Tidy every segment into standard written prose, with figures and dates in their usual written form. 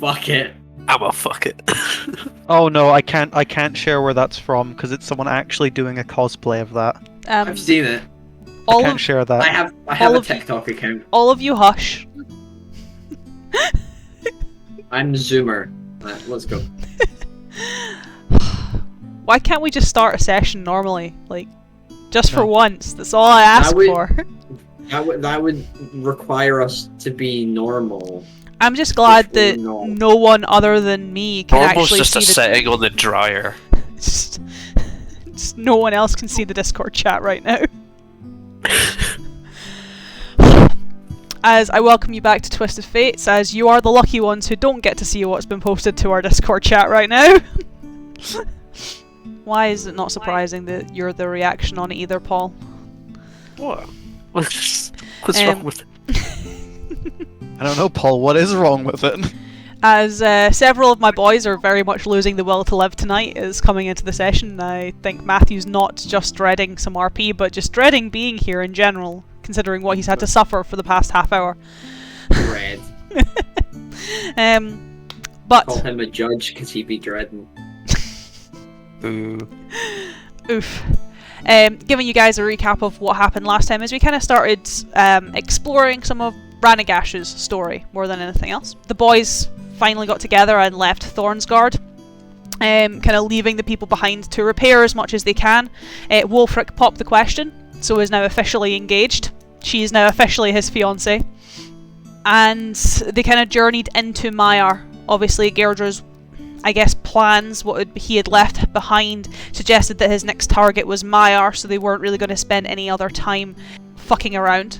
fuck it. I'm a fuck it. Oh no, I can't share where that's from because it's someone actually doing a cosplay of that. I've seen it. I can't share that. I have a TikTok account. All of you hush. I'm Zoomer. Right, let's go. Why can't we just start a session normally? Like, just for once. That's all I ask for. That would require us to be normal. I'm just glad that no one other than me can Normal's actually just see a setting on the dryer. just no one else can see the Discord chat right now. As I welcome you back to Twisted Fates, as you are the lucky ones who don't get to see what's been posted to our Discord chat right now. Why is it not surprising that you're the reaction on it either, Paul? What? What's wrong with it? I don't know, Paul, what is wrong with it? As several of my boys are very much losing the will to live tonight is coming into the session, I think Matthew's not just dreading some RP, but just dreading being here in general, considering what he's had to suffer for the past half hour. Dread. But Call him a judge because he'd be dreading. Ooh. Oof. Giving you guys a recap of what happened last time, as we kind of started exploring some of Ranaagash's story more than anything else. The boys finally got together and left Thornsguard, kind of leaving the people behind to repair as much as they can. Wulfric popped the question, so is now officially engaged. She is now officially his fiancée. And they kind of journeyed into Maiar. Obviously, Gairdre's, I guess, plans, what he had left behind, suggested that his next target was Maiar, so they weren't really going to spend any other time fucking around.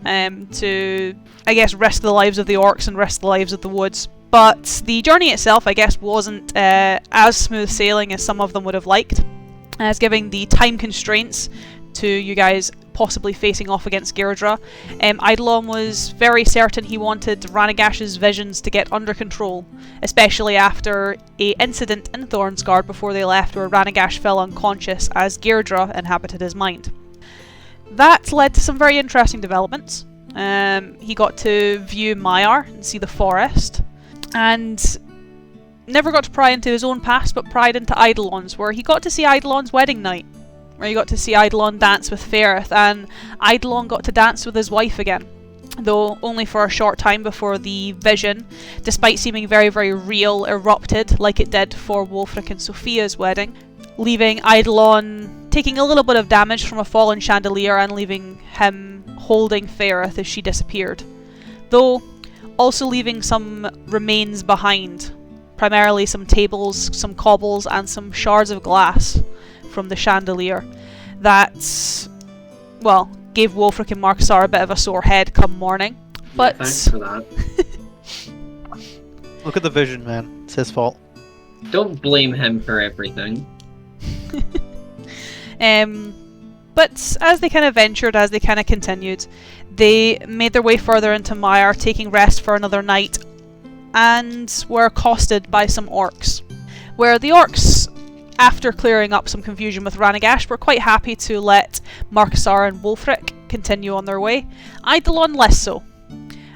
To, I guess, risk the lives of the orcs and risk the lives of the woods. But the journey itself, I guess, wasn't as smooth sailing as some of them would have liked, as giving the time constraints to you guys possibly facing off against Gairdre. Eidolon was very certain he wanted Ranaagash's visions to get under control, especially after a incident in Thornsguard before they left where Ranaagash fell unconscious as Gairdre inhabited his mind. That led to some very interesting developments. He got to view Maiar and see the forest, and never got to pry into his own past, but pried into Eidolon's, where he got to see Eidolon's wedding night, where he got to see Eidolon dance with Fereth, and Eidolon got to dance with his wife again, though only for a short time before the vision, despite seeming very, very real, erupted like it did for Wulfric and Sophia's wedding, leaving Eidolon taking a little bit of damage from a fallen chandelier and leaving him holding Fereth as she disappeared, though also leaving some remains behind, primarily some tables, some cobbles, and some shards of glass from the chandelier that, well, gave Wulfric and Marksar a bit of a sore head come morning. But Yeah, thanks for that. Look at the vision, man. It's his fault. Don't blame him for everything. But as they kind of ventured, as they kind of continued, they made their way further into Maiar, taking rest for another night, and were accosted by some orcs, where the orcs, after clearing up some confusion with Ranaagash, were quite happy to let Marksar and Wulfric continue on their way. Eidolon less so,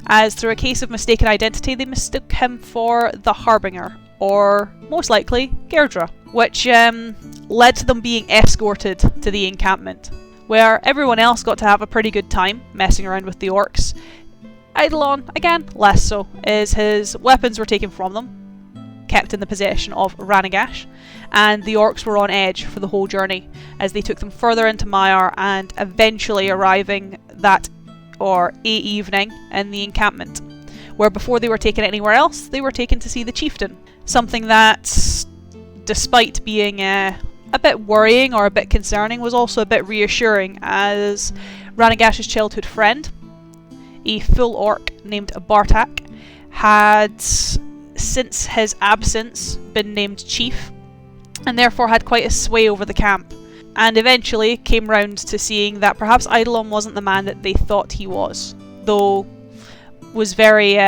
as through a case of mistaken identity they mistook him for the Harbinger, or most likely Gairdre, which led to them being escorted to the encampment, where everyone else got to have a pretty good time messing around with the orcs. Eidolon, again, less so, as his weapons were taken from them, kept in the possession of Ranaagash, and the orcs were on edge for the whole journey, as they took them further into Maiar and eventually arriving a evening in the encampment, where before they were taken anywhere else, they were taken to see the Chieftain, something that, despite being a bit worrying or a bit concerning, was also a bit reassuring, as Ranaagash's childhood friend, a full orc named Bartak, had since his absence been named Chief, and therefore had quite a sway over the camp, and eventually came round to seeing that perhaps Eidolon wasn't the man that they thought he was, though was very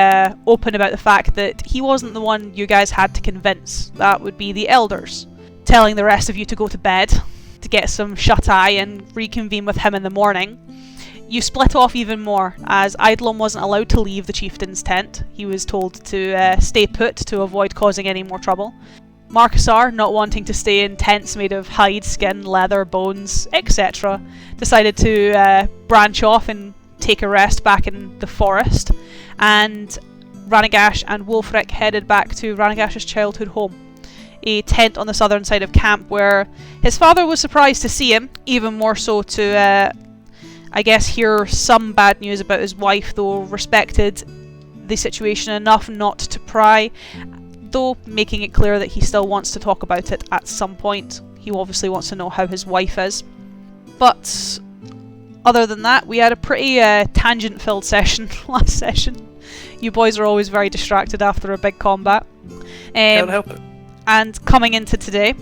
open about the fact that he wasn't the one you guys had to convince. That would be the elders, telling the rest of you to go to bed, to get some shut-eye and reconvene with him in the morning. you split off even more, as Eidolon wasn't allowed to leave the Chieftain's tent. He was told to stay put to avoid causing any more trouble. Marcasar, not wanting to stay in tents made of hide, skin, leather, bones, etc., decided to branch off and take a rest back in the forest. And Ranaagash and Wulfric headed back to Ranaagash's childhood home, a tent on the southern side of camp where his father was surprised to see him, even more so to, I guess, hear some bad news about his wife, though respected the situation enough not to pry, though making it clear that he still wants to talk about it at some point. He obviously wants to know how his wife is. But other than that, we had a pretty tangent-filled session last session. You boys are always very distracted after a big combat. Can't help it. And coming into today,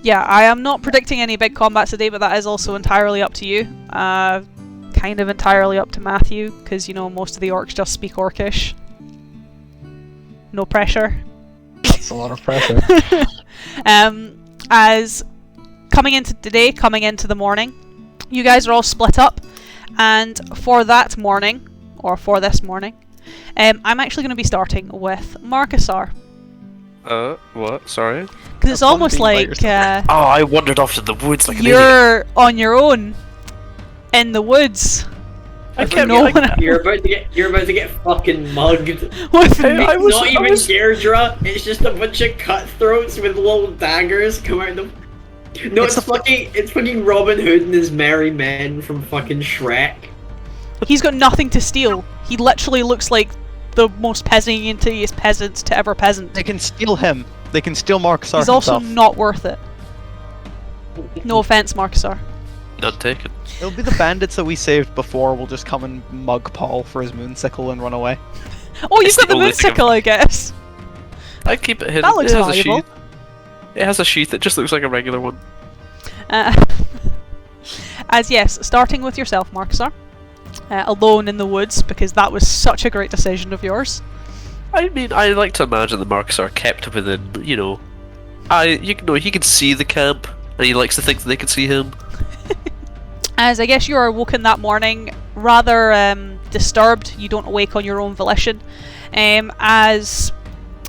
yeah, I am not predicting any big combats today, but that is also entirely up to you. Kind of entirely up to Matthew, because, you know, most of the orcs just speak Orcish. No pressure. That's a lot of pressure. As coming into today, coming into the morning, you guys are all split up, and for that morning, or for this morning, I'm actually going to be starting with Marcasar. What? Sorry? Because it's almost like Oh, I wandered off to the woods like an idiot. you're on your own in the woods. I can't no be like one You're about to get fucking mugged. with Hey, me. I was- Not even Deirdre. It's just a bunch of cutthroats with little daggers come out of them. No, it's fucking Robin Hood and his merry men from fucking Shrek. He's got nothing to steal. He literally looks like the most peasant-iest peasant to ever peasant. They can steal him. They can steal Marcasar He's also himself. not worth it. No offense, Marcasar. Not taken. It'll be the bandits that we saved before will just come and mug Paul for his moonsicle and run away. Oh, you've It's got the the only thing moonsicle, I guess. I keep it hidden. That looks it has valuable. a sheath. It has a sheath. It just looks like a regular one. As yes, starting with yourself, Marcasar. Alone in the woods, because that was such a great decision of yours. I mean, I like to imagine the Marcus are kept within, you know, he can see the camp, and he likes to think that they can see him. As I guess you are woken that morning, rather disturbed. You don't awake on your own volition, as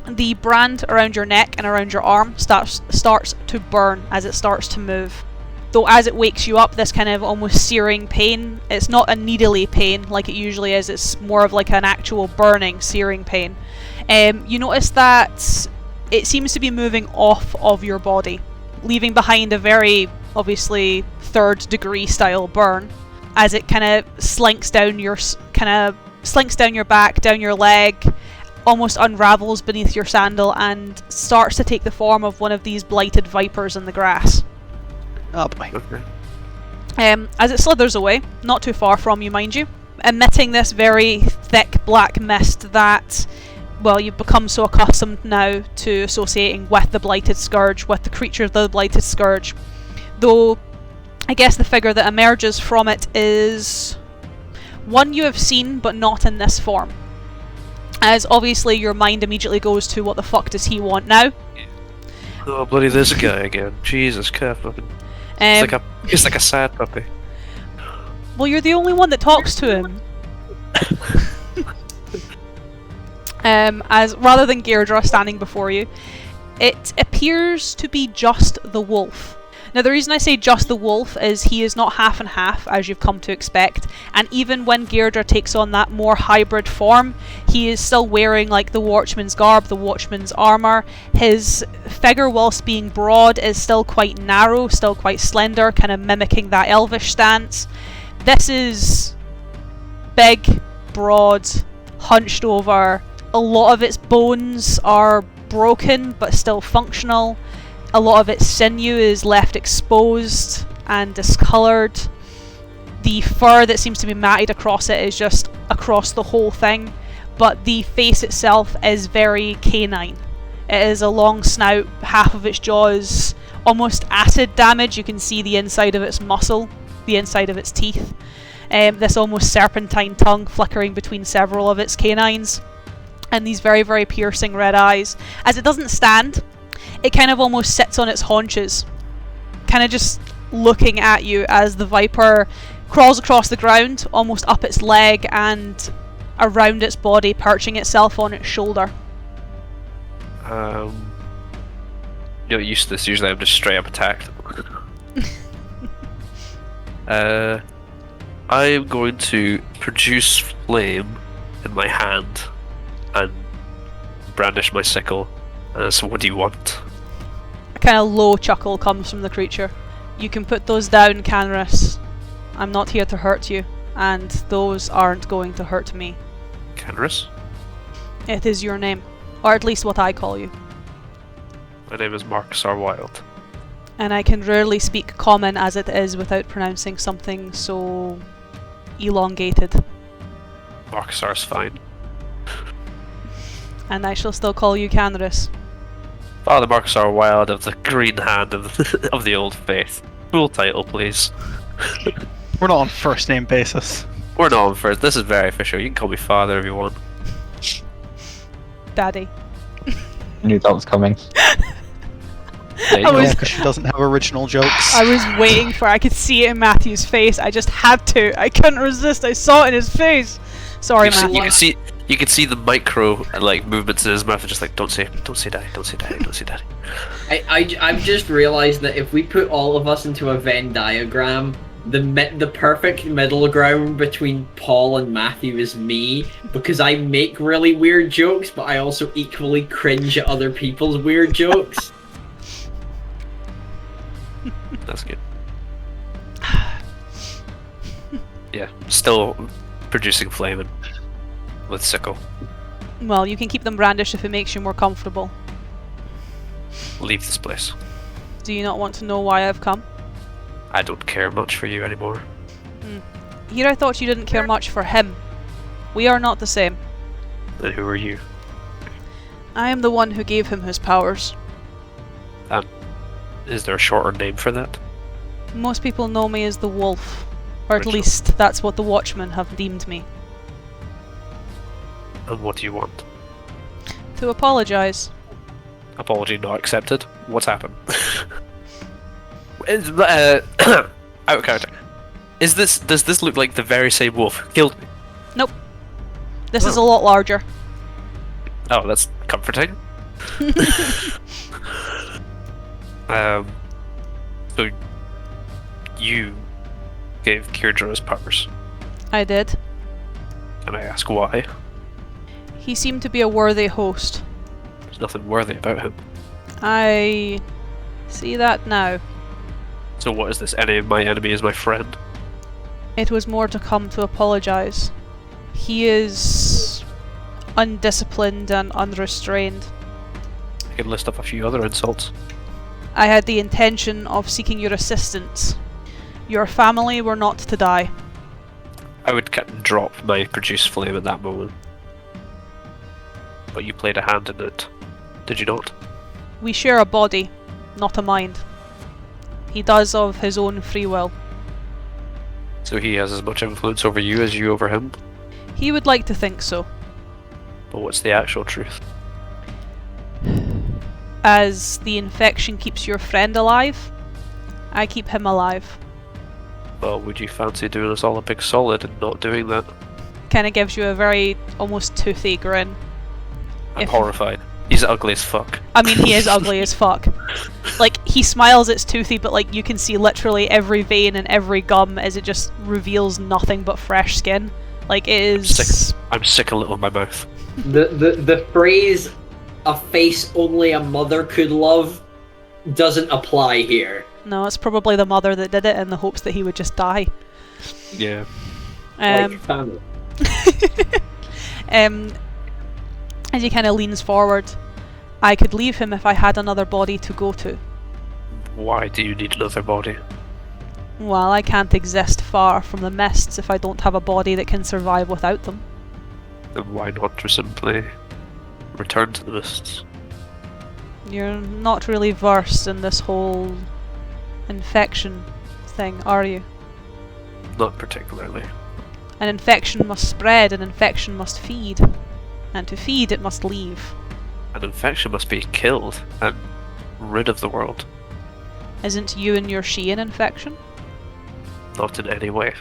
the brand around your neck and around your arm starts to burn as it starts to move. Though as it wakes you up, this kind of almost searing pain, it's not a needly pain like it usually is, it's more of like an actual burning, searing pain. You notice that it seems to be moving off of your body, leaving behind a very, obviously, third degree style burn, as it kind of slinks down your back, down your leg, almost unravels beneath your sandal, and starts to take the form of one of these blighted vipers in the grass. Oh boy. Okay. As it slithers away, not too far from you, mind you, emitting this very thick black mist that, well, you've become so accustomed now to associating with the Blighted Scourge, with the creature of the Blighted Scourge. Though, I guess the figure that emerges from it is one you have seen, but not in this form. As obviously your mind immediately goes to, what the fuck does he want now? Oh, bloody this guy again. Jesus, Christ, fucking. He's like a sad puppy. Well, you're the only one that talks to him. As rather than Deirdre standing before you, it appears to be just the wolf. Now, the reason I say just the wolf is he is not half and half, as you've come to expect, and even when Deirdre takes on that more hybrid form, he is still wearing like the Watchman's garb, the Watchman's armour. His figure, whilst being broad, is still quite narrow, still quite slender, kind of mimicking that elvish stance. This is big, broad, hunched over. A lot of its bones are broken, but still functional. A lot of its sinew is left exposed and discoloured. The fur that seems to be matted across it is just across the whole thing, but the face itself is very canine. It is a long snout, half of its jaw is almost acid damage. You can see the inside of its muscle, the inside of its teeth. This almost serpentine tongue flickering between several of its canines. And these very, very piercing red eyes. As it doesn't stand, it kind of almost sits on its haunches, kind of just looking at you as the viper crawls across the ground, almost up its leg and around its body, perching itself on its shoulder. You're used to this. Usually I'm just straight up attacked. I'm going to produce flame in my hand and brandish my sickle. So what do you want? A kind of low chuckle comes from the creature. You can put those down, Canris. I'm not here to hurt you, and those aren't going to hurt me. Canris? It is your name, or at least what I call you. My name is Marcus R. Wild. And I can rarely speak common as it is without pronouncing something so elongated. Marcus R. is fine. And I shall still call you Canris. Father Marcus R. Wild of the Green Hand of of the Old Faith. Full title, please. We're not on first name basis. We're not on first. This is very official. You can call me Father if you want. Daddy. I knew that was coming. There you I go. was- Yeah, because she doesn't have original jokes. I was waiting for I could see it in Matthew's face. I just had to. I couldn't resist. I saw it in his face. Sorry, You Matthew. you can see the micro movements in his mouth. Just like don't say daddy, don't say daddy, don't say daddy. I've just realised that if we put all of us into a Venn diagram, the perfect middle ground between Paul and Matthew is me, because I make really weird jokes, but I also equally cringe at other people's weird jokes. That's good. Yeah, still producing flame and with sickle. Well, you can keep them brandished if it makes you more comfortable. Leave this place. Do you not want to know why I've come? I don't care much for you anymore. Here I thought you didn't care much for him. We are not the same. Then who are you? I am the one who gave him his powers. Is there a shorter name for that? Most people know me as the Wolf. Or at Rachel. least that's what the Watchmen have deemed me. And what do you want? To apologise. Apology not accepted. What's happened? Out of character. Does this look like the very same wolf who killed me? This is a lot larger. Oh, that's comforting. So you gave Kirdra his powers. I did. Can I ask why? He seemed to be a worthy host. There's nothing worthy about him. I see that now. So what is this? Any of my enemy is my friend? It was more to come to apologise. He is undisciplined and unrestrained. I can list off a few other insults. I had the intention of seeking your assistance. Your family were not to die. I would drop my produce flame at that moment. But you played a hand in it, did you not? We share a body, not a mind. He does of his own free will. So he has as much influence over you as you over him? He would like to think so. But what's the actual truth? As the infection keeps your friend alive, I keep him alive. Well, would you fancy doing us all a big solid and not doing that? Kinda gives you a very almost toothy grin. I'm If- horrified. He's ugly as fuck. I mean, he is ugly as fuck. Like, he smiles, it's toothy, but like you can see literally every vein and every gum as it just reveals nothing but fresh skin. Like, it is... I'm sick a little in my mouth. The phrase "a face only a mother could love" doesn't apply here. No, it's probably the mother that did it in the hopes that he would just die. Yeah. Like family. As he kind of leans forward, I could leave him if I had another body to go to. Why do you need another body? Well, I can't exist far from the mists if I don't have a body that can survive without them. Then why not just simply return to the mists? You're not really versed in this whole infection thing, are you? Not particularly. An infection must spread, an infection must feed. And to feed, it must leave. An infection must be killed and rid of the world. Isn't you and your she an infection? Not in any way.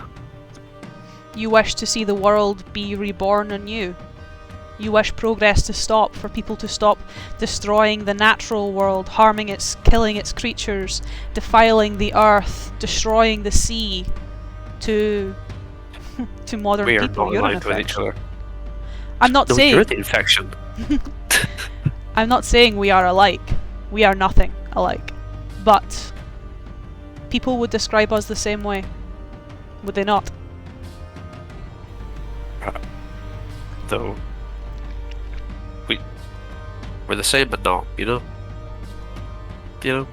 You wish to see the world be reborn anew. You wish progress to stop, for people to stop destroying the natural world, killing its creatures, defiling the earth, destroying the sea, to modern We are people. not You're an aligned with each infection. other. I'm not No, saying you're the infection. I'm not saying we are alike. We are nothing alike. But people would describe us the same way. Would they not? Though we're the same, but not. You know. You know.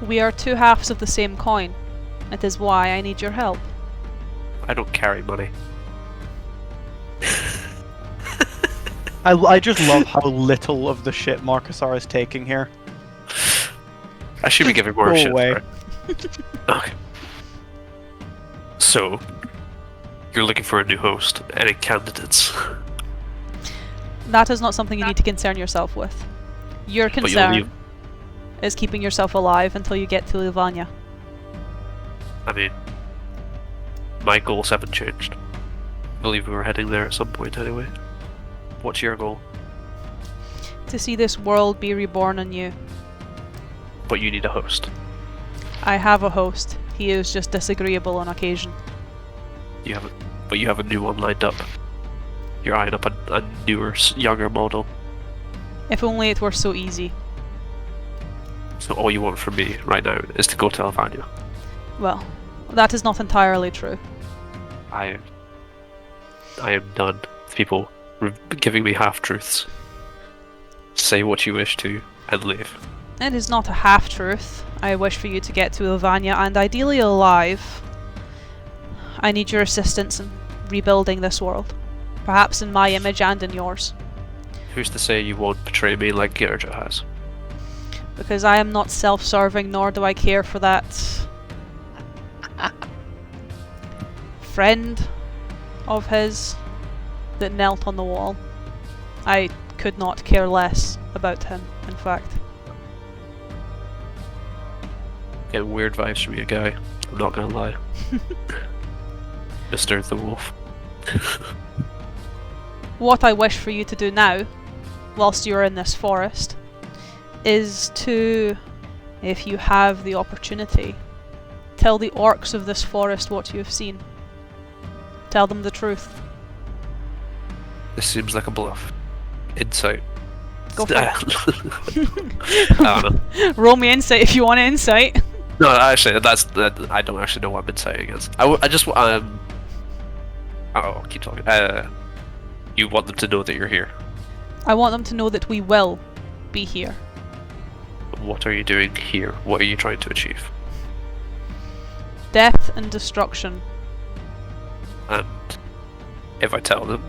We are two halves of the same coin. It is why I need your help. I don't carry money. I just love how little of the shit Marcusar is taking here. I should be Just giving more go shit. away. For it. Okay. So, you're looking for a new host. Any candidates? That is not something you need to concern yourself with. Your But you'll concern leave. is keeping yourself alive until you get to Luvania. I mean, my goals haven't changed. I believe we were heading there at some point anyway. What's your goal? To see this world be reborn anew. But you need a host. I have a host. He is just disagreeable on occasion. But you have a new one lined up. You're eyeing up a newer, younger model. If only it were so easy. So all you want from me right now is to go to Alvania. Well, that is not entirely true. I am done with people giving me half-truths. Say what you wish to and leave. It is not a half-truth. I wish for you to get to Ilvania, and ideally alive. I need your assistance in rebuilding this world. Perhaps in my image and in yours. Who's to say you won't betray me like Gerja has? Because I am not self-serving, nor do I care for that friend of his that knelt on the wall. I could not care less about him, in fact. Getting weird vibes from you, guy. I'm not gonna lie. Mr. the Wolf. What I wish for you to do now, whilst you're in this forest, is to, if you have the opportunity, tell the orcs of this forest what you have seen. Tell them the truth. This seems like a bluff. Insight. Go for it. I don't know. Roll me insight if you want insight. No, actually, I don't actually know what I'm inciting against. I just oh, keep talking. You want them to know that you're here. I want them to know that we will be here. What are you doing here? What are you trying to achieve? Death and destruction. And if I tell them,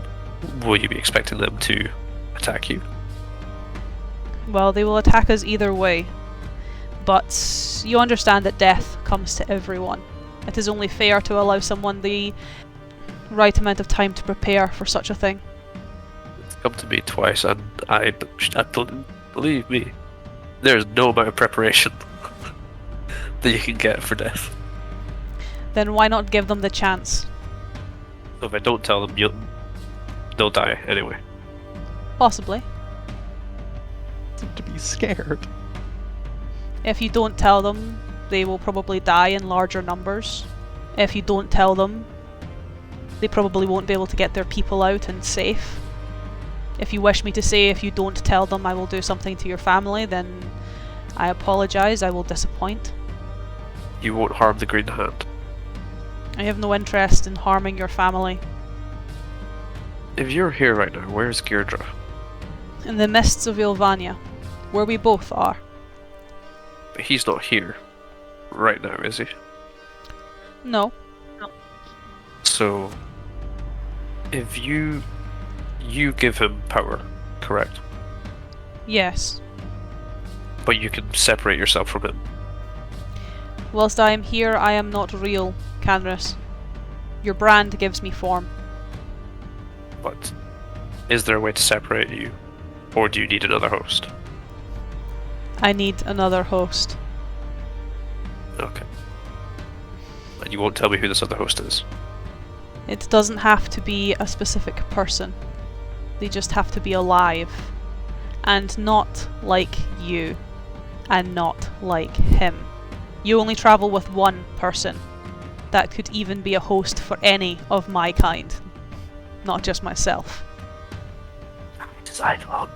will you be expecting them to attack you? Well, they will attack us either way. But you understand that death comes to everyone. It is only fair to allow someone the right amount of time to prepare for such a thing. It's come to me twice, and I don't believe me. There's no amount of preparation that you can get for death. Then why not give them the chance? So if I don't tell them, they'll die anyway. Possibly. Seem to be scared. If you don't tell them, they will probably die in larger numbers. If you don't tell them, they probably won't be able to get their people out and safe. If you wish me to say if you don't tell them I will do something to your family, then I apologise, I will disappoint. You won't harm the Green Hand. I have no interest in harming your family. If you're here right now, where's Geirdra? In the mists of Ilvania, where we both are. But he's not here right now, is he? No. So, if you give him power, correct? Yes. But you can separate yourself from him. Whilst I am here, I am not real, Canris. Your brand gives me form. But is there a way to separate you? Or do you need another host? I need another host. Okay. And you won't tell me who this other host is? It doesn't have to be a specific person. They just have to be alive. And not like you. And not like him. You only travel with one person. That could even be a host for any of my kind. Not just myself. Design alone.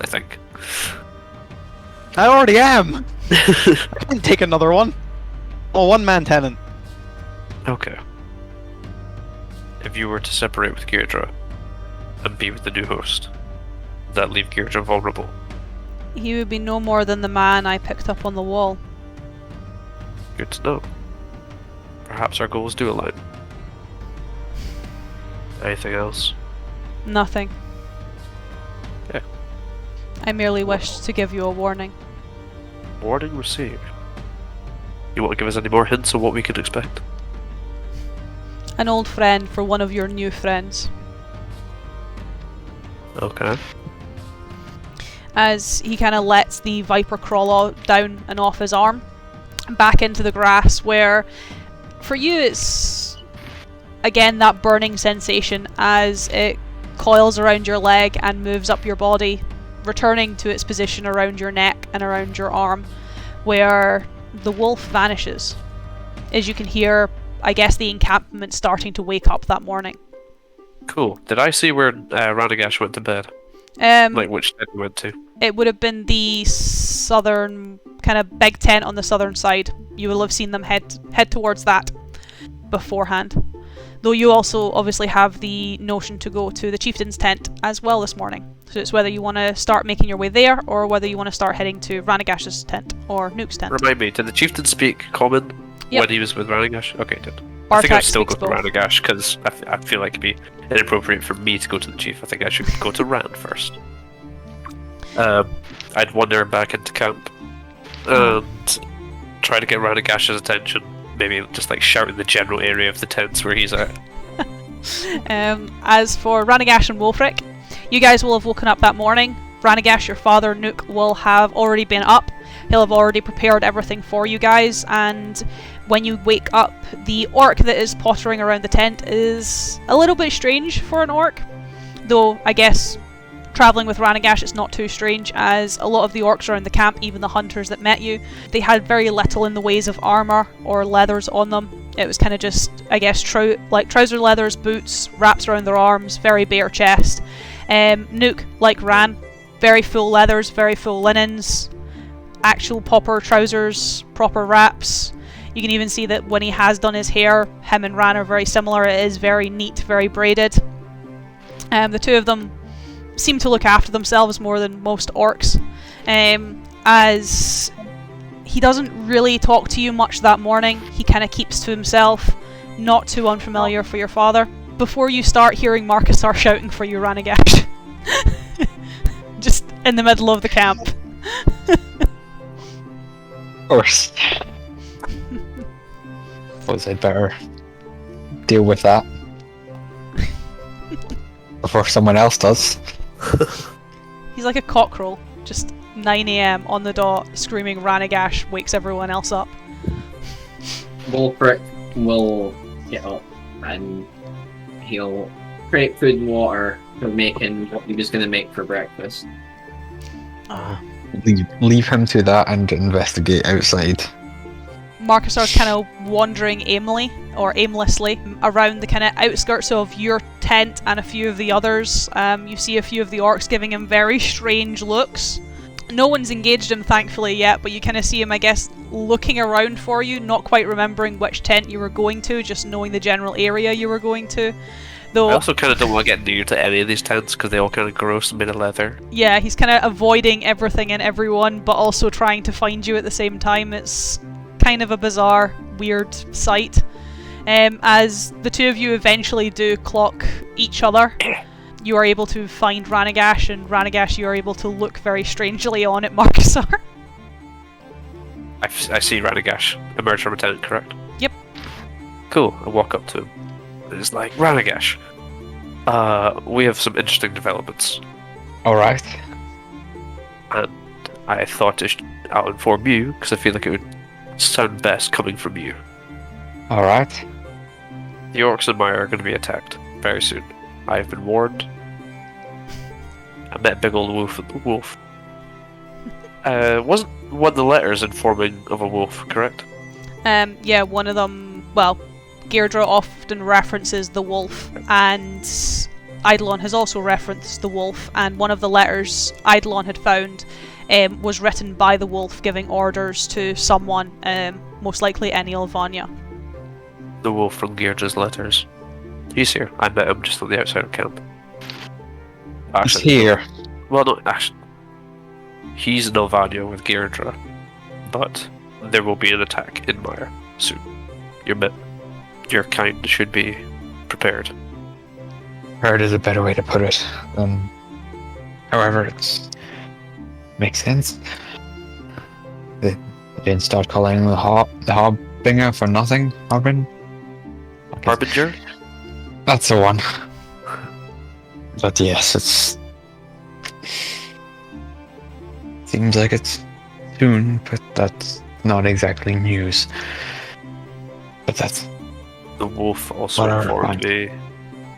I think. I already am! I can take another one. Oh, one-man tenant. Okay. If you were to separate with Gairdra and be with the new host, would that leave Gairdra vulnerable? He would be no more than the man I picked up on the wall. Good to know. Perhaps our goals do align. Anything else? Nothing. Okay. I merely wished to give you a warning. Warning received. You want to give us any more hints of what we could expect? An old friend for one of your new friends. Okay. As he kind of lets the viper crawl down and off his arm, back into the grass, where for you it's again that burning sensation as it coils around your leg and moves up your body, returning to its position around your neck and around your arm, where the wolf vanishes. As you can hear, I guess, the encampment starting to wake up that morning. Cool. Did I see where Ranaagash went to bed? Like which tent he went to? It would have been the southern, kind of big tent on the southern side. You will have seen them head towards that beforehand. Though you also obviously have the notion to go to the Chieftain's tent as well this morning. So it's whether you want to start making your way there, or whether you want to start heading to Ranaagash's tent, or Nook's tent. Remind me, did the Chieftain speak common Yep. when he was with Ranaagash? Okay, he did. I think I'd Bartak still go speaks to both. Ranaagash because I feel like it'd be inappropriate for me to go to the chief. I think I should go to Ran first. I'd wander back into camp and try to get Ranaagash's attention. Maybe just like shout in the general area of the tents where he's at. As for Ranaagash and Wolfric, you guys will have woken up that morning. Ranaagash, your father, Nook, will have already been up. He'll have already prepared everything for you guys, and when you wake up, the orc that is pottering around the tent is a little bit strange for an orc. Though, I guess, travelling with Ranaagash, it's not too strange, as a lot of the orcs around the camp, even the hunters that met you, they had very little in the ways of armour or leathers on them. It was kind of just, I guess, trouser leathers, boots, wraps around their arms, very bare chest. Nook, like Ran, very full leathers, very full linens, actual proper trousers, proper wraps. You can even see that when he has done his hair, him and Ran are very similar. It is very neat, very braided. The two of them seem to look after themselves more than most orcs, as he doesn't really talk to you much that morning. He kind of keeps to himself, not too unfamiliar for your father. Before you start hearing Marcusar shouting for you, Ranaagash. Just in the middle of the camp. Of course. Suppose I'd better deal with that before someone else does. He's like a cockerel, just 9 AM on the dot, screaming Ranaagash wakes everyone else up. Wolfric will get up and he'll create food and water for making what he was going to make for breakfast. Leave him to that and investigate outside. Marcusar's kind of wandering aimlessly around the kind of outskirts of your tent and a few of the others. You see a few of the orcs giving him very strange looks. No one's engaged him, thankfully, yet, but you kind of see him, I guess, looking around for you, not quite remembering which tent you were going to, just knowing the general area you were going to. Though, I also kind of don't want to get near to any of these tents because they all kind of gross and made of leather. yeah, he's kind of avoiding everything and everyone, but also trying to find you at the same time. It's kind of a bizarre, weird sight. As the two of you eventually do clock each other, you are able to find Ranaagash, and Ranaagash, you are able to look very strangely on at Marcusar. I see Ranaagash emerge from a tent, correct? Yep. Cool. I walk up to him. And it's like, Ranaagash, we have some interesting developments. Alright. And I thought I'll inform you because I feel like it would sound best coming from you. Alright. The orcs in Mire are going to be attacked very soon. I have been warned. I met a big old wolf. Wasn't one of the letters informing of a wolf, correct? Yeah, one of them, well, Deirdre often references the wolf, and Eidolon has also referenced the wolf, and one of the letters Eidolon had found was written by the wolf giving orders to someone, most likely Enil Vanya. The wolf from Deirdre's letters. He's here. I met him just on the outside of camp. He's here. Well, no, actually. He's in Elvania with Deirdre, but there will be an attack in Mire soon. Your kind should be prepared. Prepared is a better way to put it. However, makes sense. They didn't start calling the Harbinger for nothing. Harbinger? That's the one. But yes, it's seems like it's soon, but that's not exactly news. But that's The wolf also Whatever, informed fine. me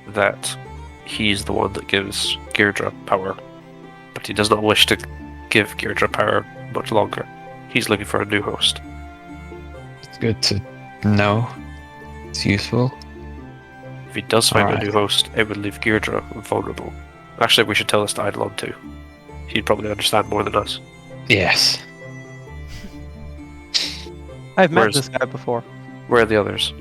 that he's the one that gives Deirdre power, but he does not wish to give Deirdre power much longer. He's looking for a new host. it's good to know. It's useful. If he does find a Alright. new host, it would leave Deirdre vulnerable. Actually, we should tell this to Eidolon too. He'd probably understand more than us. Yes. I've met Where's- this guy before. Where are the others?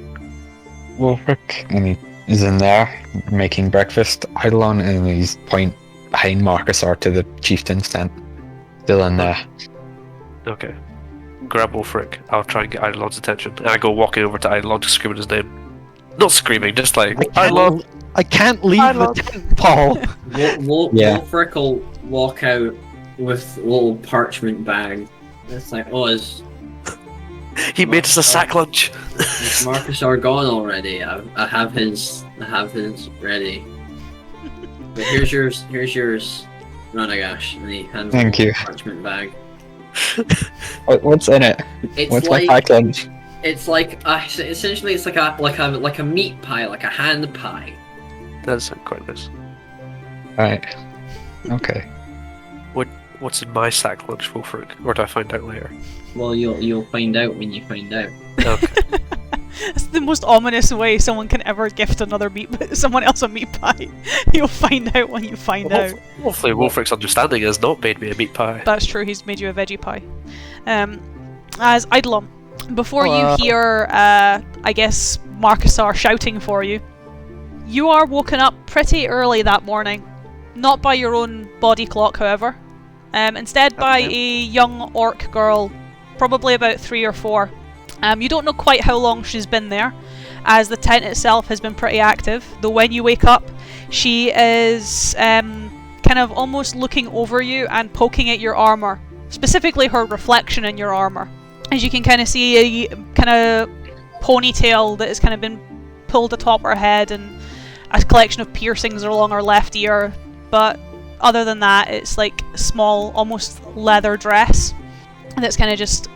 Wolfric, and he is in there making breakfast. Eidolon, and he's behind Marcusar to the Chieftain's tent. Still in there. Okay. Grab Wolfric. I'll try and get Eidolon's attention. And I go walking over to Eidolon to scream his name. Not screaming, just like, Eidolon! I can't leave the tent, Paul. Yeah. Wolfric will walk out with a little parchment bag. It's like, oh, is He made us a sack lunch! Marcus are gone already? I have his ready. But here's yours, Ranaagash. And he hands Thank me you. a parchment bag. What's in it? It's What's like my pack lunch? it's like essentially it's like a meat pie, like a hand pie. That does sound quite nice. Right. Okay. What's in my sack lunch, Wolfric? Or do I find out later? Well, you'll find out when you find out. Okay. It's the most ominous way someone can ever gift someone else a meat pie. You'll find out when you find out. Hopefully Wolfric's understanding has not made me a meat pie. That's true, he's made you a veggie pie. As Eidolon, before you Hello. hear, I guess, Marcusar shouting for you, you are woken up pretty early that morning. Not by your own body clock, however. Instead by a young orc girl, probably about 3 or 4. You don't know quite how long she's been there, as the tent itself has been pretty active, though when you wake up, she is kind of almost looking over you and poking at your armour, specifically her reflection in your armour. As you can kind of see a kind of ponytail that has kind of been pulled atop her head and a collection of piercings along her left ear, but other than that, it's like a small, almost leather dress that's kind of just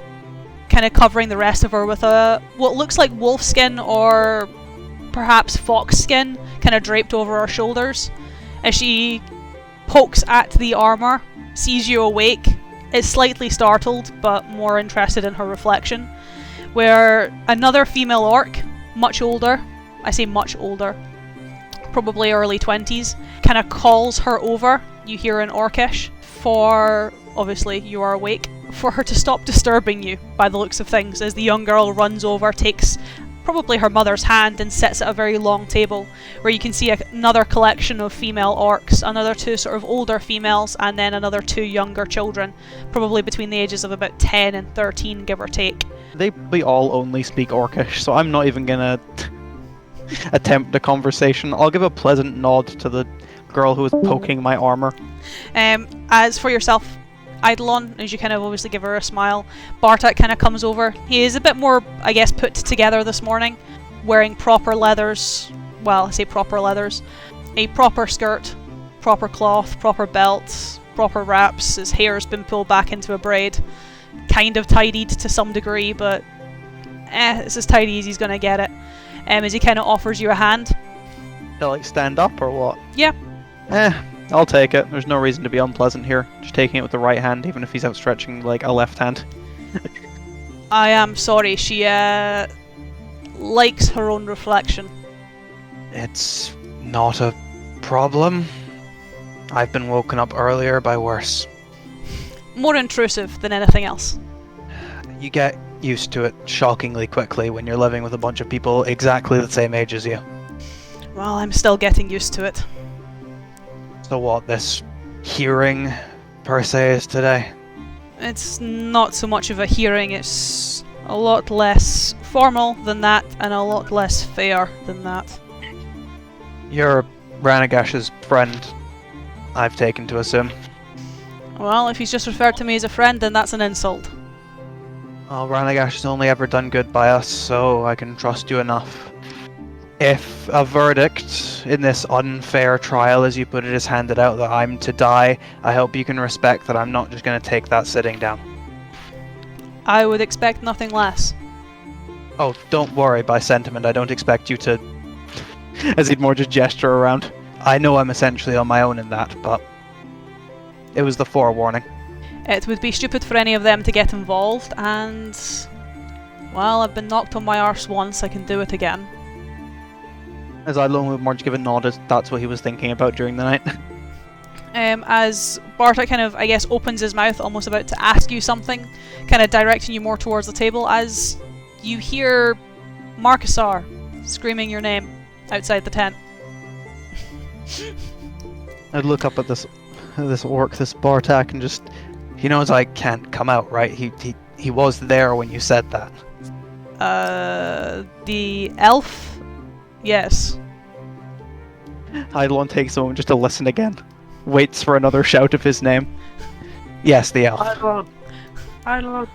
covering the rest of her with a what looks like wolf skin or perhaps fox skin kind of draped over her shoulders. As she pokes at the armour, sees you awake, is slightly startled but more interested in her reflection, where another female orc, much older, I say much older, probably early 20s, kind of calls her over. You hear in Orcish for, obviously you are awake, for her to stop disturbing you by the looks of things, as the young girl runs over, takes probably her mother's hand and sits at a very long table where you can see another collection of female orcs, another 2 sort of older females, and then another 2 younger children, probably between the ages of about 10 and 13, give or take. They probably all only speak Orcish, so I'm not even gonna attempt a conversation. I'll give a pleasant nod to the girl who is poking my armor. As for yourself, Eidolon, as you kind of obviously give her a smile, Bartek kind of comes over. He is a bit more, I guess, put together this morning, wearing proper leathers. Well, I say proper leathers. A proper skirt, proper cloth, proper belt, proper wraps. His hair's been pulled back into a braid. Kind of tidied to some degree, but it's as tidy as he's going to get it. as he kind of offers you a hand. To like stand up or what? Yeah. I'll take it. There's no reason to be unpleasant here. Just taking it with the right hand, even if he's outstretching like a left hand. I am sorry, she likes her own reflection. It's not a problem. I've been woken up earlier by worse. More intrusive than anything else. You get used to it shockingly quickly when you're living with a bunch of people exactly the same age as you. Well, I'm still getting used to it. So what this hearing per se is today? It's not so much of a hearing, it's a lot less formal than that, and a lot less fair than that. You're Ranaagash's friend, I've taken to assume. Well, if he's just referred to me as a friend, then that's an insult. Well, Ranaagash has only ever done good by us, so I can trust you enough. If a verdict in this unfair trial, as you put it, is handed out that I'm to die, I hope you can respect that I'm not just going to take that sitting down. I would expect nothing less. Oh, don't worry, by sentiment, I don't expect you to... as he'd more just gesture around. I know I'm essentially on my own in that, but... it was the forewarning. It would be stupid for any of them to get involved, and... well, I've been knocked on my arse once, I can do it again. As I would more just give a nod as that's what he was thinking about during the night. As Bartek kind of, I guess, opens his mouth, almost about to ask you something, kind of directing you more towards the table, as you hear Marcusar screaming your name outside the tent. I'd look up at this orc, this Bartak, and just... he knows I can't come out, right? He was there when you said that. The elf? Yes. Eidolon takes a moment just to listen again. Waits for another shout of his name. Yes, the elf. Eidolon! Eidolon!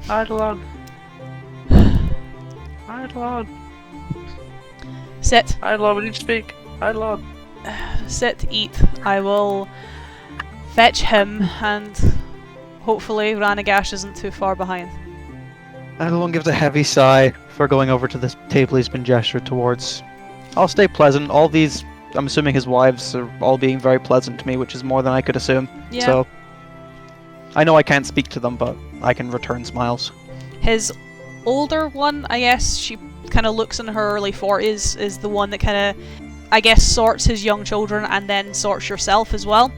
Eidolon! Eidolon! Sit. Eidolon, we need to speak! Eidolon! Sit, eat. I will fetch him, and hopefully Ranaagash isn't too far behind. Eidolon gives a heavy sigh for going over to this table he's been gestured towards. I'll stay pleasant. All these, I'm assuming his wives are all being very pleasant to me, which is more than I could assume. Yeah. So, I know I can't speak to them, but I can return smiles. His older one, I guess, she kind of looks in her early 40s, is the one that kind of, I guess, sorts his young children and then sorts yourself as well.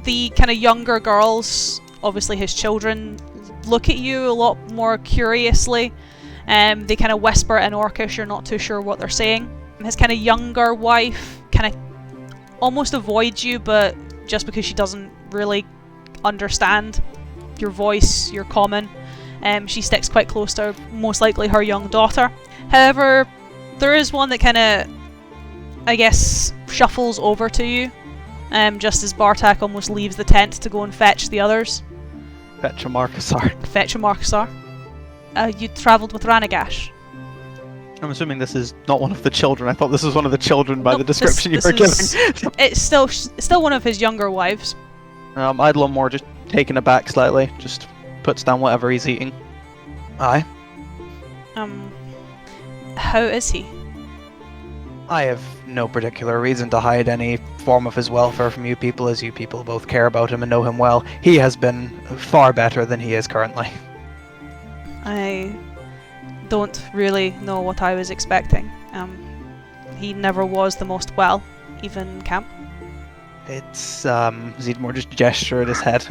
The kind of younger girls, obviously his children, look at you a lot more curiously. They kind of whisper in Orcish, you're not too sure what they're saying. His kind of younger wife kind of almost avoids you, but just because she doesn't really understand your voice, your common, she sticks quite close to most likely her young daughter. However, there is one that kind of, I guess, shuffles over to you, just as Bartak almost leaves the tent to go and fetch the others. Fetch a Marcusar. Fetch a Marcusar. You travelled with Ranaagash. I'm assuming this is not one of the children. I thought this was one of the children by the description this you were is- giving. It's still one of his younger wives. Eidolon more just taken aback slightly, just puts down whatever he's eating. Aye. How is he? I have no particular reason to hide any form of his welfare from you people, as you people both care about him and know him well. He has been far better than he is currently. I don't really know what I was expecting. He never was the most well, even in camp. It's, Zeedmore just gesture at his head.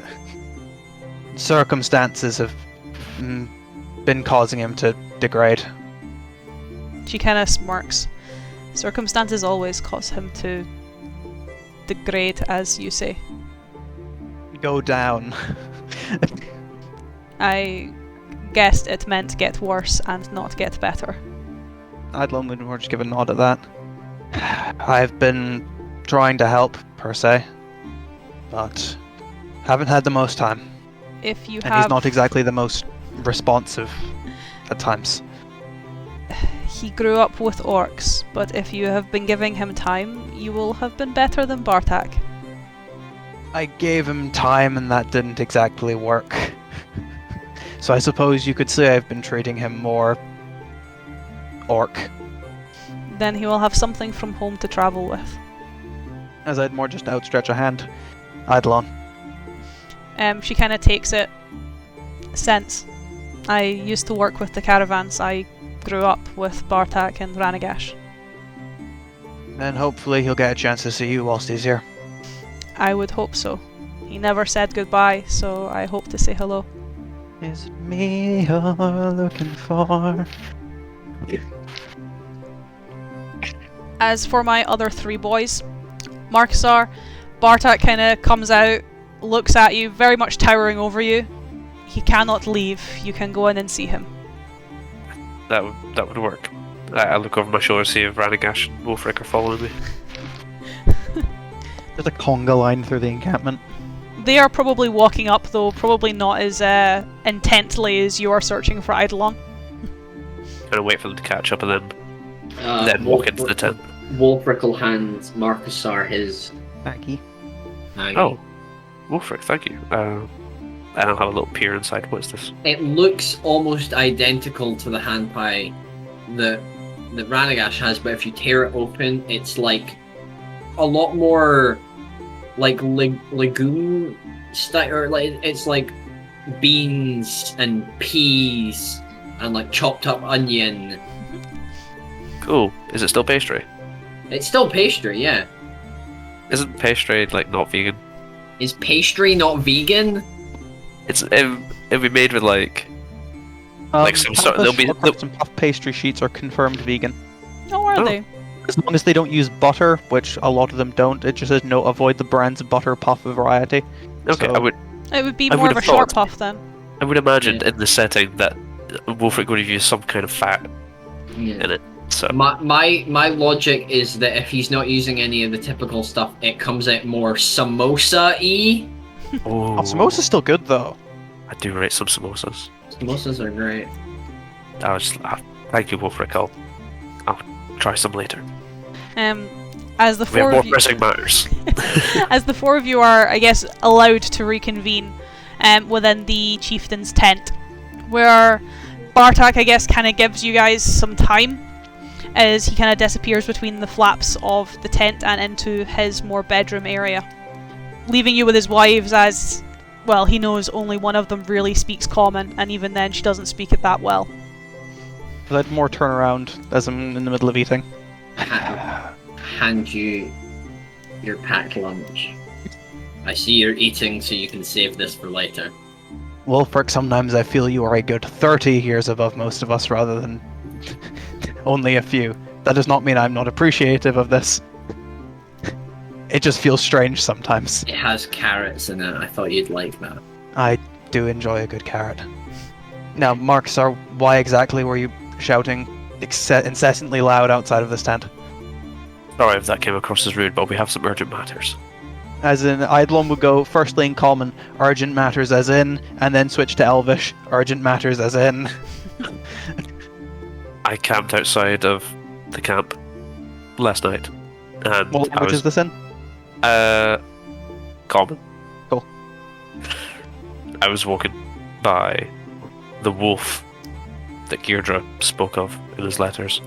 Circumstances have been causing him to degrade. She kind of smirks. Circumstances always cause him to degrade, as you say. Go down. I guessed it meant get worse and not get better. Eidolon would more just give a nod at that. I've been trying to help, per se, but haven't had the most time. If you And have... he's not exactly the most responsive at times. He grew up with orcs, but if you have been giving him time, you will have been better than Bartak. I gave him time and that didn't exactly work. So I suppose you could say I've been treating him more orc. Then he will have something from home to travel with. As I'd more just outstretch a hand. Eidolon. She kind of takes it. Sense. I used to work with the caravans. I grew up with Bartak and Ranaagash. And hopefully he'll get a chance to see you whilst he's here. I would hope so. He never said goodbye, so I hope to say hello. Is it me you're looking for? As for my other three boys, Marcusar, Bartak kind of comes out, looks at you, very much towering over you. He cannot leave. You can go in and see him. That would work. I look over my shoulder, see if Ranaagash and Wolfric are following me. There's a conga line through the encampment. They are probably walking up, though, probably not as intently as you are searching for Eidolon. Kind of wait for them to catch up and then walk into the tent. Wolfric hands Marcusar his Maggie. Maggie. Oh, Wolfric, thank you. And I'll have a little peer inside. What's this? It looks almost identical to the hand pie that Ranaagash has, but if you tear it open, it's like a lot more like legume style, or like it's like beans and peas and like chopped up onion. Cool. Is it still pastry? It's still pastry, yeah. Isn't pastry like not vegan? Is pastry not vegan? It'll be made with like some sort. Some puff pastry sheets are confirmed vegan. Oh, are they? As long as they don't use butter, which a lot of them don't. It just says no, avoid the brand's butter puff variety. Okay, So- It would be I more would of a have short thought- puff then. I would imagine in the setting that Wolfric would have used some kind of fat Yeah. in it. So My logic is that if he's not using any of the typical stuff, it comes out more samosa-y. oh, Samosa's still good though. I do rate some samosas. Samosas are great. Thank you, Wolfric. I'll try some later. As the We have four more of you, pressing matters. as the four of you are, I guess, allowed to reconvene within the chieftain's tent, where Bartak, I guess, kind of gives you guys some time as he kind of disappears between the flaps of the tent and into his more bedroom area, leaving you with his wives as, well, he knows only one of them really speaks common, and even then she doesn't speak it that well. I'd more turn around as I'm in the middle of eating. Hand you your packed lunch. I see you're eating, so you can save this for later. Wolfric, sometimes I feel you are a good 30 years above most of us rather than only a few. That does not mean I'm not appreciative of this. It just feels strange sometimes. It has carrots in it. I thought you'd like that. I do enjoy a good carrot. Now, Marcusar, why exactly were you shouting incessantly loud outside of this tent? Sorry if that came across as rude, but we have some urgent matters. As in, Eidolon would go firstly in common, urgent matters as in, and then switch to Elvish, urgent matters as in. I camped outside of the camp last night, and What language is this in? common. Cool. I was walking by the wolf that Girdra spoke of in his letters,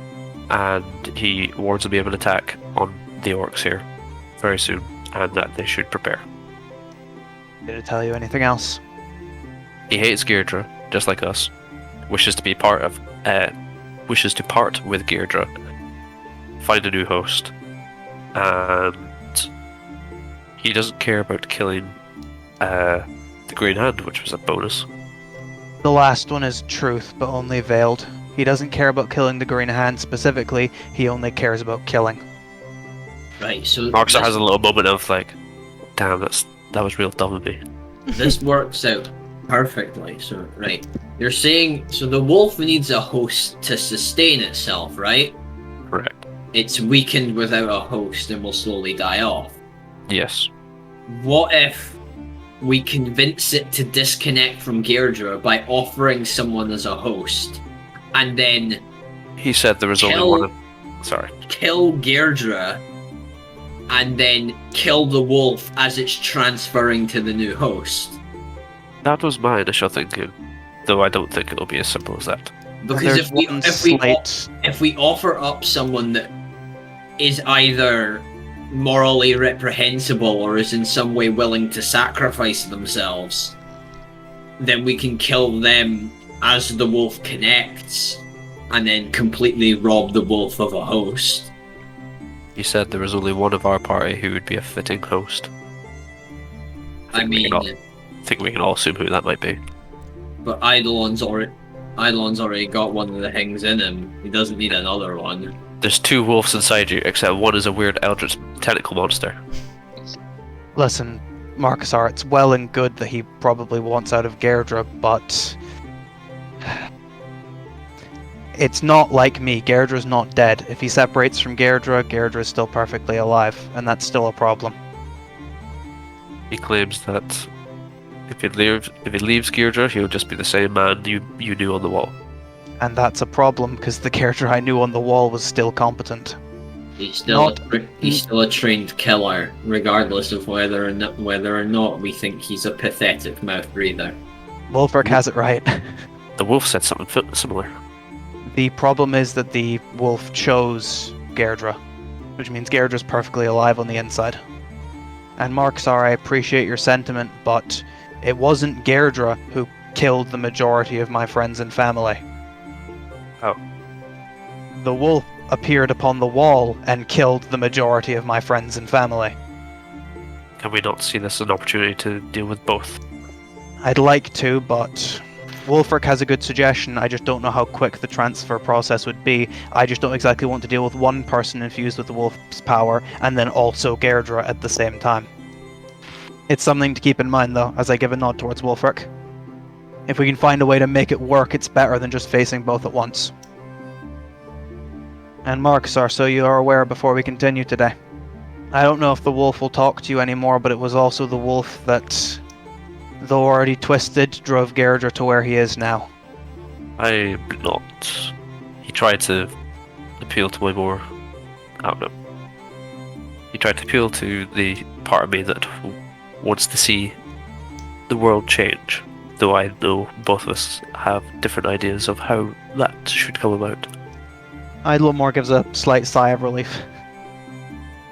and he warns me of an attack on the orcs here very soon, and that they should prepare. Did it tell you anything else? He hates Girdra, just like us. Wishes to part with Girdra, find a new host, and he doesn't care about killing the Green Hand, which was a bonus. The last one is truth, but only veiled. He doesn't care about killing the Green Hand specifically, he only cares about killing. Right, so Markster has a little moment of like, damn, that was real dumb of me. this works out perfectly. So, right. You're saying, so the wolf needs a host to sustain itself, right? Correct. It's weakened without a host and will slowly die off. Yes. What if we convince it to disconnect from Gairdra by offering someone as a host, and then He said there was only Kill- one. Sorry. kill Gairdra, and then kill the wolf as it's transferring to the new host? That was my initial thinking, though I don't think it'll be as simple as that. Because There's one slight. if we offer up someone that is either morally reprehensible or is in some way willing to sacrifice themselves, then we can kill them as the wolf connects, and then completely rob the wolf of a host. You said there was only one of our party who would be a fitting host. I mean, I think we can all assume who that might be. but Eidolon's already got one of the things in him. He doesn't need another one. There's 2 wolves inside you, except one is a weird eldritch tentacle monster. Listen, Marcusar, it's well and good that he probably wants out of Gairdra, but it's not like me. Gairdra's not dead. If he separates from Gairdra, Gairdra is still perfectly alive, and that's still a problem. He claims that if he leaves Gairdra, he'll just be the same man you knew on the wall. And that's a problem, because the Gairdra I knew on the wall was still competent. He's still a trained killer, regardless of whether or not we think he's a pathetic mouth breather. Wolfric has it right. The wolf said something similar. The problem is that the wolf chose Gairdra, which means Gairdra's perfectly alive on the inside. And Marcusar, I appreciate your sentiment, but it wasn't Gairdra who killed the majority of my friends and family. Oh. The wolf appeared upon the wall and killed the majority of my friends and family. Can we not see this as an opportunity to deal with both? I'd like to, but Wolfric has a good suggestion. I just don't know how quick the transfer process would be. I just don't exactly want to deal with one person infused with the wolf's power and then also Gairdra at the same time. It's something to keep in mind, though, as I give a nod towards Wolfric. If we can find a way to make it work, it's better than just facing both at once. And Marcusar, so you are aware before we continue today. I don't know if the wolf will talk to you anymore, but it was also the wolf that, though already twisted, drove Gairdra to where he is now. I'm not. He tried to appeal to my more... I don't know. He tried to appeal to the part of me that wants to see the world change, though I know both of us have different ideas of how that should come about. Idlemore gives a slight sigh of relief.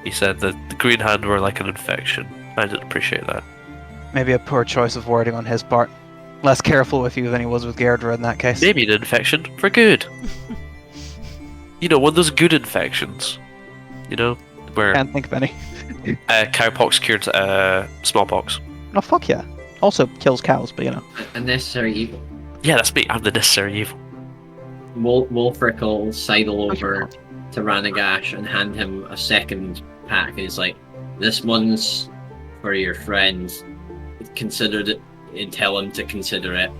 He said that the Green Hand were like an infection. I didn't appreciate that. Maybe a poor choice of wording on his part. Less careful with you than he was with Gairdra in that case. Maybe an infection for good. You know, one of those good infections. You know, where Can't think of any. cowpox cured smallpox. Oh, fuck yeah. Also kills cows, but you know. A necessary evil. Yeah, that's me. I'm the necessary evil. Wolfric will sidle over to Ranaagash and hand him a second pack. And he's like, "This one's for your friends. Consider it, and tell him to consider it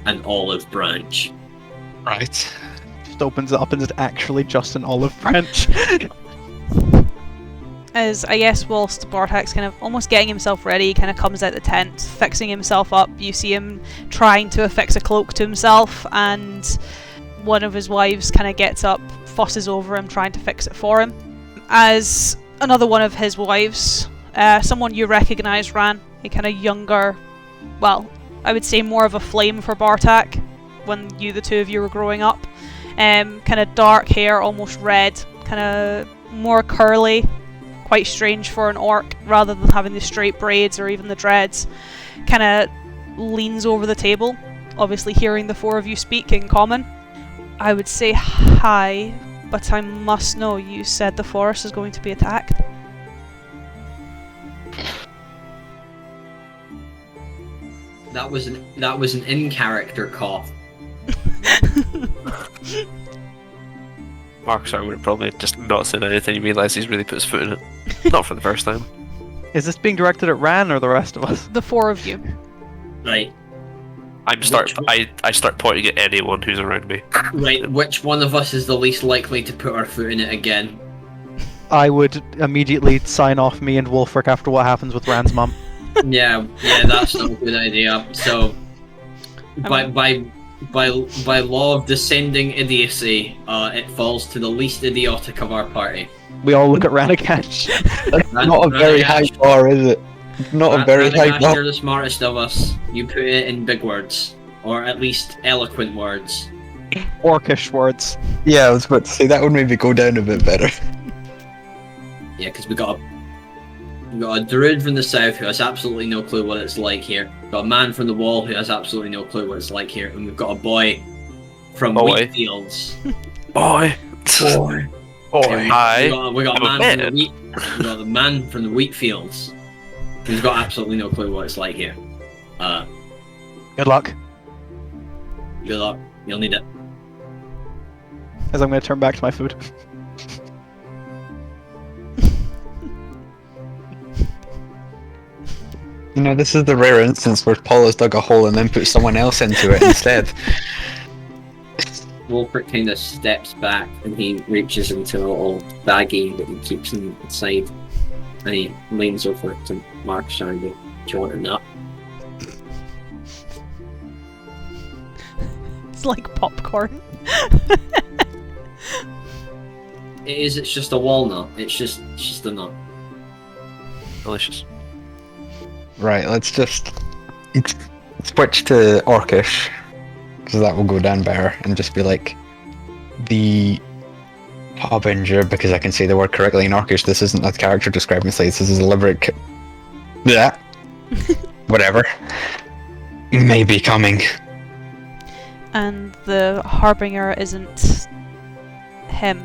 an olive branch." Right. Just opens it up and it's actually just an olive branch. As I guess whilst Bartak's kind of almost getting himself ready, he kind of comes out the tent, fixing himself up. You see him trying to affix a cloak to himself, and one of his wives kind of gets up, fusses over him, trying to fix it for him. As another one of his wives, someone you recognise, Ran, a kind of younger, well, I would say more of a flame for Bartak when the two of you were growing up. Kind of dark hair, almost red, kind of more curly, quite strange for an orc, rather than having the straight braids or even the dreads. Kind of leans over the table, obviously hearing the four of you speak in common. I would say hi, but I must know, you said the forest is going to be attacked. That was an in-character cough. Marcusar would have probably just not said anything. He realised he's really put his foot in it. Not for the first time. Is this being directed at Ran or the rest of us? The four of you. Right. I start pointing at anyone who's around me. Right. Which one of us is the least likely to put our foot in it again? I would immediately sign off me and Wolfric after what happens with Ran's mum. Yeah, that's not a good idea. So, by law of descending idiocy, it falls to the least idiotic of our party. We all look at Ranaagash. That's not a very high bar, is it? Not a very high bar. You're the smartest of us. You put it in big words, or at least eloquent words. Orcish words. Yeah, I was about to say that would maybe go down a bit better. Yeah, because we got a druid from the south who has absolutely no clue what it's like here. We've got a man from the wall who has absolutely no clue what it's like here, and we've got a boy from wheat fields. Boy. Boy. Hi. We got a I'm a man from man. we got the man from the wheat fields who's got absolutely no clue what it's like here. Good luck. Good luck. You'll need it. As I'm going to turn back to my food. You know, this is the rare instance where Paul has dug a hole and then put someone else into it instead. Wolfert kind of steps back and he reaches into a little baggie that he keeps inside, and he leans over to Mark Shandy. Do you want a nut? It's like popcorn. It is. It's just a walnut. It's just a nut. Delicious. Right, let's just switch to Orcish, because that will go down better, and just be like, the Harbinger, because I can say the word correctly in Orcish. This isn't a character describing slates, this is a deliberate yeah. Whatever. May be coming. And the Harbinger isn't him.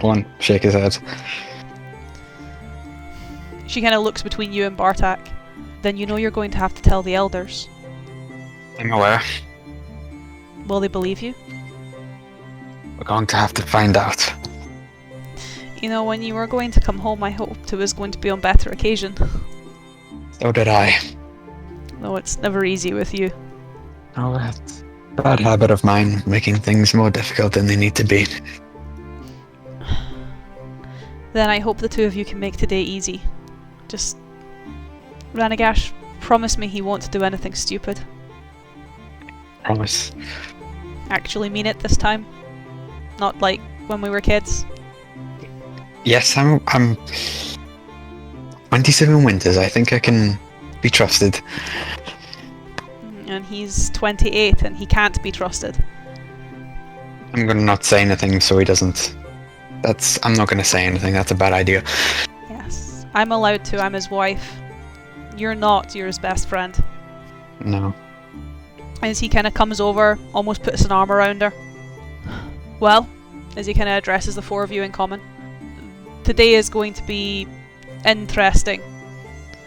One, shake his head. She kind of looks between you and Bartak. Then you know you're going to have to tell the elders. I'm aware. Will they believe you? We're going to have to find out. You know, when you were going to come home, I hoped it was going to be on better occasion. So did I. Though it's never easy with you. Oh, that's a bad habit of mine, making things more difficult than they need to be. Then I hope the two of you can make today easy. Just... Ranaagash, promise me he won't do anything stupid. Promise. Actually mean it this time. Not like when we were kids. Yes, I'm 27 winters. I think I can be trusted. And he's 28 and he can't be trusted. I'm gonna not say anything so he doesn't. I'm not gonna say anything. That's a bad idea. Yes. I'm allowed to, I'm his wife. You're not, you're his best friend. No. As he kind of comes over, almost puts an arm around her. Well, as he kind of addresses the four of you in common. Today is going to be interesting.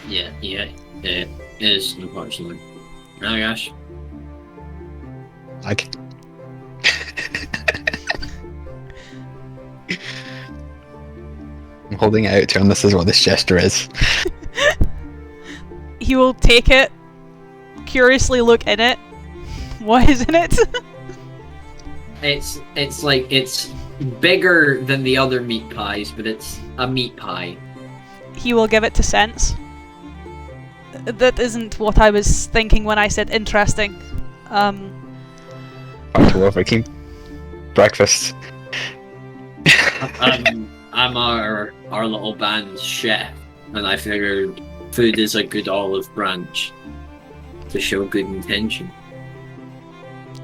Yeah, it is, unfortunately. Ranaagash. Like. I'm holding it out to him. This is what this gesture is. He will take it, curiously look in it. What is in it? It's like, it's bigger than the other meat pies, but it's a meat pie. He will give it to Sense. That isn't what I was thinking when I said interesting. Back to Wolverine. Breakfast. I'm our little band's chef, and I figured food is a good olive branch to show good intention.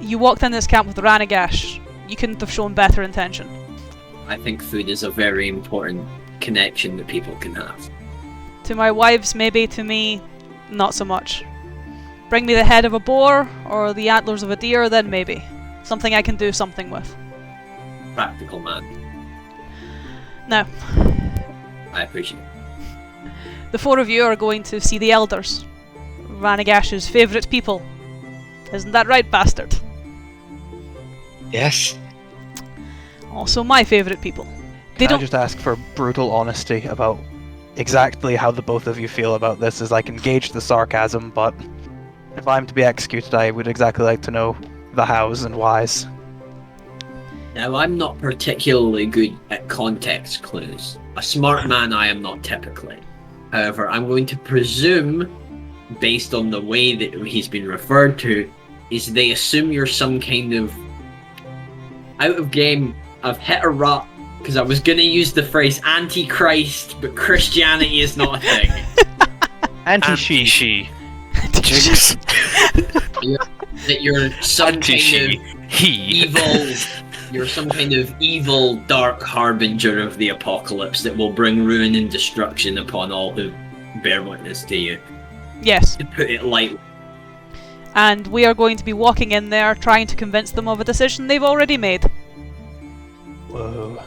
You walked in this camp with Ranaagash. You couldn't have shown better intention. I think food is a very important connection that people can have. To my wives, maybe. To me, not so much. Bring me the head of a boar or the antlers of a deer, then maybe. Something I can do something with. Practical man. Now, I appreciate it. the four of you are going to see the elders. Ranaagash's favourite people. Isn't that right, bastard? Yes. Also my favourite people. They Can I don't... just ask for brutal honesty about exactly how the both of you feel about this, as I can gauge the sarcasm, but if I'm to be executed, I would exactly like to know the hows and whys. Now, I'm not particularly good at context clues. A smart man I am not typically. However, I'm going to presume, based on the way that he's been referred to, is they assume you're some kind of out of game. I've hit a rut because I was going to use the phrase anti-Christ, but Christianity is not a thing. Anti-she. She. Jinx. that you're some Anti-she. kind of He. evil. You're some kind of evil, dark harbinger of the apocalypse that will bring ruin and destruction upon all who bear witness to you. Yes. To put it lightly. And we are going to be walking in there trying to convince them of a decision they've already made. Whoa.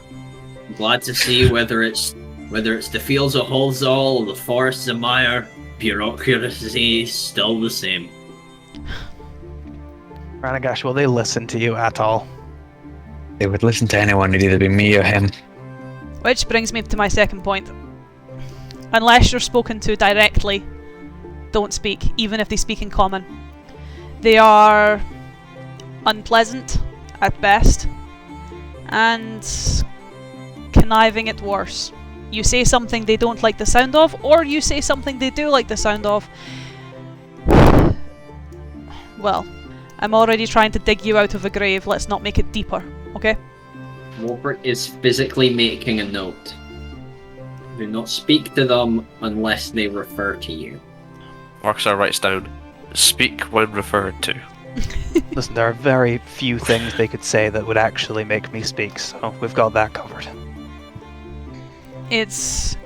Glad to see whether it's the fields of Holzall or the forests of Mire, bureaucracy is still the same. Ranaagash, will they listen to you at all? They would listen to anyone, it'd either be me or him. Which brings me to my second point. Unless you're spoken to directly, don't speak, even if they speak in common. They are unpleasant at best, and conniving at worst. You say something they don't like the sound of, or you say something they do like the sound of. Well, I'm already trying to dig you out of a grave, let's not make it deeper, okay? Wolfric is physically making a note. Do not speak to them unless they refer to you. Marksar writes down, speak when referred to. Listen, there are very few things they could say that would actually make me speak, so we've got that covered. It's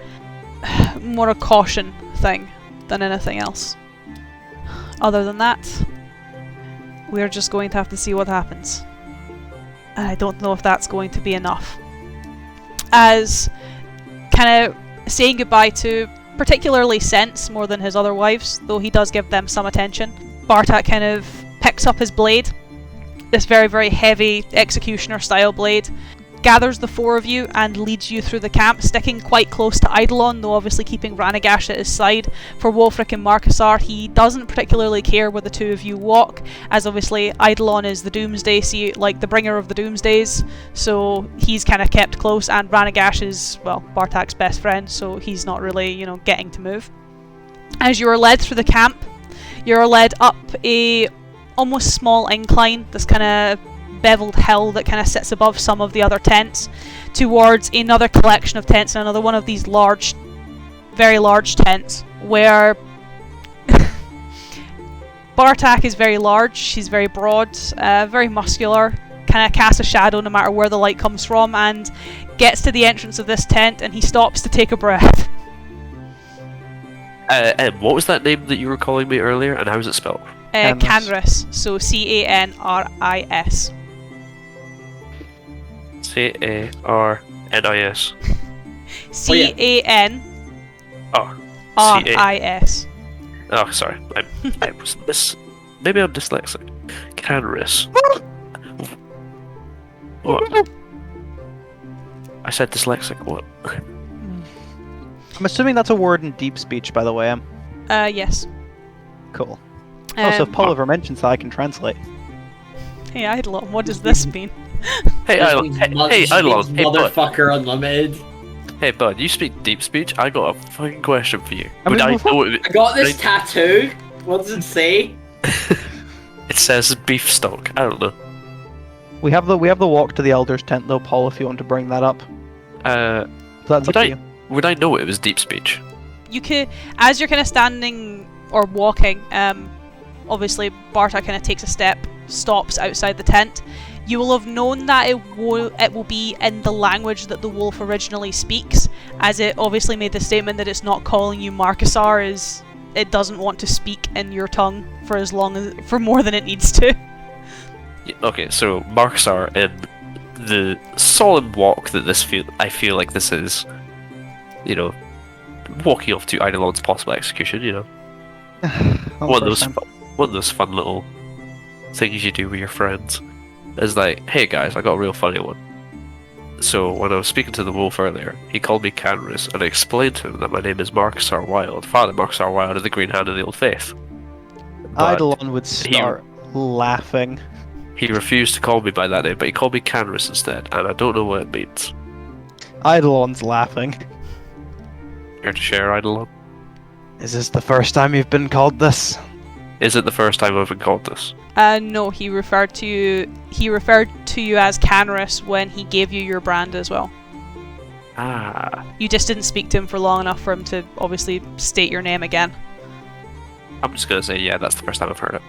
more a caution thing than anything else. Other than that, we're just going to have to see what happens. And I don't know if that's going to be enough. As kind of saying goodbye to particularly Sense more than his other wives, though he does give them some attention, Bartak kind of picks up his blade, this very, very heavy executioner style blade, gathers the four of you and leads you through the camp, sticking quite close to Eidolon, though obviously keeping Ranaagash at his side. For Wolfric and Marcasar, he doesn't particularly care where the two of you walk, as obviously Eidolon is the Doomsday, like the bringer of the Doomsdays, so he's kind of kept close, and Ranaagash is, well, Bartak's best friend, so he's not really, you know, getting to move. As you are led through the camp, you're led up a almost small incline, this kind of beveled hill that kind of sits above some of the other tents, towards another collection of tents, and another one of these large, very large tents, where Bartak is very large, she's very broad, very muscular, kind of casts a shadow no matter where the light comes from, and gets to the entrance of this tent and he stops to take a breath. What was that name that you were calling me earlier, and how was it spelled? Canris, so C-A-N-R-I-S. C-A-R-N-I-S. C-A-N Oh. R-I-S. Oh, sorry. I was maybe I'm dyslexic. Canris. What? I said dyslexic. What? I'm assuming that's a word in deep speech, by the way. Yes. Cool. So if Paul ever mentions that, I can translate. Hey Eidolon, what does this mean? Hey, Eidolon. Hey, Eidolon. Hey, bud. Motherfucker Unlimited. Hey, bud. You speak deep speech. I got a fucking question for you. I mean, I got this tattoo. What does it say? It says beef stock. I don't know. We have the walk to the Elder's tent, though, Paul. If you want to bring that up, that's would up to you. Would I know it was deep speech? You could, as you're kind of standing or walking, obviously Barta kind of takes a step, stops outside the tent. You will have known that it will be in the language that the wolf originally speaks, as it obviously made the statement that it's not calling you Marcasar, as it doesn't want to speak in your tongue for more than it needs to. Yeah, okay, so Marcasar, in the solemn walk that I feel like this is, you know, walking off to Eidolon's possible execution, you know. One of those fun little things you do with your friends. Is like, hey guys, I got a real funny one. So when I was speaking to the wolf earlier, he called me Canris, and I explained to him that my name is Marcasar Wild, Father Marcasar Wild of the Green Hand of the Old Faith. But Eidolon would start laughing. he refused to call me by that name, but he called me Canris instead, and I don't know what it means. Eidolon's laughing. Care to share, Eidolon? Is this the first time you've been called this? Is it the first time I've been called this? No, he referred to you as Canris when he gave you your brand as well. Ah. You just didn't speak to him for long enough for him to obviously state your name again. I'm just gonna say, yeah, that's the first time I've heard it.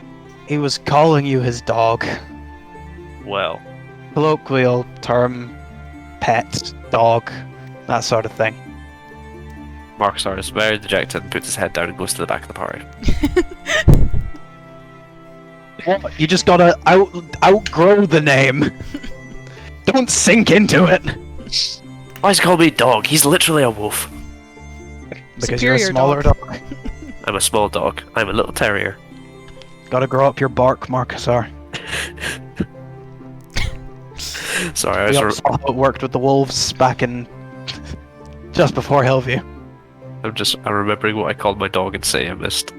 He was calling you his dog. Well, Colloquial term, pet, dog, that sort of thing. Marksar is very dejected and puts his head down and goes to the back of the party. You just gotta outgrow the name. Don't sink into it. Why is he calling me dog? He's literally a wolf. Because you're a Superior smaller dog. I'm a small dog. I'm a little terrier. Gotta grow up your bark, Marcusar. Sorry, I We all was saw how it worked with the wolves back in just before Hillview. I'm remembering what I called my dog and say I missed.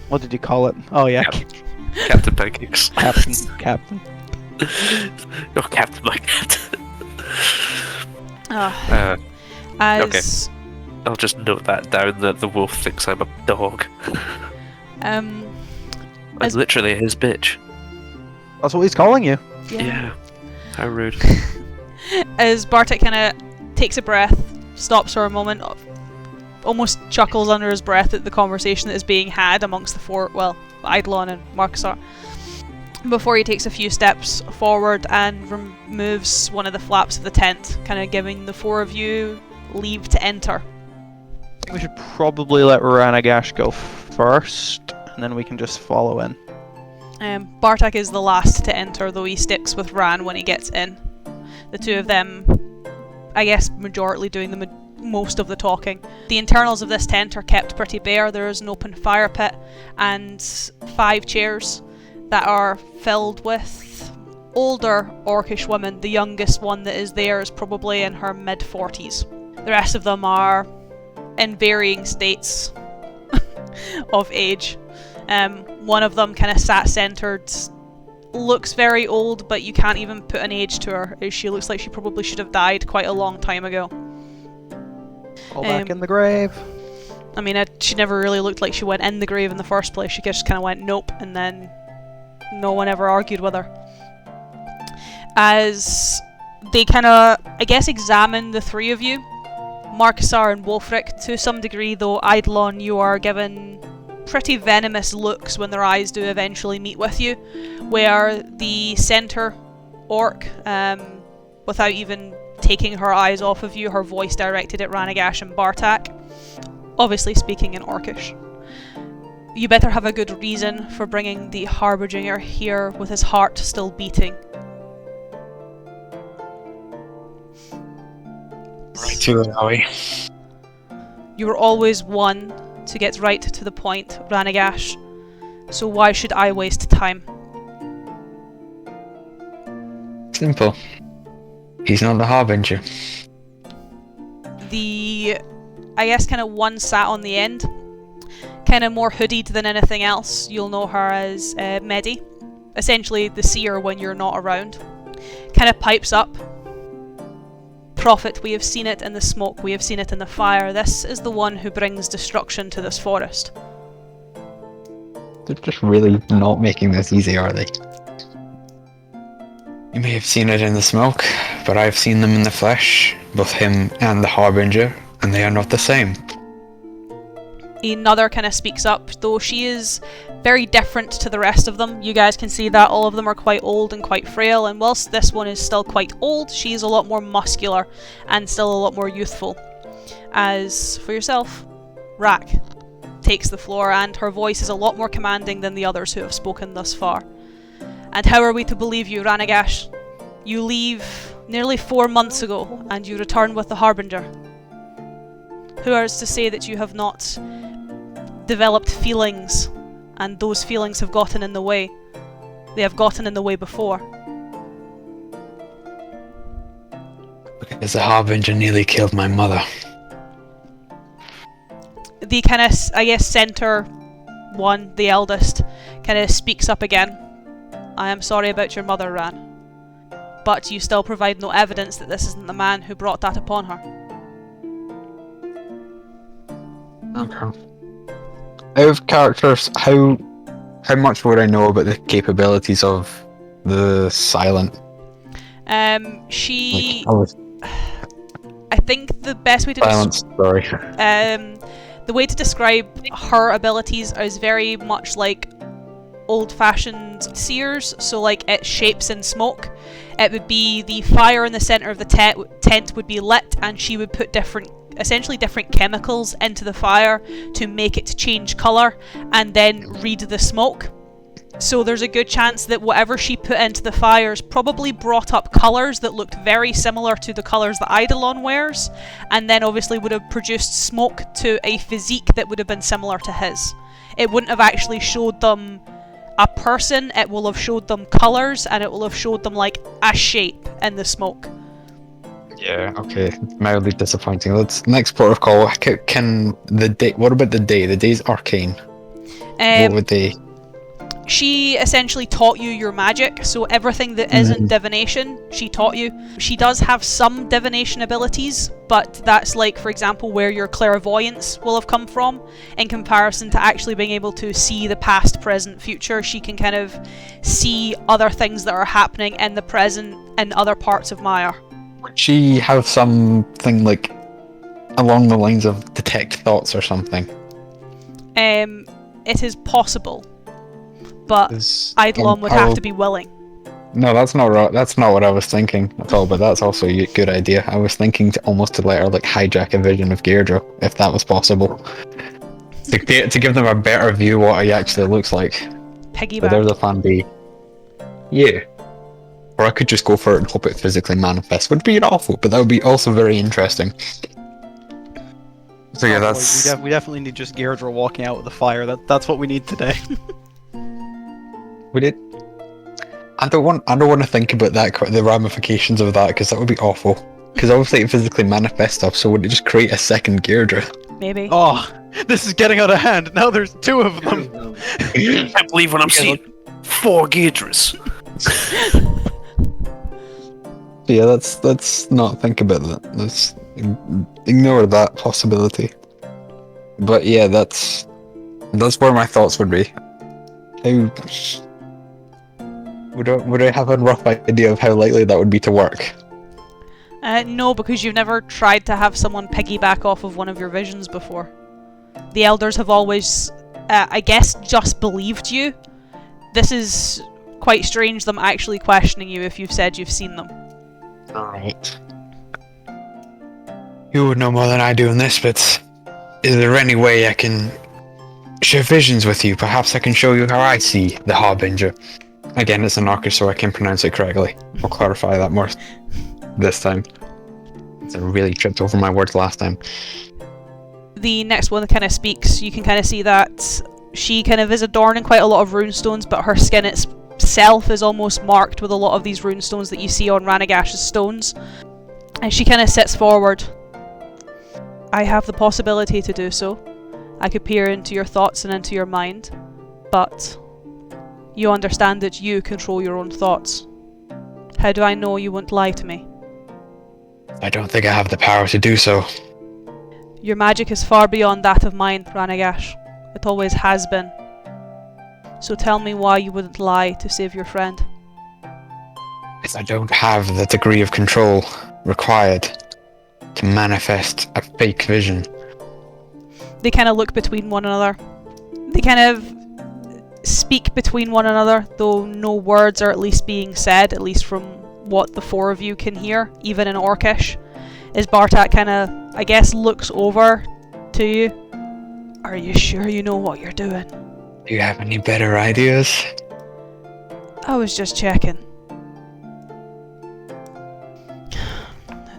What did you call it? Oh yeah, Captain Pancakes. Captain. Oh, Captain, my cat. As I'll just note that down that the wolf thinks I'm a dog. I'm As- literally his bitch. That's what he's calling you. Yeah. How rude. as Bartek kind of takes a breath, stops for a moment, almost chuckles under his breath at the conversation that is being had amongst the four, well, Eidolon and Marcusar, before he takes a few steps forward and removes one of the flaps of the tent, kind of giving the four of you leave to enter. I think we should probably let Ranaagash go first, and then we can just follow in. Bartek is the last to enter, though he sticks with Ran when he gets in. The two of them, I guess, majorly doing most of the talking. The internals of this tent are kept pretty bare. There is an open fire pit and 5 chairs that are filled with older orcish women. The youngest one that is there is probably in her mid-40s. The rest of them are in varying states of age. One of them kind of sat centered, looks very old, but you can't even put an age to her. She looks like she probably should have died quite a long time ago. All back in the grave. I mean, she never really looked like she went in the grave in the first place. She just kind of went nope, and then no one ever argued with her. As they kind of, I guess, examine the three of you, Marcusar and Wolfric, to some degree, though Eidolon, you are given pretty venomous looks when their eyes do eventually meet with you, where the center orc, without even taking her eyes off of you, her voice directed at Ranaagash and Bartak, obviously speaking in Orcish. You better have a good reason for bringing the Harbinger here with his heart still beating. Right to it, are we? You were always one to get right to the point, Ranaagash, so why should I waste time? Simple. He's not the Harbinger. The, I guess, kind of one sat on the end, kind of more hoodied than anything else. You'll know her as Medi, essentially the seer when you're not around. Kind of pipes up. Prophet, we have seen it in the smoke, we have seen it in the fire. This is the one who brings destruction to this forest. They're just really not making this easy, are they? You may have seen it in the smoke, but I've seen them in the flesh, both him and the Harbinger, and they are not the same. Another kind of speaks up, though she is very different to the rest of them. You guys can see that all of them are quite old and quite frail, and whilst this one is still quite old, she is a lot more muscular and still a lot more youthful. As for yourself, Rak takes the floor, and her voice is a lot more commanding than the others who have spoken thus far. And how are we to believe you, Ranaagash? You leave nearly 4 months ago, and you return with the Harbinger. Who is to say that you have not developed feelings, and those feelings have gotten in the way? They have gotten in the way before. Because the Harbinger nearly killed my mother. The kind of, I guess, center one, the eldest, kind of speaks up again. I am sorry about your mother, Ran. But you still provide no evidence that this isn't the man who brought that upon her. Okay. Out of characters, how much would I know about the capabilities of the Silent? She... Like, I think the best way to Silent story. the way to describe her abilities is very much like old-fashioned seers, so like it shapes in smoke. It would be the fire in the center of the tent would be lit, and she would put essentially different chemicals into the fire to make it change color and then read the smoke. So there's a good chance that whatever she put into the fires probably brought up colours that looked very similar to the colours that Eidolon wears, and then obviously would have produced smoke to a physique that would have been similar to his. It wouldn't have actually showed them a person, it will have showed them colours, and it will have showed them like a shape in the smoke. Yeah, okay. Mildly disappointing. Let's next port of call. Can the day? What about the day? The day's arcane. What would they? She essentially taught you your magic, so everything that isn't divination, she taught you. She does have some divination abilities, but that's like, for example, where your clairvoyance will have come from, in comparison to actually being able to see the past, present, future. She can kind of see other things that are happening in the present in other parts of Maya. Would she have something like along the lines of detect thoughts or something? It is possible, but Eidolon would have to be willing. No, that's not right. That's not what I was thinking at all. But that's also a good idea. I was thinking to let her like hijack a vision of Deirdre, if that was possible, to give them a better view what he actually looks like. Piggyback. But there's a plan B. Yeah. Or I could just go for it and hope it physically manifests. Would be awful, but that would be also very interesting. So yeah, that's. We definitely need just Deirdre walking out with the fire. That's what we need today. We did. I don't want to think about the ramifications of that, because that would be awful. Because obviously it physically manifests stuff, so would it just create a second Deirdre? Maybe. Oh, this is getting out of hand. Now there's 2 of them. I can't believe what I'm seeing. 4 Gaedras. Yeah, let's not think about that. Let's ignore that possibility. But yeah, that's where my thoughts would be. Would I have a rough idea of how likely that would be to work? No, because you've never tried to have someone piggyback off of one of your visions before. The elders have always, I guess, just believed you. This is quite strange, them actually questioning you if you've said you've seen them. Alright. You would know more than I do in this, but is there any way I can share visions with you? Perhaps I can show you how I see the Harbinger. Again, it's an Orcish, so I can pronounce it correctly. I'll clarify that more this time. I really tripped over my words last time. The next one kind of speaks. You can kind of see that she kind of is adorned in quite a lot of runestones, but her skin itself is almost marked with a lot of these runestones that you see on Ranaagash's stones. And she kind of sits forward. I have the possibility to do so. I could peer into your thoughts and into your mind, but you understand that you control your own thoughts. How do I know you won't lie to me? I don't think I have the power to do so. Your magic is far beyond that of mine, Ranaagash. It always has been. So tell me why you wouldn't lie to save your friend. Because I don't have the degree of control required to manifest a fake vision. They kind of look between one another. They kind of speak between one another, though no words are at least being said, at least from what the 4 of you can hear, even in Orcish. As Bartak kind of, I guess, looks over to you. Are you sure you know what you're doing? Do you have any better ideas? I was just checking.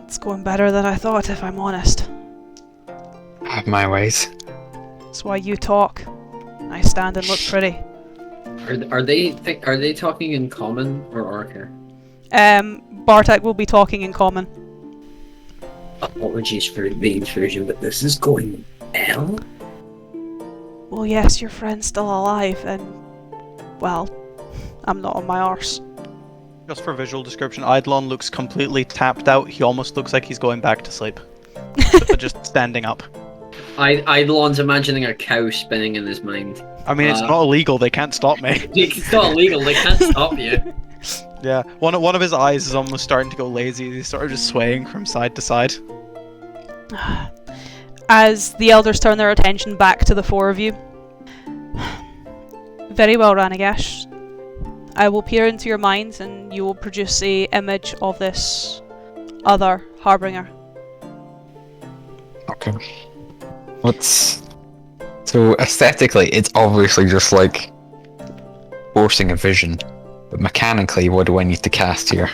It's going better than I thought, if I'm honest. I have my ways. That's why you talk. I stand and look pretty. Are they talking in common or Orca? Bartek will be talking in common. Apologies for the intrusion, but this is going well. Well, yes, your friend's still alive, and well, I'm not on my arse. Just for visual description, Eidolon looks completely tapped out. He almost looks like he's going back to sleep. But just standing up. Eidolon's imagining a cow spinning in his mind. I mean, it's not illegal. They can't stop me. It's not illegal. They can't stop you. Yeah, one of his eyes is almost starting to go lazy. He's sort of just swaying from side to side. As the elders turn their attention back to the 4 of you, Very well, Ranaagash. I will peer into your mind and you will produce a image of this other harbinger. Okay. So aesthetically, it's obviously just like forcing a vision. But mechanically, what do I need to cast here?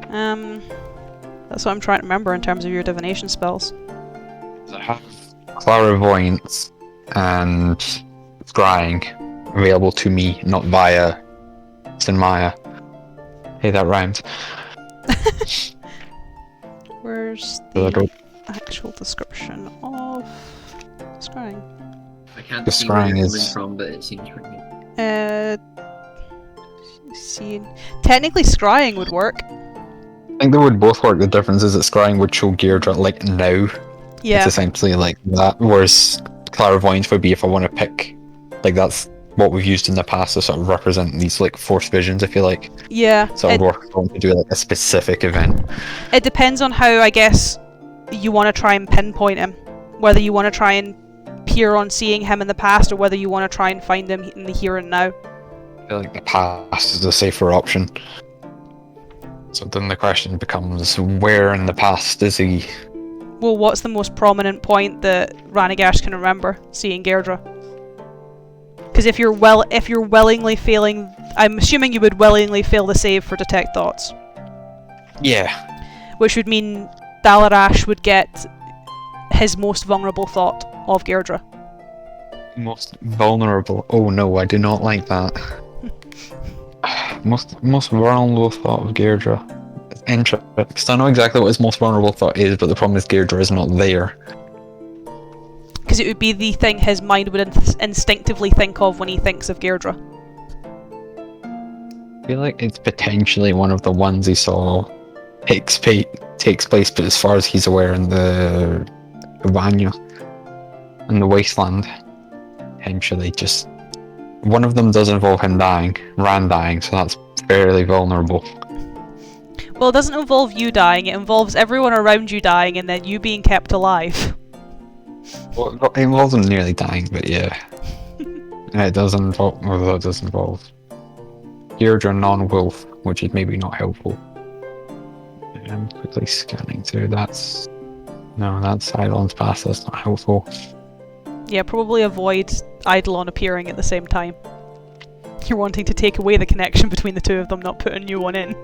That's what I'm trying to remember in terms of your divination spells. I have clairvoyance and scrying available to me, not via Sinmaya. Hey, that rhymed. Where's So I the don't- actual description of scrying? I can't The see where scrying you're is- coming from, but it seems right. See, technically scrying would work. I think they would both work. The difference is that scrying would show Deirdre like now. Yeah. It's essentially like that, whereas clairvoyance would be if I want to pick, like that's what we've used in the past to sort of represent these like force visions, if you like. Yeah. So I would work on to do like a specific event. It depends on how, I guess, you want to try and pinpoint him. Whether you want to try and peer on seeing him in the past, or whether you want to try and find him in the here and now. I feel like the past is a safer option. So then the question becomes, where in the past is he? Well, what's the most prominent point that Ranaagash can remember seeing Deirdre? Because if you're willingly failing, I'm assuming you would willingly fail the save for detect thoughts, Yeah. which would mean Dalarash would get his most vulnerable thought of Deirdre. Most vulnerable. Oh no, I do not like that. most vulnerable thought of Deirdre. It's interesting, because I know exactly what his most vulnerable thought is, but the problem is Deirdre is not there. Because it would be the thing his mind would instinctively think of when he thinks of Deirdre. I feel like it's potentially one of the ones he saw takes place, but as far as he's aware, in the Vanya, in the wasteland, potentially just one of them does involve him dying, Ran dying, so that's fairly vulnerable. Well, it doesn't involve you dying, it involves everyone around you dying and then you being kept alive. Well, it involves him nearly dying, but yeah. It does involve, although it does involve Deirdre non-wolf, which is maybe not helpful. I'm quickly scanning through, that's Eidolon's past, that's not helpful. Yeah, probably avoid Eidolon appearing at the same time. You're wanting to take away the connection between the two of them, not put a new one in.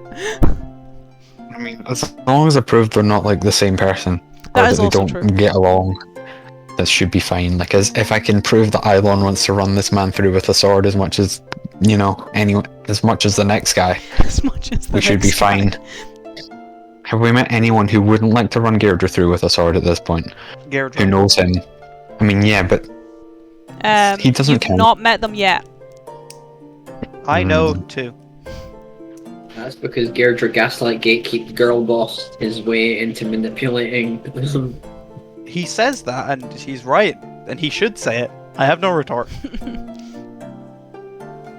I mean, as long as I prove they're not like the same person, That or is that they also don't true. get along, that should be fine. Like, if I can prove that Eidolon wants to run this man through with a sword as much as, as much as the next guy, As much as the we should be next guy. fine. Have we met anyone who wouldn't like to run Deirdre through with a sword at this point? Deirdre. Who knows him? I mean, yeah, but he doesn't You've count. not met them yet. I know too. That's because Deirdre gaslight gatekeep girl boss his way into manipulating. He says that, and he's right, and he should say it. I have no retort.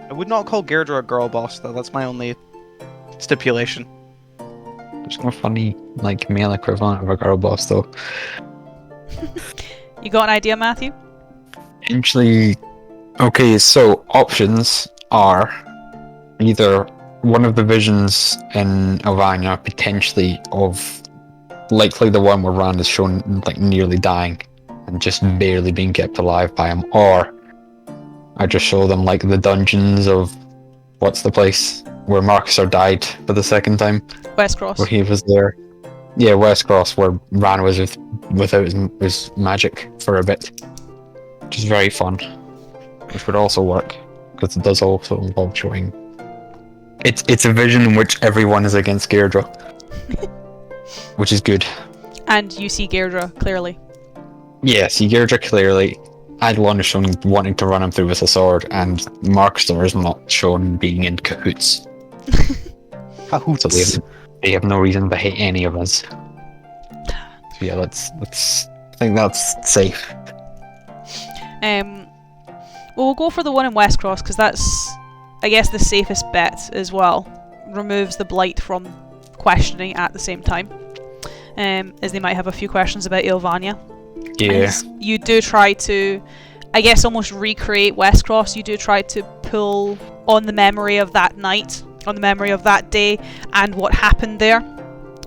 I would not call Deirdre a girl boss, though. That's my only stipulation. There's no funny, like, male equivalent of a girl boss, though. You got an idea, Matthew? Potentially. Okay, so options are either one of the visions in Elvania, potentially of likely the one where Rand is shown like nearly dying and just barely being kept alive by him, or I just show them like the dungeons of what's the place where Marcusor died for the second time, Westcross. where he was there. Yeah, Westcross, where Ran was without his magic for a bit, which is very fun, which would also work because it does also involve showing. It's a vision in which everyone is against Deirdre, which is good. And you see Deirdre, clearly. Yeah, see Deirdre clearly. Eidolon is shown wanting to run him through with a sword, and Markstor is not shown being in cahoots. So they have no reason to hate any of us. So yeah, let's. I think that's safe. Well, we'll go for the one in Westcross, because that's, I guess, the safest bet as well. Removes the blight from questioning at the same time. As they might have a few questions about Ilvania. Yeah. As you do try to I guess, almost recreate Westcross. You do try to pull on the memory of that night, on the memory of that day, and what happened there.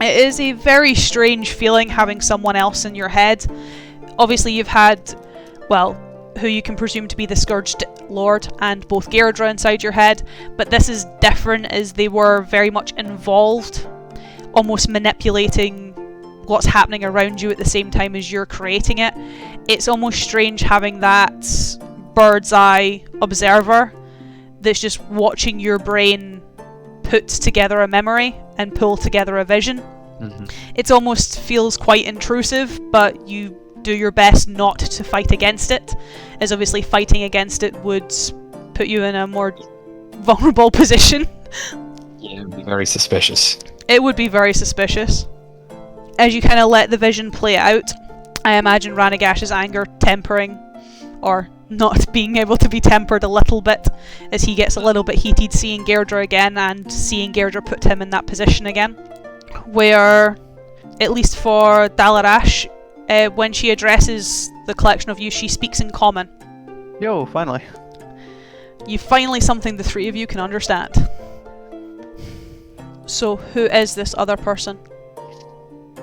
It is a very strange feeling having someone else in your head. Obviously, you've had, well, who you can presume to be the Scourged Lord and both Gairdra inside your head, but this is different as they were very much involved, almost manipulating what's happening around you at the same time as you're creating it. It's almost strange having that bird's eye observer that's just watching your brain put together a memory and pull together a vision. Mm-hmm. It almost feels quite intrusive, but you do your best not to fight against it, as obviously fighting against it would put you in a more vulnerable position. Yeah, it'd be very suspicious. It would be very suspicious. As you kind of let the vision play out, I imagine Ranaagash's anger tempering, or not being able to be tempered a little bit, as he gets a little bit heated seeing Gairdra again, and seeing Gairdra put him in that position again. Where, at least for Dalarash, when she addresses the collection of you, she speaks in common. Yo, finally. Finally something the three of you can understand. So, who is this other person?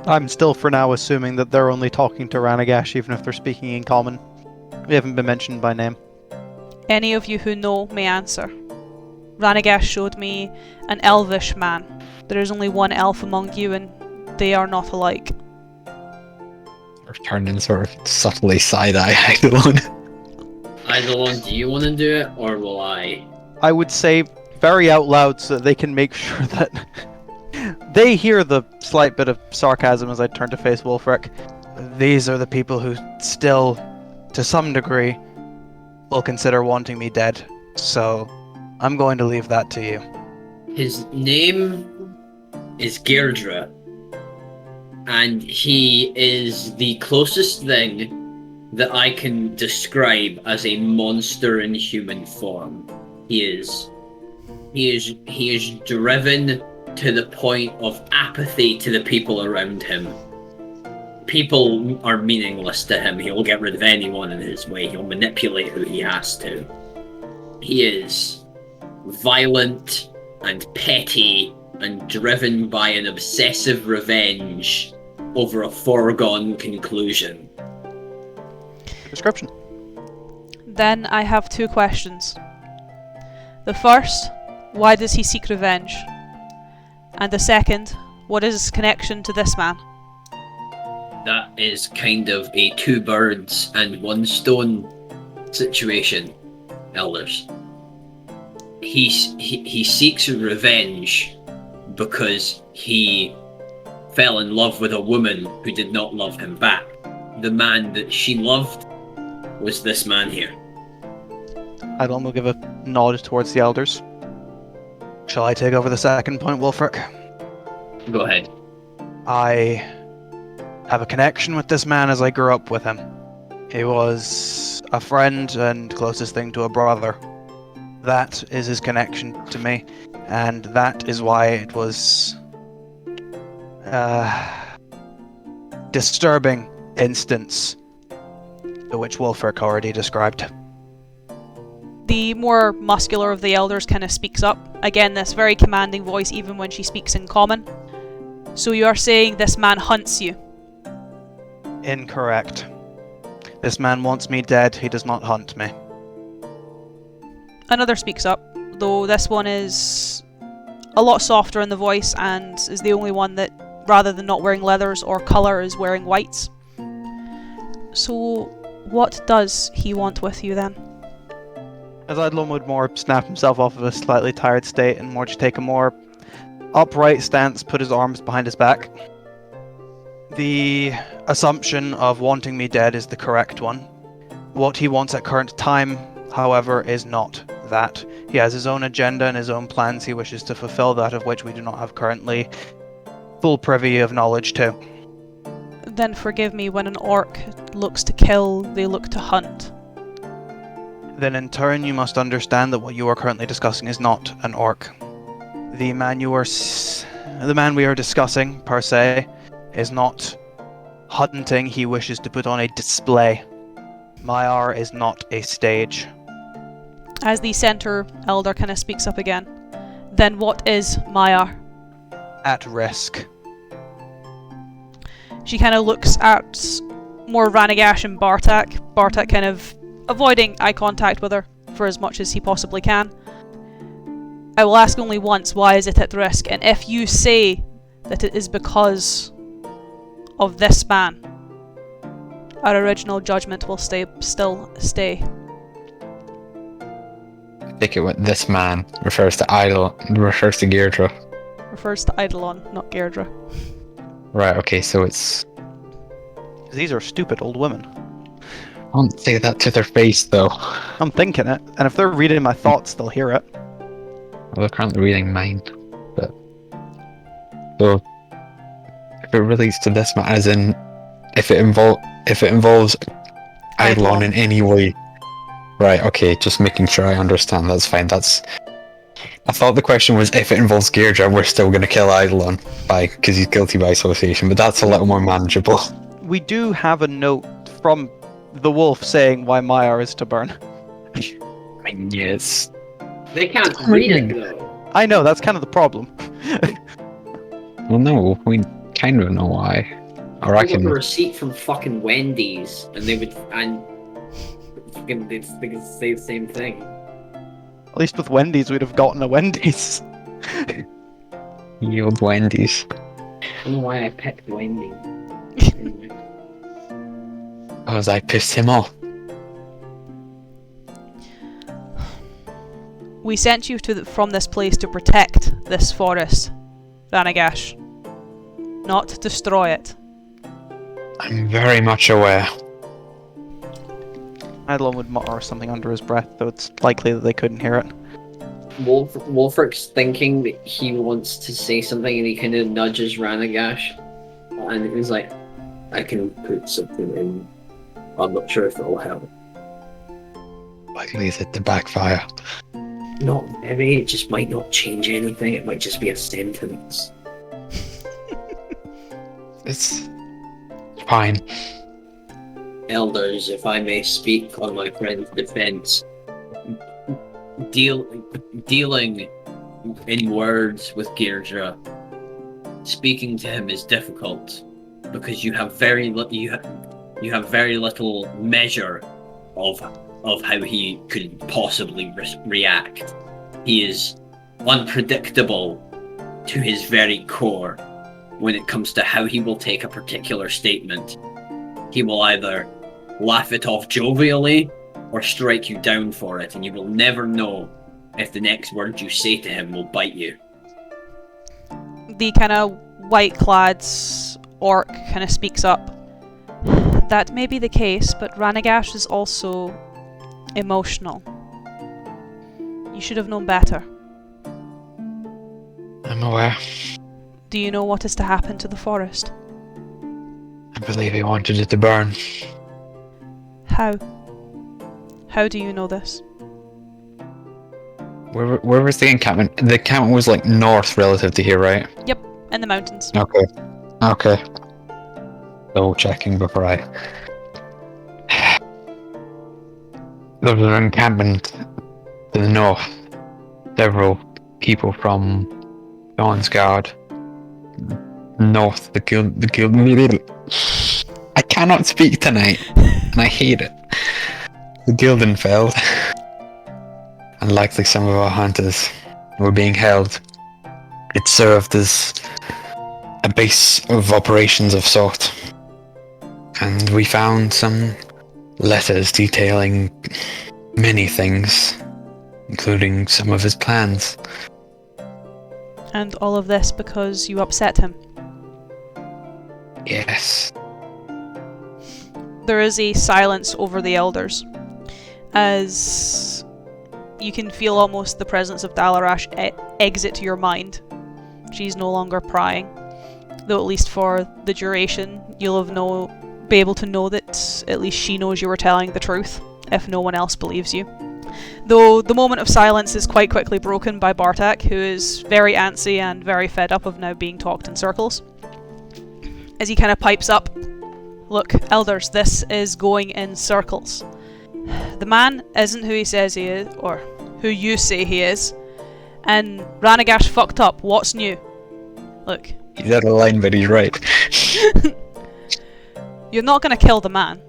I'm still for now assuming that they're only talking to Ranaagash, even if they're speaking in common. We haven't been mentioned by name. Any of you who know may answer. Ranaagash showed me an elvish man. There is only one elf among you, and they are not alike. Or turned and sort of subtly side-eye Eidolon. Eidolon, do you want to do it, or will I? I would say very out loud so that they can make sure that they hear the slight bit of sarcasm as I turn to face Wulfric. These are the people who still, to some degree, will consider wanting me dead. So, I'm going to leave that to you. His name is Gairdra, and he is the closest thing that I can describe as a monster in human form. He is driven to the point of apathy to the people around him. People are meaningless to him. He'll get rid of anyone in his way. He'll manipulate who he has to. He is violent and petty and driven by an obsessive revenge over a foregone conclusion. Description. Then I have two questions. The first, why does he seek revenge? And the second, what is his connection to this man? That is kind of a two birds and one stone situation, elders. He seeks revenge because he fell in love with a woman who did not love him back. The man that she loved was this man here. Eidolon will give a nod towards the elders. Shall I take over the second point, Wulfric? Go ahead. I have a connection with this man as I grew up with him. He was a friend and closest thing to a brother. That is his connection to me, and that is why it was disturbing instance to which Wulfric already described. The more muscular of the elders kind of speaks up. Again, this very commanding voice even when she speaks in common. So you are saying this man hunts you? Incorrect. This man wants me dead, he does not hunt me. Another speaks up, though this one is a lot softer in the voice and is the only one that, rather than not wearing leathers or colour, is wearing whites. So what does he want with you then? As Eidolon would more snap himself off of a slightly tired state and more just take a more upright stance, put his arms behind his back. The assumption of wanting me dead is the correct one. What he wants at current time, however, is not that. He has his own agenda and his own plans he wishes to fulfill, that of which we do not have currently full privy of knowledge to. Then forgive me, when an orc looks to kill, they look to hunt. Then in turn you must understand that what you are currently discussing is not an orc. The man we are discussing, per se, is not hunting, he wishes to put on a display. Maiar is not a stage. As the center elder kind of speaks up again. Then what is Maiar? At risk. She kind of looks at more Ranaagash and Bartak. Bartak kind of avoiding eye contact with her for as much as he possibly can. I will ask only once, why is it at risk? And if you say that it is because of this man, our original judgment will still stay. I think it went this man refers to Deirdre. Refers to Eidolon, not Deirdre. Right, okay, so it's... These are stupid old women. I won't say that to their face, though. I'm thinking it, and if they're reading my thoughts, they'll hear it. Well, they're currently reading mine, but... So, if it relates to this man, as in, if it involves Eidolon in any way... Right, okay, just making sure I understand, that's fine, that's... I thought the question was if it involves Deirdre, we're still going to kill Eidolon, because he's guilty by association, but that's a little more manageable. We do have a note from the wolf saying why Maiar is to burn. I mean, yes. They can't read it though. I know, that's kind of the problem. Well, no, we kind of know why. Or I They got can... a receipt from fucking Wendy's, and they would they'd say the same thing. At least with Wendy's, we'd have gotten a Wendy's. Ye old Wendy's. I don't know why I picked Wendy's. Because I pissed him off. We sent you from this place to protect this forest, Ranaagash, not destroy it. I'm very much aware. Eidolon would mutter something under his breath, though it's likely that they couldn't hear it. Wolfric's thinking that he wants to say something, and he kind of nudges Ranaagash, and he's like, "I can put something in. I'm not sure if it'll help." Likely is it to backfire. Not very. It just might not change anything. It might just be a sentence. It's fine. Elders, if I may speak on my friend's defense, dealing in words with Deirdre, speaking to him is difficult because you have very little measure of how he could possibly react. He is unpredictable to his very core when it comes to how he will take a particular statement. He will either laugh it off jovially or strike you down for it, and you will never know if the next word you say to him will bite you. The kind of white-clad orc kind of speaks up. That may be the case, but Ranaagash is also emotional. You should have known better. I'm aware. Do you know what is to happen to the forest? I believe he wanted it to burn. How? How do you know this? Where was the encampment? The encampment was like north relative to here, right? Yep, in the mountains. Okay. Double checking before I... There was an encampment to the north. Several people from Dawn's Guard. North, the guild... I cannot speak tonight, and I hate it. The Gildenfeld. And likely some of our hunters were being held. It served as a base of operations of sort. And we found some letters detailing many things, including some of his plans. And all of this because you upset him. Yes. There is a silence over the elders, as you can feel almost the presence of Dalarash exit your mind. She's no longer prying, though at least for the duration, you'll be able to know that at least she knows you were telling the truth, if no one else believes you. Though the moment of silence is quite quickly broken by Bartak, who is very antsy and very fed up of now being talked in circles. As he kind of pipes up, "Look, elders, this is going in circles. The man isn't who he says he is, or who you say he is, and Ranaagash fucked up. What's new? Look. He's out of line, but he's right. You're not gonna kill the man.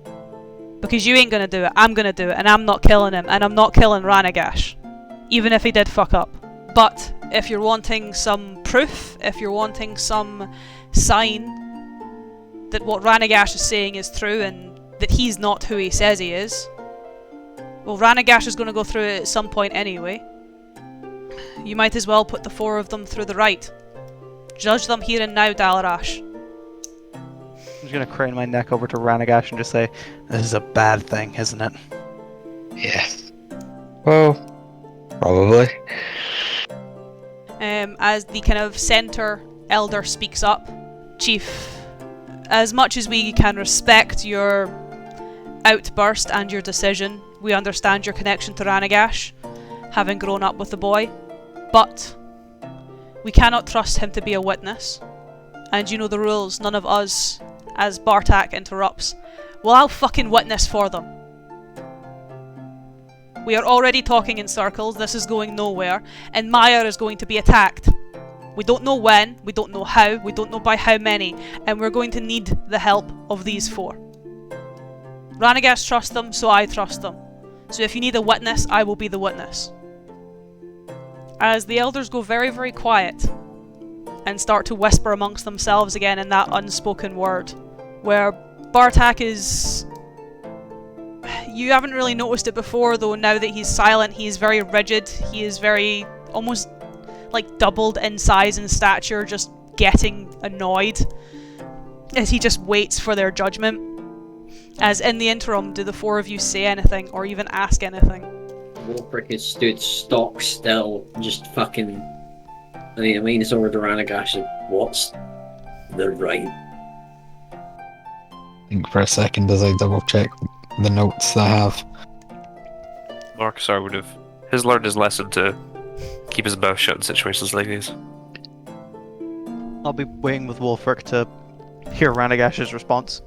Because you ain't gonna do it. I'm gonna do it, and I'm not killing him, and I'm not killing Ranaagash. Even if he did fuck up. But if you're wanting some proof, if you're wanting some sign that what Ranaagash is saying is true and that he's not who he says he is, well, Ranaagash is going to go through it at some point anyway. You might as well put the four of them through the right. Judge them here and now, Dalarash. I'm just gonna crane my neck over to Ranaagash and just say, "This is a bad thing, isn't it?" Yes. Well, probably. As the kind of centre elder speaks up, Chief, as much as we can respect your outburst and your decision, we understand your connection to Ranaagash, having grown up with the boy, but we cannot trust him to be a witness. And you know the rules, none of us, as Bartak interrupts, well, I'll fucking witness for them. We are already talking in circles, this is going nowhere, and Maya is going to be attacked. We don't know when, we don't know how, we don't know by how many, and we're going to need the help of these four. Ranaagash trusts them, so I trust them. So if you need a witness, I will be the witness. As the elders go very, very quiet, and start to whisper amongst themselves again in that unspoken word, where Bartak is... You haven't really noticed it before, though now that he's silent, he is very rigid, he is very, almost like doubled in size and stature, just getting annoyed, as he just waits for their judgment. As in the interim, do the four of you say anything, or even ask anything? Wolfric has stood stock still, just fucking... I mean, it's over to Ranaagash, what's the right? I think for a second as I double check the notes I have. Marcusar would have... He's learned his lesson to keep his mouth shut in situations like these. I'll be waiting with Wolfric to hear Ranaagash's response.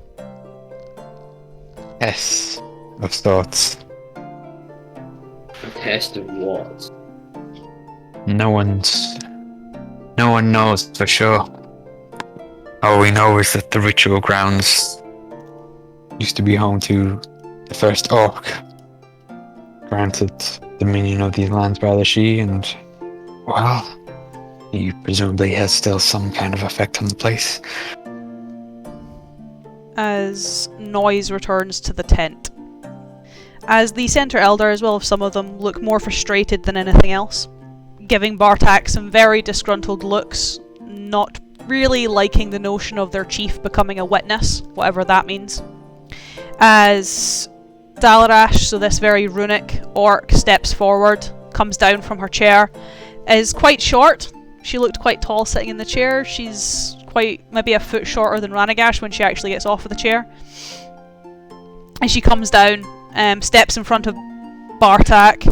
Yes, of sorts. A test of what? No one knows for sure. All we know is that the ritual grounds used to be home to the first orc, granted dominion of these lands by the She, and, well, he presumably has still some kind of effect on the place. As noise returns to the tent. As the centre elder, as well as some of them, look more frustrated than anything else, giving Bartak some very disgruntled looks, not really liking the notion of their chief becoming a witness, whatever that means. As Dalarash, so this very runic orc, steps forward, comes down from her chair, is quite short. She looked quite tall sitting in the chair. She's quite, maybe a foot shorter than Ranaagash when she actually gets off of the chair. And she comes down, steps in front of Bartak,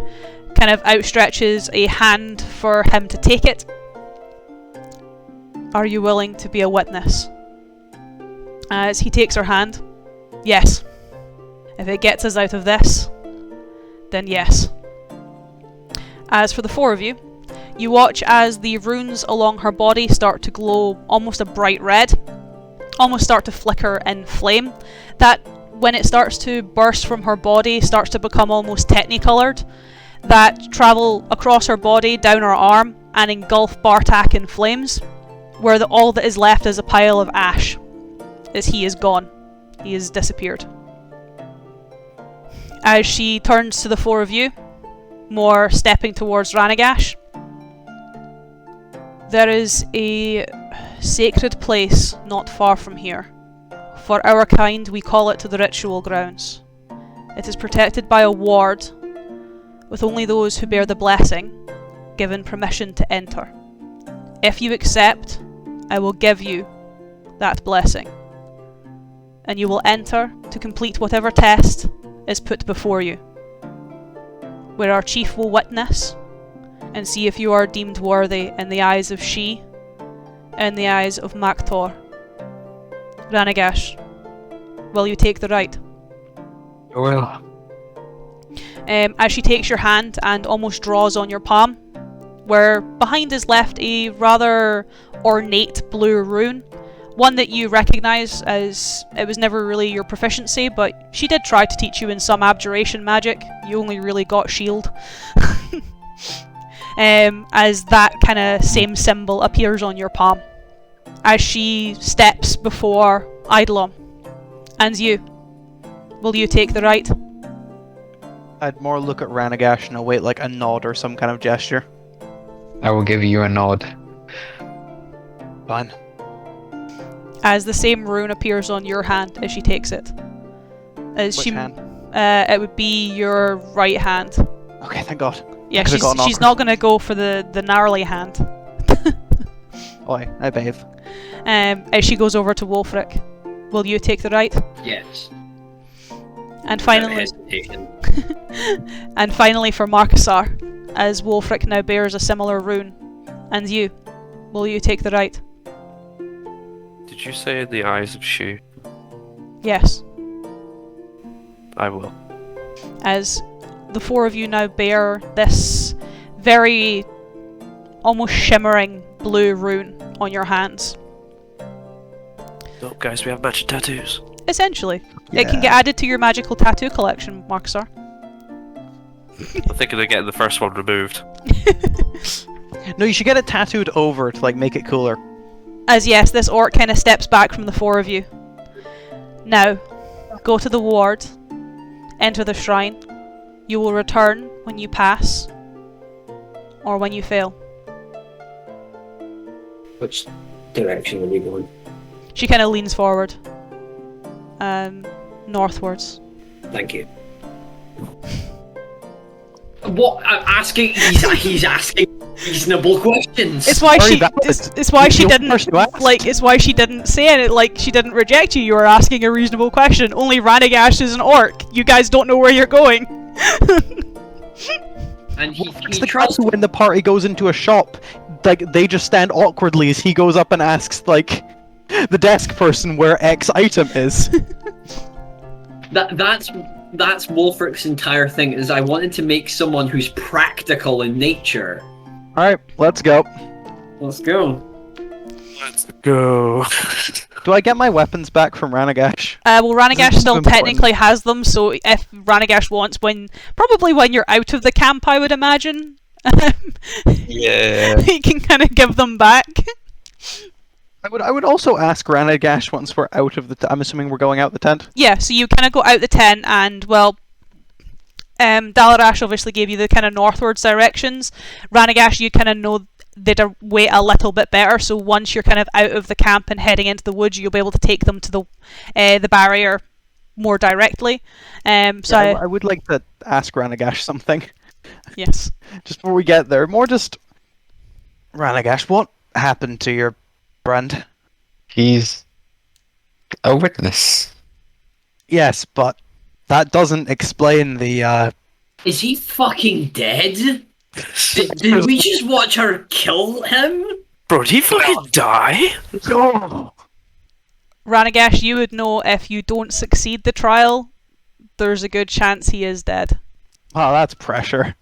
kind of outstretches a hand for him to take it. Are you willing to be a witness? As he takes her hand, yes. If it gets us out of this, then yes. As for the four of you, you watch as the runes along her body start to glow almost a bright red, almost start to flicker in flame. That, when it starts to burst from her body, starts to become almost technicoloured, that travel across her body, down her arm, and engulf Bartak in flames, where all that is left is a pile of ash, as he is gone. He has disappeared. As she turns to the four of you, more stepping towards Ranaagash, there is a sacred place not far from here. For our kind, we call it the ritual grounds. It is protected by a ward, with only those who bear the blessing given permission to enter. If you accept, I will give you that blessing, and you will enter to complete whatever test is put before you, where our chief will witness and see if you are deemed worthy in the eyes of She and the eyes of Maktor. Ranaagash, will you take the right? I will. as she takes your hand and almost draws on your palm, where behind is left a rather ornate blue rune. One that you recognise as it was never really your proficiency, but she did try to teach you in some abjuration magic. You only really got shield. As that kind of same symbol appears on your palm. As she steps before Eidolon. And you. Will you take the right? I'd more look at Ranaagash and await like a nod or some kind of gesture. I will give you a nod. Fine. As the same rune appears on your hand as she takes it. As Which she, hand? It would be your right hand. Okay, thank God. Yeah, Could've gotten she's awkward. not going to go for the gnarly hand. Oi, I bathe. As she goes over to Wolfric. Will you take the right? Yes. And No finally, hesitation. and finally for Marcusar, as Wolfric now bears a similar rune. And you. Will you take the right? Did you say in the eyes of Shu? Yes. I will. As the four of you now bear this very almost shimmering blue rune on your hands. No, guys, we have matching tattoos. Essentially. It can get added to your magical tattoo collection, Marcusar. I'm thinking of getting the first one removed. No, you should get it tattooed over to like make it cooler. As yes, this orc kind of steps back from the four of you. Now, go to the ward, enter the shrine. You will return when you pass, or when you fail. Which direction are we going? She kind of leans forward. Northwards. Thank you. What? I'm asking. He's asking reasonable questions. It's why Very she. valid. It's why she You're didn't. first to ask. Like, it's why she didn't say it. Like, she didn't reject you. You were asking a reasonable question. Only Ranaagash is an orc. You guys don't know where you're going. And he It's the crowd trusts. when the party goes into a shop. Like they just stand awkwardly as he goes up and asks like the desk person where X item is. That's Wolfric's entire thing. Is I wanted to make someone who's practical in nature. All right, let's go. Let's go. Let's go. Do I get my weapons back from Ranaagash? Well, Ranaagash This is still important. technically has them, so if Ranaagash wants, probably when you're out of the camp, I would imagine, Yeah. he can kind of give them back. I would also ask Ranaagash once we're out of the. I'm assuming we're going out the tent. Yeah, so you kind of go out the tent, and well, Dalarash obviously gave you the kind of northwards directions. Ranaagash, you kind of know they'd wait a little bit better, so once you're kind of out of the camp and heading into the woods, you'll be able to take them to the barrier more directly. I would like to ask Ranaagash something Yes. just before we get there. More just Ranaagash, what happened to your friend? He's a witness. Yes, but that doesn't explain the. Is he fucking dead? Did we just watch her kill him? Bro, did he fucking die? Oh. Ranaagash, you would know if you don't succeed the trial, there's a good chance he is dead. Wow, that's pressure.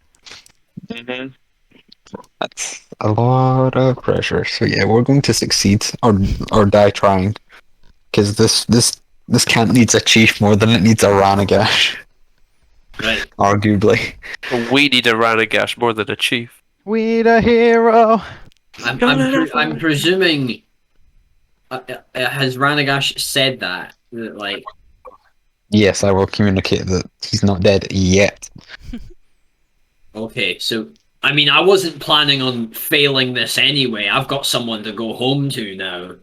That's a lot of pressure. So yeah, we're going to succeed or die trying, because this camp needs a chief more than it needs a Ranaagash, Right. arguably. We need a Ranaagash more than a chief. We the hero. I'm presuming. Has Ranaagash said that? That like. Yes, I will communicate that he's not dead yet. Okay, so I mean, I wasn't planning on failing this anyway. I've got someone to go home to now.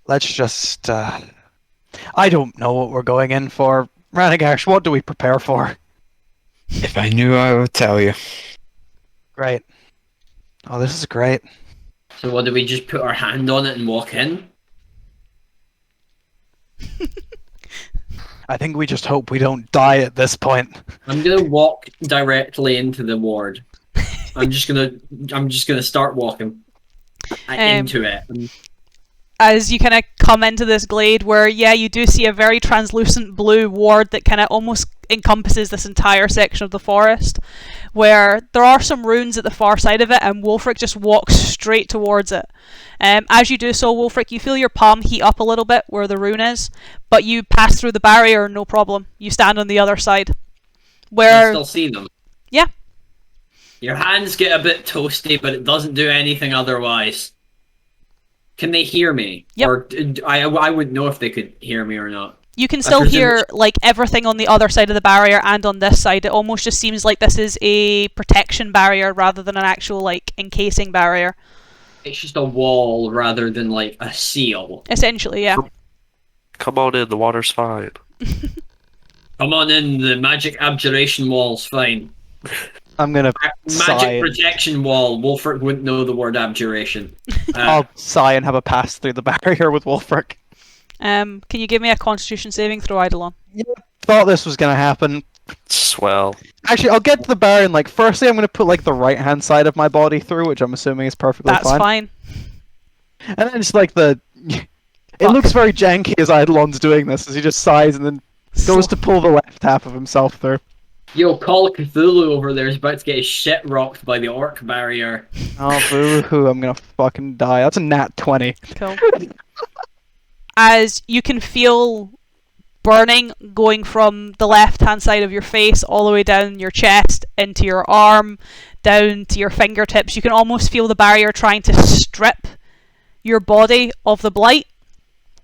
Let's just. I don't know what we're going in for. Ranaagash, what do we prepare for? If I knew, I would tell you. Great. Oh, this is great. So what do we just put our hand on it and walk in? I think we just hope we don't die at this point. I'm gonna walk directly into the ward. I'm just gonna start walking into it. As you kind of come into this glade where, yeah, you do see a very translucent blue ward that kind of almost encompasses this entire section of the forest, where there are some runes at the far side of it, and Wolfric just walks straight towards it. As you do so, Wolfric, you feel your palm heat up a little bit where the rune is, but you pass through the barrier, no problem. You stand on the other side. Where... I still see them. Yeah. Your hands get a bit toasty, but it doesn't do anything otherwise. Can they hear me? Yep. Or I wouldn't know if they could hear me or not. You can still hear like everything on the other side of the barrier and on this side. It almost just seems like this is a protection barrier rather than an actual like encasing barrier. It's just a wall rather than like a seal. Essentially, yeah. Come on in, the water's fine. Come on in, the magic abjuration wall's fine. I'm gonna sigh. Magic protection wall. Wolfric wouldn't know the word abjuration. I'll sigh and have a pass through the barrier with Wolfric. Can you give me a Constitution saving throw, Eidolon? Yeah, thought this was gonna happen. Swell. Actually, I'll get to the barrier and, like, firstly I'm gonna put, like, the right-hand side of my body through, which I'm assuming is perfectly That's fine. And then just, like, the... It looks very janky as Eidolon's doing this, as he just sighs and then goes to pull the left half of himself through. Yo, Call of Cthulhu over there is about to get his shit rocked by the orc barrier. Oh, boo-hoo, I'm gonna fucking die. That's a nat 20. Cool. As you can feel burning going from the left-hand side of your face all the way down your chest, into your arm, down to your fingertips. You can almost feel the barrier trying to strip your body of the blight.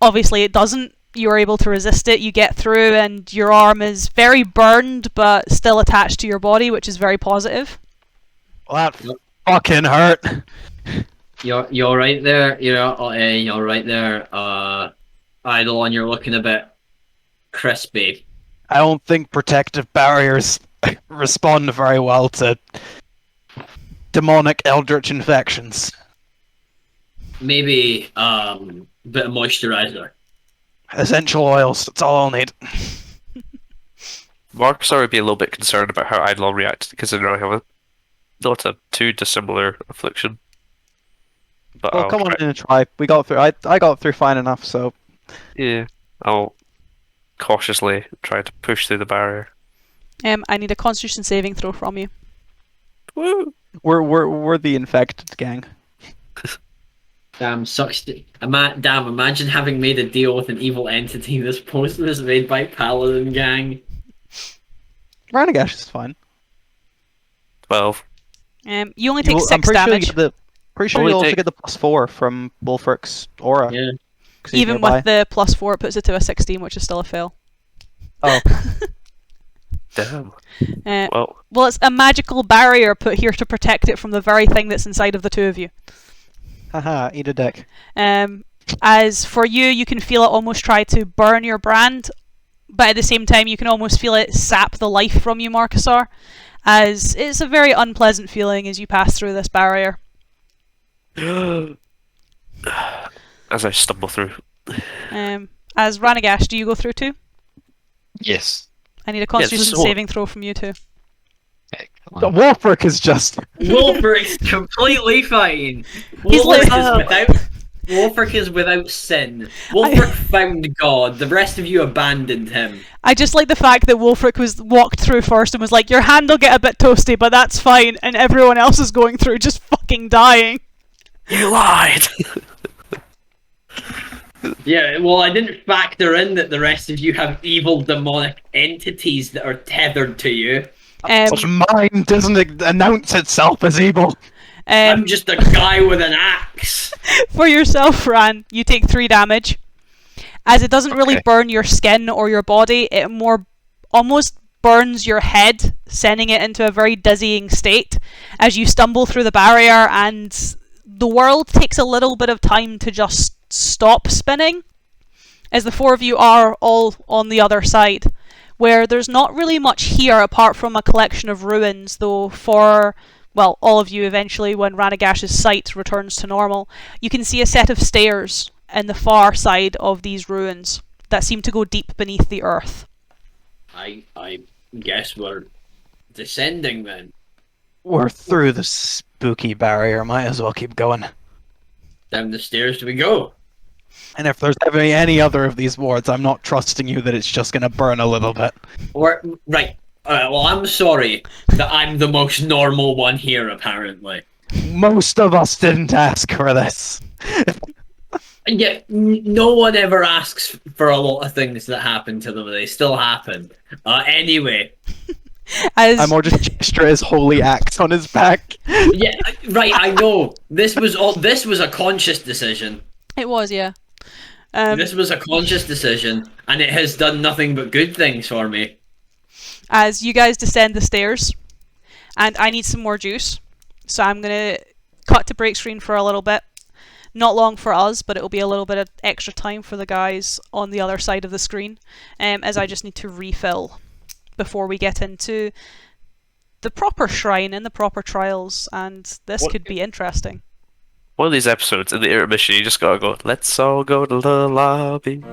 Obviously it doesn't. You're able to resist it, you get through, and your arm is very burned but still attached to your body, which is very positive. Well, that fucking hurt. You're right there. You're right there. Eidolon, you're looking a bit crispy. I don't think protective barriers respond very well to demonic eldritch infections. Maybe a bit of moisturizer. Essential oils, that's all I'll need. Mark's already be a little bit concerned about how Eidolon reacts, considering I have not a too dissimilar affliction. But Well, I'll come on try. in and try. We got through. I got through fine enough, so... Yeah, I'll cautiously try to push through the barrier. I need a Constitution saving throw from you. Woo! We're the infected gang. Damn, sucks. Damn, imagine having made a deal with an evil entity. This post was made by Paladin Gang. Ranaagash is fine. 12. You only take 6 I'm pretty damage. Sure pretty sure Only you also take- get the +4 from Wolfric's aura. Yeah. 'Cause he's Even nearby. with the +4, it puts it to a 16, which is still a fail. Oh. Damn. Well, it's a magical barrier put here to protect it from the very thing that's inside of the two of you. Haha, eat a dick. As for you, you can feel it almost try to burn your brand, but at the same time, you can almost feel it sap the life from you, Marcusar, as it's a very unpleasant feeling as you pass through this barrier. As I stumble through. As Ranaagash, do you go through too? Yes. I need a Constitution all- saving throw from you too. The Wolfric is just... Wolfric's completely fine. He's Wolfric is without sin. Wolfric found God. The rest of you abandoned him. I just like the fact that Wolfric was walked through first and was like, your hand will get a bit toasty, but that's fine, and everyone else is going through just fucking dying. You lied! Yeah, well, I didn't factor in that the rest of you have evil demonic entities that are tethered to you. Such mind doesn't announce itself as evil. I'm just a guy with an axe. For yourself, Ran, you take 3 damage. As it doesn't really burn your skin or your body, it more almost burns your head, sending it into a very dizzying state as you stumble through the barrier, and the world takes a little bit of time to just stop spinning, as the 4 of you are all on the other side, where there's not really much here apart from a collection of ruins, though for, well, all of you eventually, when Ranaagash's sight returns to normal, you can see a set of stairs in the far side of these ruins that seem to go deep beneath the earth. I guess we're descending then. We're through the spooky barrier, might as well keep going. Down the stairs do we go? And if there's ever any other of these wards, I'm not trusting you that it's just going to burn a little bit. Right. Well, I'm sorry that I'm the most normal one here, apparently. Most of us didn't ask for this. Yeah, no one ever asks for a lot of things that happen to them. They still happen. Anyway. I'm more just gesture his holy axe on his back. Yeah, right, I know. This was a conscious decision. It was, yeah. This was a conscious decision, and it has done nothing but good things for me. As you guys descend the stairs, and I need some more juice, so I'm going to cut to break screen for a little bit. Not long for us, but it'll be a little bit of extra time for the guys on the other side of the screen, as I just need to refill before we get into the proper shrine and the proper trials, and this could be interesting. One of these episodes in the intermission, you just gotta go, let's all go to the lobby.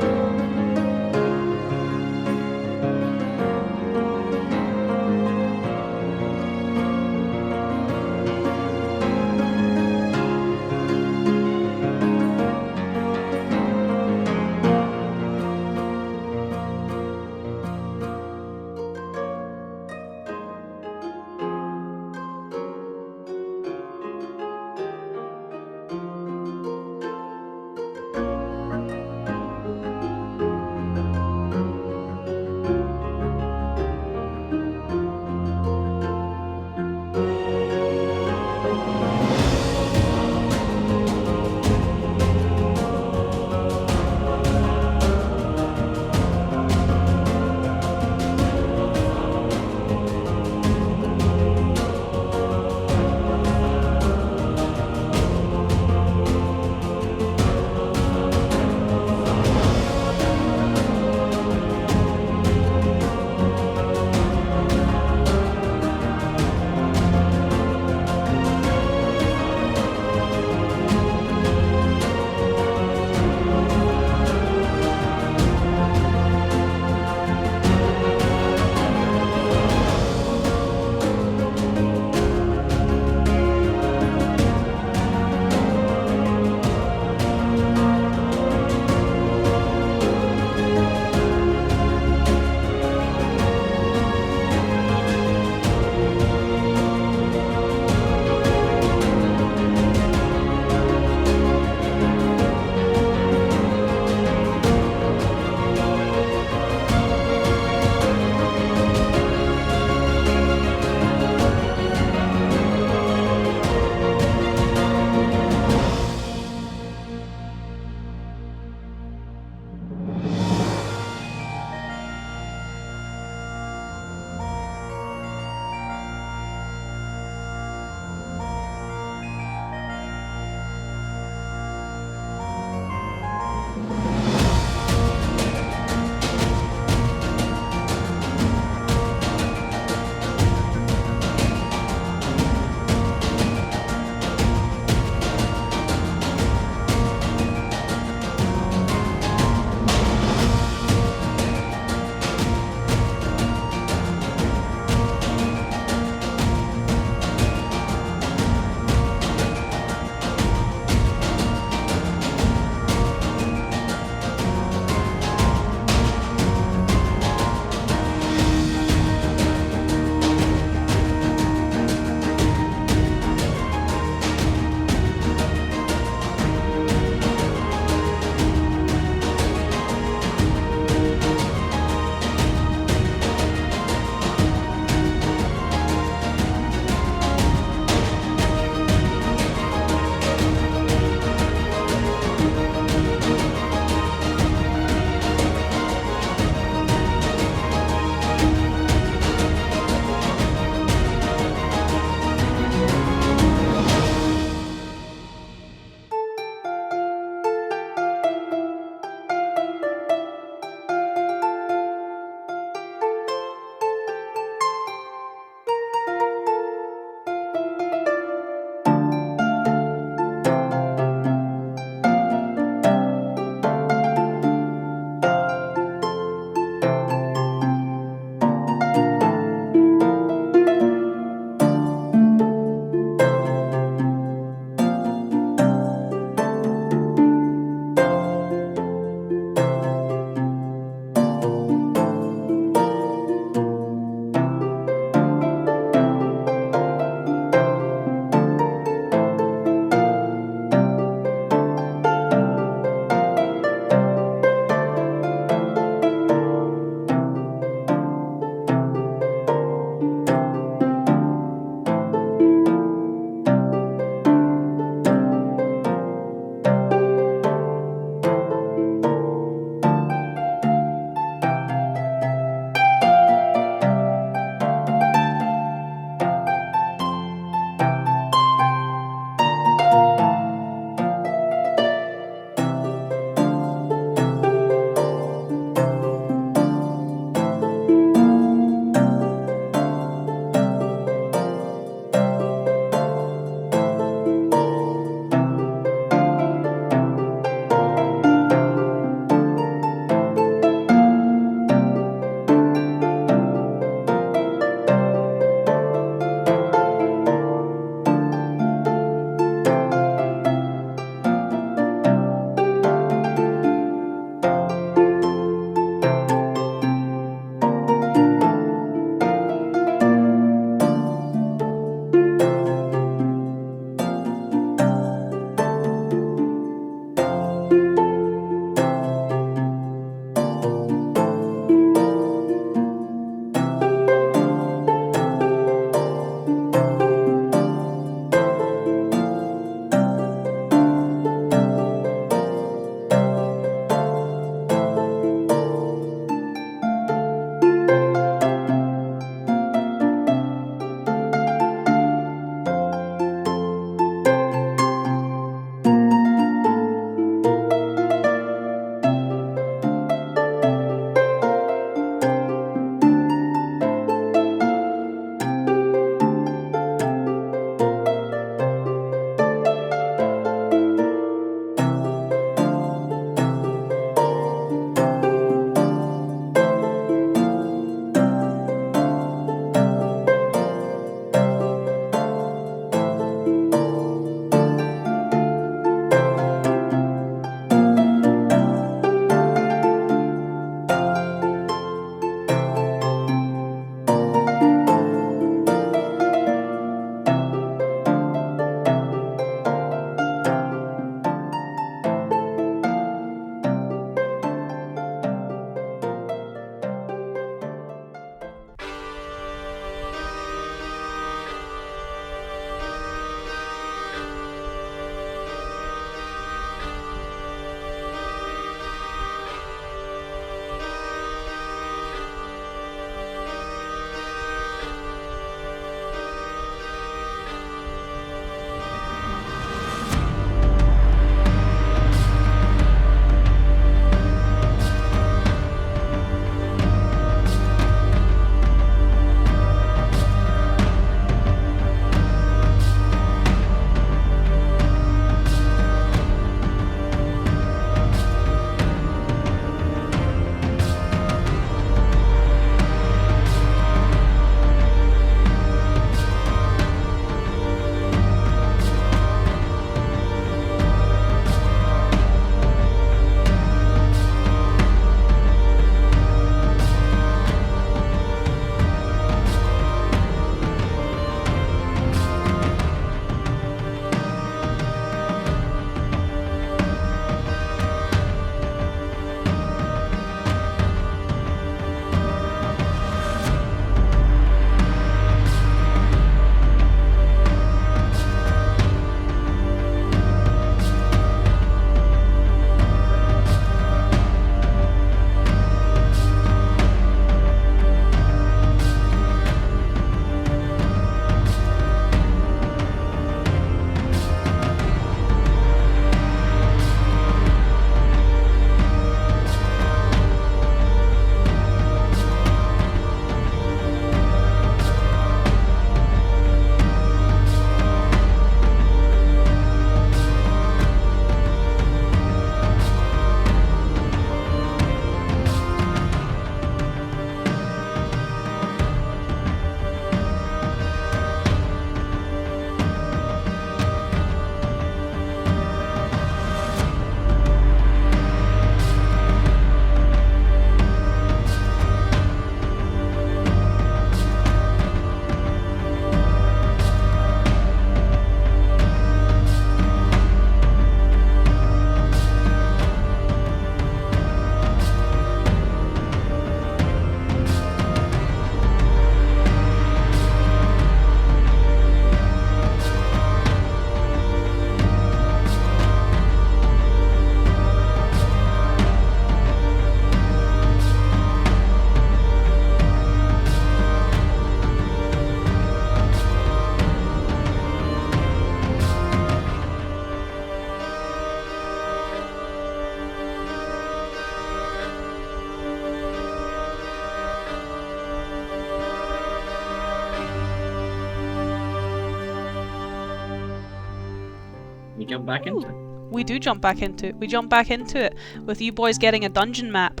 We jump back into it. We do jump back into it. We jump back into it with you boys getting a dungeon map.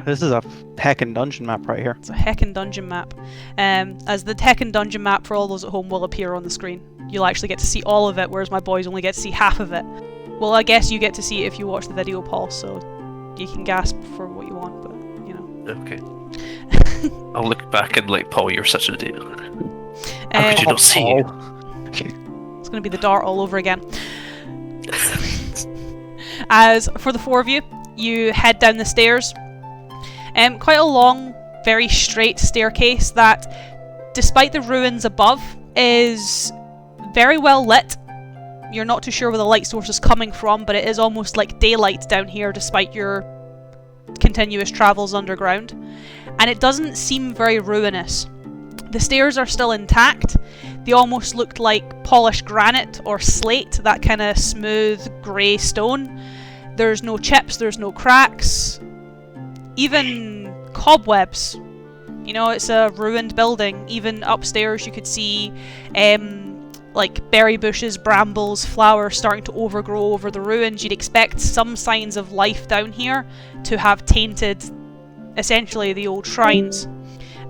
This is a heckin' dungeon map right here. It's a heckin' dungeon map. As the heckin' dungeon map for all those at home will appear on the screen. You'll actually get to see all of it, whereas my boys only get to see half of it. Well, I guess you get to see it if you watch the video, Paul, so you can gasp for what you want, but, you know. Okay. I'll look back and like, Paul, you're such an idiot. How could you not see it? It's going to be the dart all over again. As for the four of you, you head down the stairs. Quite a long, very straight staircase that, despite the ruins above, is very well lit. You're not too sure where the light source is coming from, but it is almost like daylight down here despite your continuous travels underground. And it doesn't seem very ruinous. The stairs are still intact. They almost looked like polished granite or slate, that kind of smooth grey stone. There's no chips, there's no cracks. Even cobwebs. You know, it's a ruined building. Even upstairs you could see like berry bushes, brambles, flowers starting to overgrow over the ruins. You'd expect some signs of life down here to have tainted essentially the old shrines.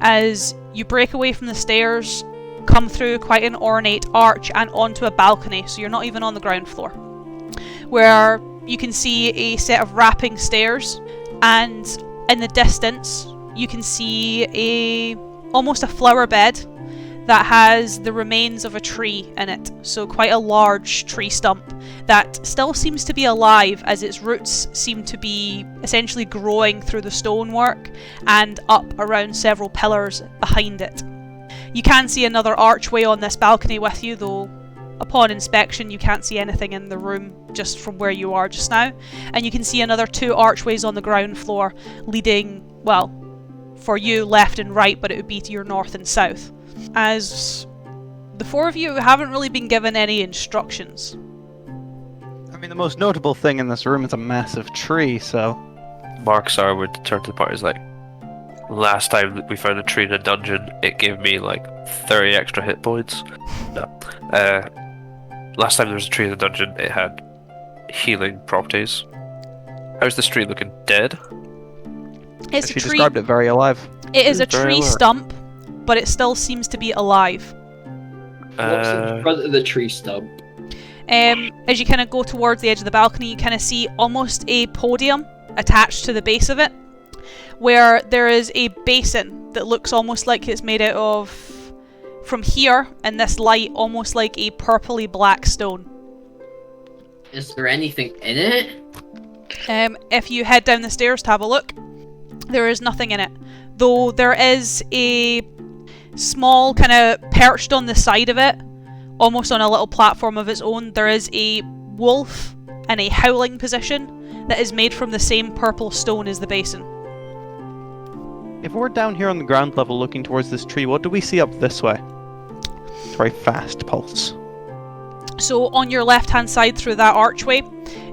As you break away from the stairs, come through quite an ornate arch and onto a balcony, so you're not even on the ground floor, where you can see a set of wrapping stairs, and in the distance you can see almost a flower bed that has the remains of a tree in it, so quite a large tree stump that still seems to be alive, as its roots seem to be essentially growing through the stonework and up around several pillars behind it. You can see another archway on this balcony with you, though upon inspection you can't see anything in the room just from where you are just now. And you can see another two archways on the ground floor leading, well, for you left and right, but it would be to your north and south. As the four of you haven't really been given any instructions. I mean, the most notable thing in this room is a massive tree, so... Mark Sar would turn to the party. He's like, last time that we found a tree in a dungeon, it gave me like 30 extra hit points. No. Last time there was a tree in the dungeon, it had healing properties. How's this tree looking? Dead? It's She a tree. described it very alive. It is a Very tree alert. stump, but it still seems to be alive. What's in front of the tree stump? As you kind of go towards the edge of the balcony, you kind of see almost a podium attached to the base of it, where there is a basin that looks almost like it's made out of, from here in this light, almost like a purpley black stone. Is there anything in it? If you head down the stairs to have a look, there is nothing in it, though there is a small kind of perched on the side of it, almost on a little platform of its own, there is a wolf in a howling position that is made from the same purple stone as the basin. If we're down here on the ground level looking towards this tree, what do we see up this way? It's very fast pulse. So on your left hand side through that archway,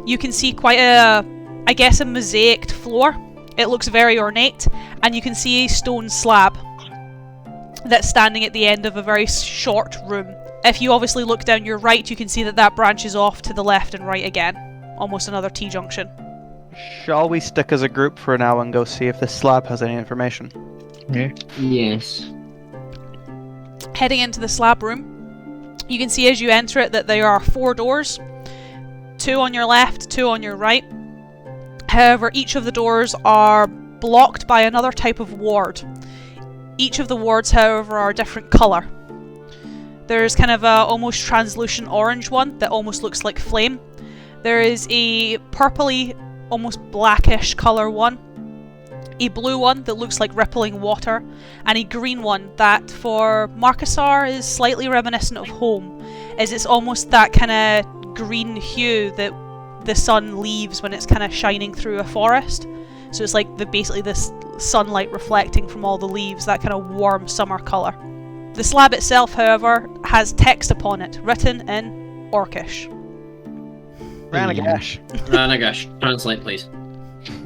you can see quite a mosaicked floor. It looks very ornate, and you can see a stone slab that's standing at the end of a very short room. If you obviously look down your right, you can see that branches off to the left and right again. Almost another T-junction. Shall we stick as a group for now and go see if this slab has any information? Yeah. Yes. Heading into the slab room, you can see as you enter it that there are 4 doors. 2 on your left, 2 on your right. However, each of the doors are blocked by another type of ward. Each of the wards, however, are a different colour. There's kind of a almost translucent orange one that almost looks like flame. There is a purpley, almost blackish colour one. A blue one that looks like rippling water. And a green one that, for Marcasar, is slightly reminiscent of home, as it's almost that kind of green hue that the sun leaves when it's kind of shining through a forest. So it's like basically this sunlight reflecting from all the leaves, that kind of warm summer colour. The slab itself, however, has text upon it, written in Orcish. Ranaagash. Ranaagash, translate please.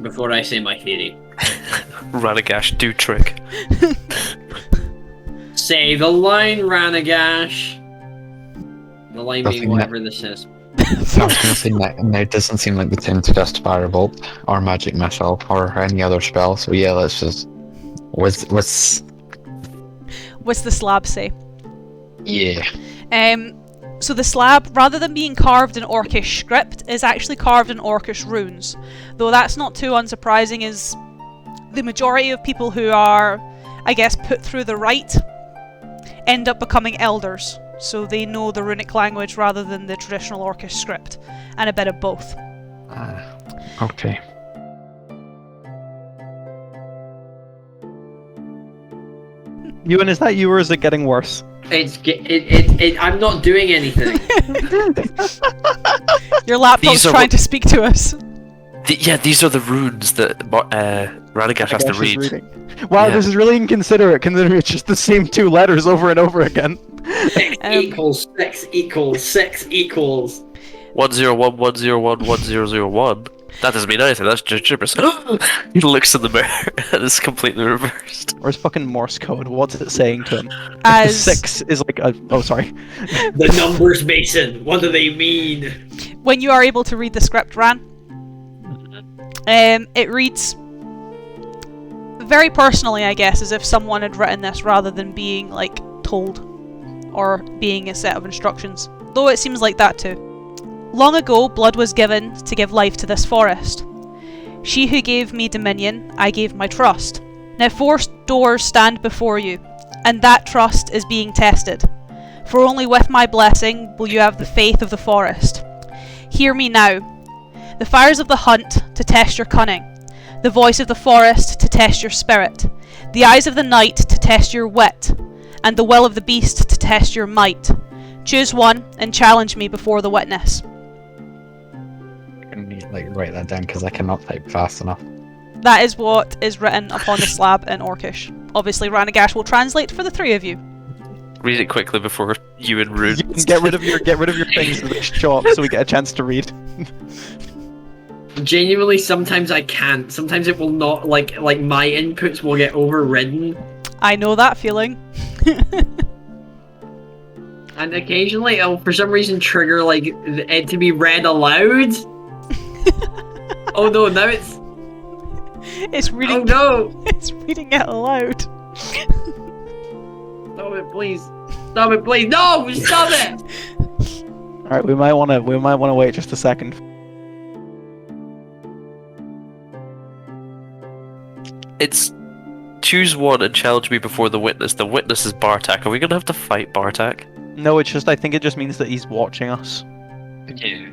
Before I say my theory. Ranaagash, do trick. Say the line, Ranaagash. The line being Nothing whatever this is. I was gonna say now it doesn't seem like the time to cast Firebolt or Magic Missile or any other spell. So yeah, let's just what's What's the slab say? yeah. So the slab, rather than being carved in Orcish script, is actually carved in Orcish runes. Though that's not too unsurprising, as the majority of people who are, I guess, put through the rite end up becoming elders. So they know the runic language rather than the traditional Orcish script, and a bit of both. Okay. Ewan, is that you or is it getting worse? I'm not doing anything. Your laptop's These are trying what- to speak to us. These are the runes that Ranaagash has to Ranaagash is read. reading. Wow, Yeah. this is really inconsiderate, considering it's just the same 2 letters over and over again. 6 equals 6 equals 6 equals. 10110111001. That doesn't mean anything. That's just gibberish. He looks in the mirror and it's completely reversed. Where's fucking Morse code? What's it saying to him? As 6 is like a... Oh, sorry. The numbers, Mason. What do they mean? when you are able to read the script, Ran, it reads very personally, I guess, as if someone had written this rather than being, like, told or being a set of instructions. Though it seems like that too. Long ago, blood was given to give life to this forest. She who gave me dominion, I gave my trust. Now 4 doors stand before you, and that trust is being tested. For only with my blessing will you have the faith of the forest. Hear me now. The fires of the hunt to test your cunning. The voice of the forest to test your spirit. The eyes of the night to test your wit. And the will of the beast to test your might. Choose one and challenge me before the witness. I need like write that down because I cannot type fast enough. That is what is written upon the slab in Orcish. Obviously, Ranaagash will translate for the 3 of you. Read it quickly before you and Rune. You can get rid of your things in the shop so we get a chance to read. Genuinely, sometimes I can't. Sometimes it will not, like my inputs will get overridden. I know that feeling. And occasionally it'll, for some reason, trigger, like, it to be read aloud. Oh no, now it's... It's reading. Oh no! It's reading it aloud. Stop it, please. Stop it, please. No! Stop it! Alright, we might wanna wait just a second. It's choose one and challenge me before the witness. The witness is Bartak. Are we gonna have to fight Bartak? No, it's just I think it just means that he's watching us. Yeah.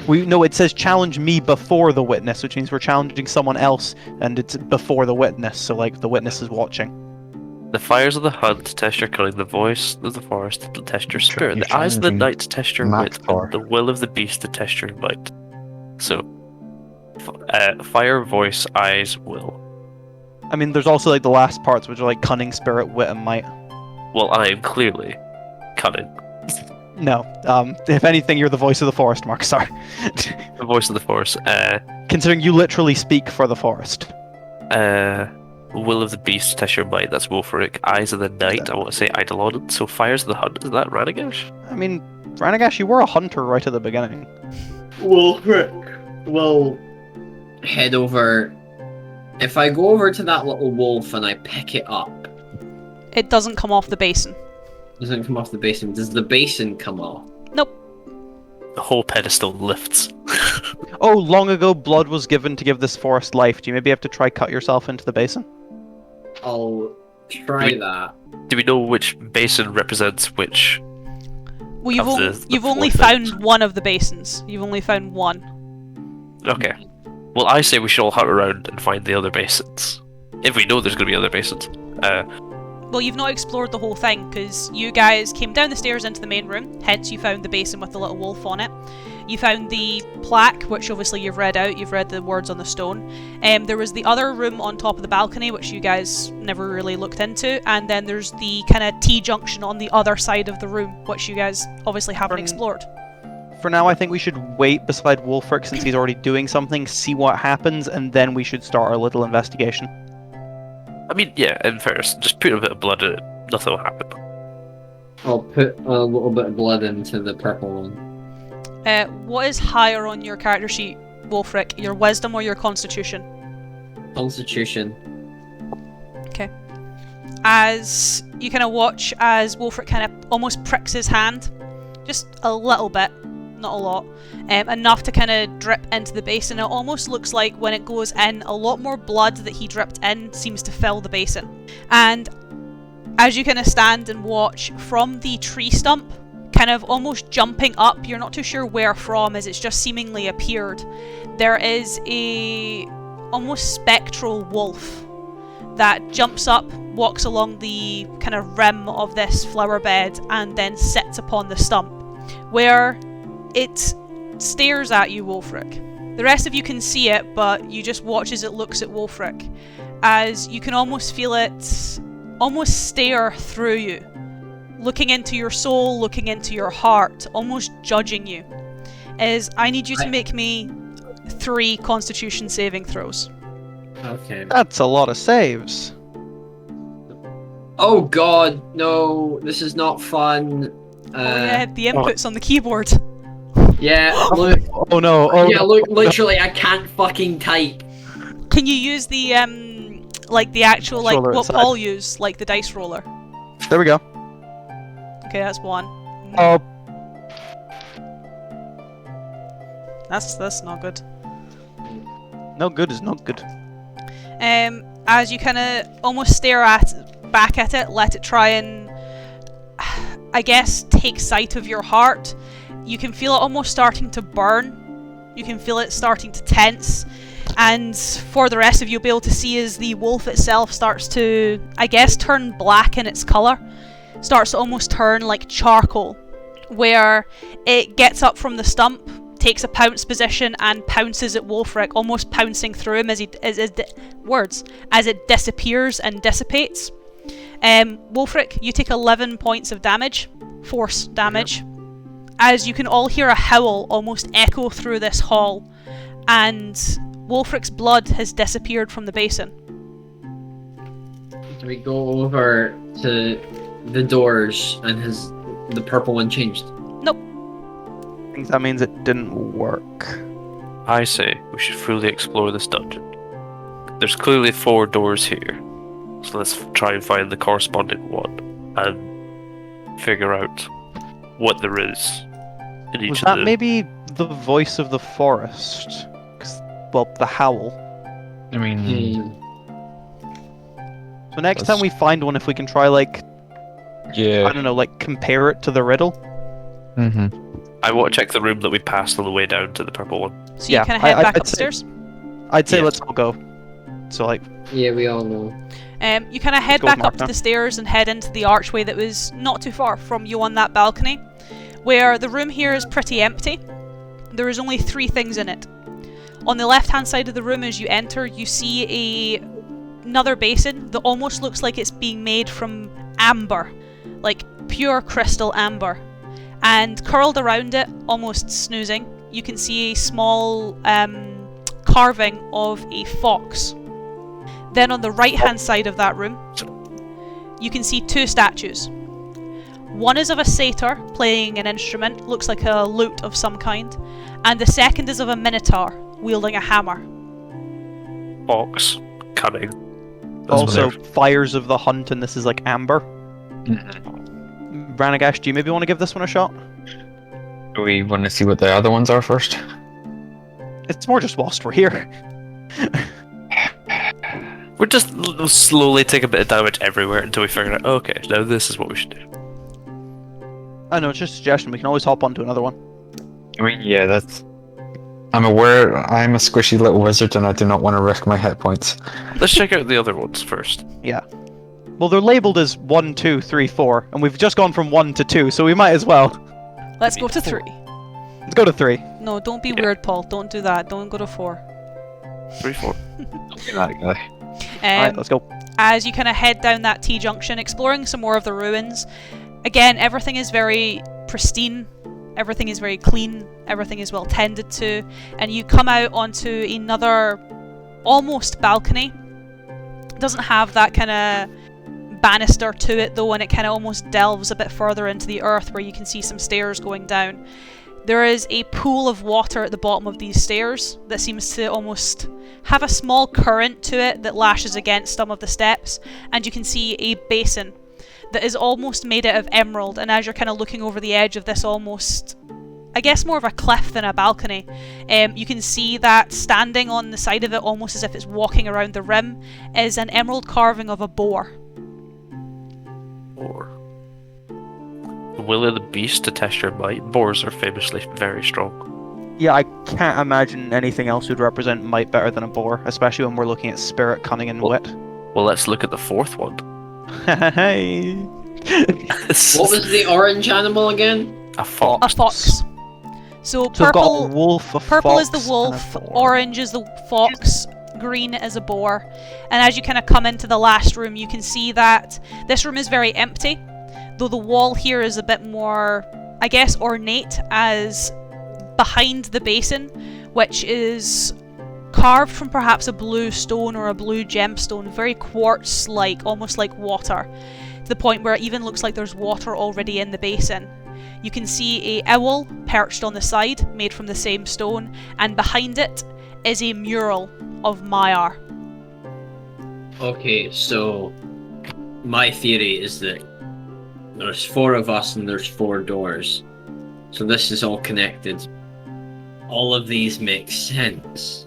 It says challenge me before the witness, which means we're challenging someone else, and it's before the witness, so like the witness is watching. The fires of the hunt to test your cunning, the voice of the forest to test your spirit, you're the eyes of the challenging night to test your Mac wit, Thor. and the will of the beast to test your might. So, fire, voice, eyes, will. I mean, there's also like the last parts, which are like cunning, spirit, wit, and might. Well, I am clearly cunning. No, if anything, you're the voice of the forest, Mark. Sorry. The voice of the forest. Considering you literally speak for the forest. Will of the beast to test your might. That's Wolfric. Eyes of the night. I want to say Eidolon. So fires of the hunt. Is that Ranaagash? I mean, Ranaagash, you were a hunter right at the beginning. We'll head over. If I go over to that little wolf and I pick it up, It doesn't come off the basin. doesn't come off the basin. Does the basin come off? Nope. The whole pedestal lifts. Oh, long ago, blood was given to give this forest life. Do you maybe have to try cut yourself into the basin? I'll try that. Do we know which basin represents which? Well, you've, Of only, the you've only four found things. one of the basins. You've only found one. Okay. Well, I say we should all hunt around and find the other basins. If we know there's going to be other basins. Well, you've not explored the whole thing, because you guys came down the stairs into the main room, hence you found the basin with the little wolf on it. You found the plaque, which obviously you've read out, you've read the words on the stone. There was the other room on top of the balcony, which you guys never really looked into, and then there's the kind of T-junction on the other side of the room, which you guys obviously haven't explored. For now, I think we should wait beside Wolfric since he's already doing something, see what happens, and then we should start our little investigation. I mean, yeah, in fairness, just put a bit of blood in it. Nothing will happen. I'll put a little bit of blood into the purple one. What is higher on your character sheet, Wolfric? Your wisdom or your constitution? Constitution. Okay. As you kind of watch as Wolfric kind of almost pricks his hand, just a little bit, not a lot, enough to kind of drip into the basin. It almost looks like when it goes in, a lot more blood that he dripped in seems to fill the basin. And as you kind of stand and watch from the tree stump, kind of almost jumping up, you're not too sure where from, as it's just seemingly appeared, there is a almost spectral wolf that jumps up, walks along the kind of rim of this flower bed, and then sits upon the stump, where it stares at you, Wolfric. The rest of you can see it, but you just watch as it looks at Wolfric, as you can almost feel it almost stare through you, looking into your soul, looking into your heart, almost judging you. I need you to make me 3 Constitution saving throws. Okay. That's a lot of saves. Oh god, no, this is not fun. Yeah, the inputs on the keyboard. Yeah, look. Oh no! Oh yeah, no. look, literally, I can't fucking type. Can you use the like the actual like Roller what inside. Paul used, like the dice roller? There we go. Okay, that's 1. Oh, That's not good. no good is not good. As you kind of almost stare back at it, let it try and, I guess, take sight of your heart. You can feel it almost starting to burn. You can feel it starting to tense. And for the rest of you, you'll be able to see as the wolf itself starts to, I guess, turn black in its colour. Starts to almost turn like charcoal, where it gets up from the stump, takes a pounce position, and pounces at Wolfric, almost pouncing through him as it disappears and dissipates. Wolfric, you take 11 points of damage, force damage, as you can all hear a howl almost echo through this hall, and Wolfric's blood has disappeared from the basin. Do we go over to the doors and has the purple one changed? I think that means it didn't work. I say we should fully explore this dungeon. There's clearly 4 doors here, so let's try and find the corresponding one and figure out what there is in each Was of that the... maybe the voice of the forest? 'Cause, well, the howl. I mean, So next That's- time we find one, if we can try, like, I yeah. don't know, like, compare it to the riddle. Mm-hmm. I want to check the room that we passed on the way down to the purple one. So Yeah, you kind of head I'd back say- upstairs. I'd say Yeah. let's all go. So, like, Yeah, we all know. You kind of head go back with up to Martha. the stairs and head into the archway that was not too far from you on that balcony, where the room here is pretty empty. There is only 3 things in it. On the left-hand side of the room as you enter, you see another basin that almost looks like it's being made from amber, like pure crystal amber. And curled around it, almost snoozing, you can see a small carving of a fox. Then on the right-hand side of that room, you can see 2 statues. One is of a satyr playing an instrument, looks like a lute of some kind, and the second is of a minotaur wielding a hammer. Fox. Cunning. also fires of the hunt, and this is like amber. Ranaagash, do you maybe want to give this one a shot? Do we want to see what the other ones are first? It's more just whilst we're here. We're just slowly taking a bit of damage everywhere until we figure out, okay, now this is what we should do. I know, it's just a suggestion. We can always hop onto another one. I mean, yeah, that's... I'm aware I'm a squishy little wizard and I do not want to risk my hit points. Let's check out the other ones first. Well, they're labelled as 1, 2, 3, 4, and we've just gone from 1 to 2, so we might as well. Let's go to 3. Let's go to 3. No, don't be Yeah. weird, Paul. Don't do that. Don't go to 4. 3, 4. Don't be that guy. Alright, let's go. As you kind of head down that T-junction, exploring some more of the ruins. Again, everything is very pristine, everything is very clean, everything is well tended to, and you come out onto another almost balcony. It doesn't have that kind of banister to it though, and it kind of almost delves a bit further into the earth where you can see some stairs going down. There is a pool of water at the bottom of these stairs that seems to almost have a small current to it that lashes against some of the steps, and you can see a basin that is almost made out of emerald, and as you're kind of looking over the edge of this almost, I guess more of a cliff than a balcony, you can see that standing on the side of it, almost as if it's walking around the rim, is an emerald carving of a boar. Or the will of the beast to test your might. Boars are famously very strong. Yeah, I can't imagine anything else would represent might better than a boar, especially when we're looking at spirit, cunning, and wit. Well, let's look at the fourth one. Hey. What was the orange animal again? A fox. A fox. So So we've got a purple, wolf, a purple fox, is the and a wolf, boar. orange is the fox, green is a boar. And as you kind of come into the last room, you can see that this room is very empty, though the wall here is a bit more, I guess, ornate, as behind the basin, which is carved from perhaps a blue stone or a blue gemstone, very quartz-like, almost like water, to the point where it even looks like there's water already in the basin. You can see a owl perched on the side, made from the same stone, and behind it is a mural of Maiar. Okay, so my theory is that there's 4 of us and there's 4 doors. So this is all connected. All of these make sense.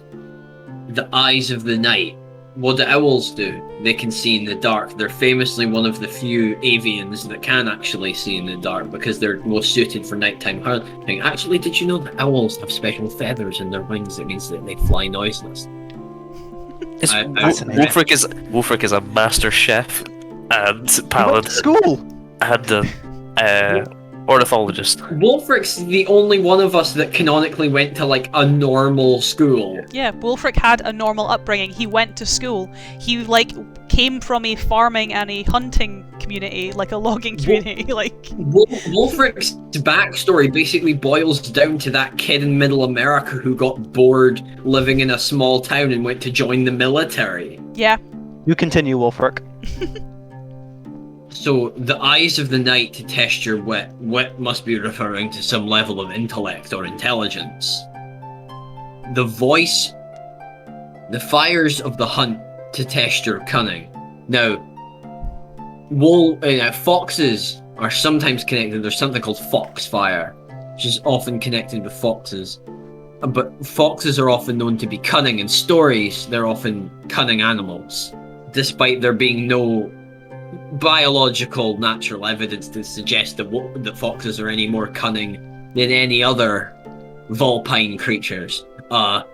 The eyes of the night. What do owls do? They can see in the dark. They're famously one of the few avians that can actually see in the dark because they're most suited for nighttime hunting. Actually, did you know that owls have special feathers in their wings that means that they fly noiseless? Wolfric is a master chef and He went paladin to school. and ornithologist. Wolfric's the only one of us that canonically went to like a normal school. Yeah, Wulfric had a normal upbringing. He went to school. He came from a farming and a hunting community, like a logging community. Wolfric's backstory basically boils down to that kid in Middle America who got bored living in a small town and went to join the military. Yeah. You continue, Wolfric. So, the eyes of the night to test your wit. Wit must be referring to some level of intellect or intelligence. The voice, the fires of the hunt to test your cunning. Now, foxes are sometimes connected. There's something called foxfire, which is often connected with foxes. But foxes are often known to be cunning. In stories, they're often cunning animals, despite there being no biological natural evidence to suggest that foxes are any more cunning than any other vulpine creatures. The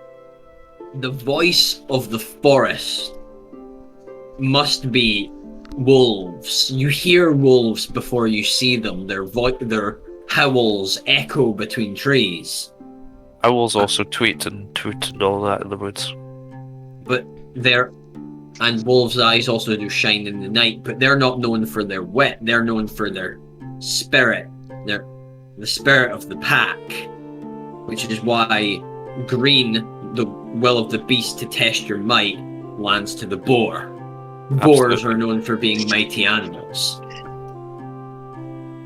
voice of the forest must be wolves. You hear wolves before you see them. Their howls echo between trees. Owls also tweet and toot and all that in the woods. But and wolves' eyes also do shine in the night, but they're not known for their wit. They're known for their spirit. They're the spirit of the pack, which is why green, the will of the beast to test your might, lands to the boar. Boars Absolutely. are known for being mighty animals.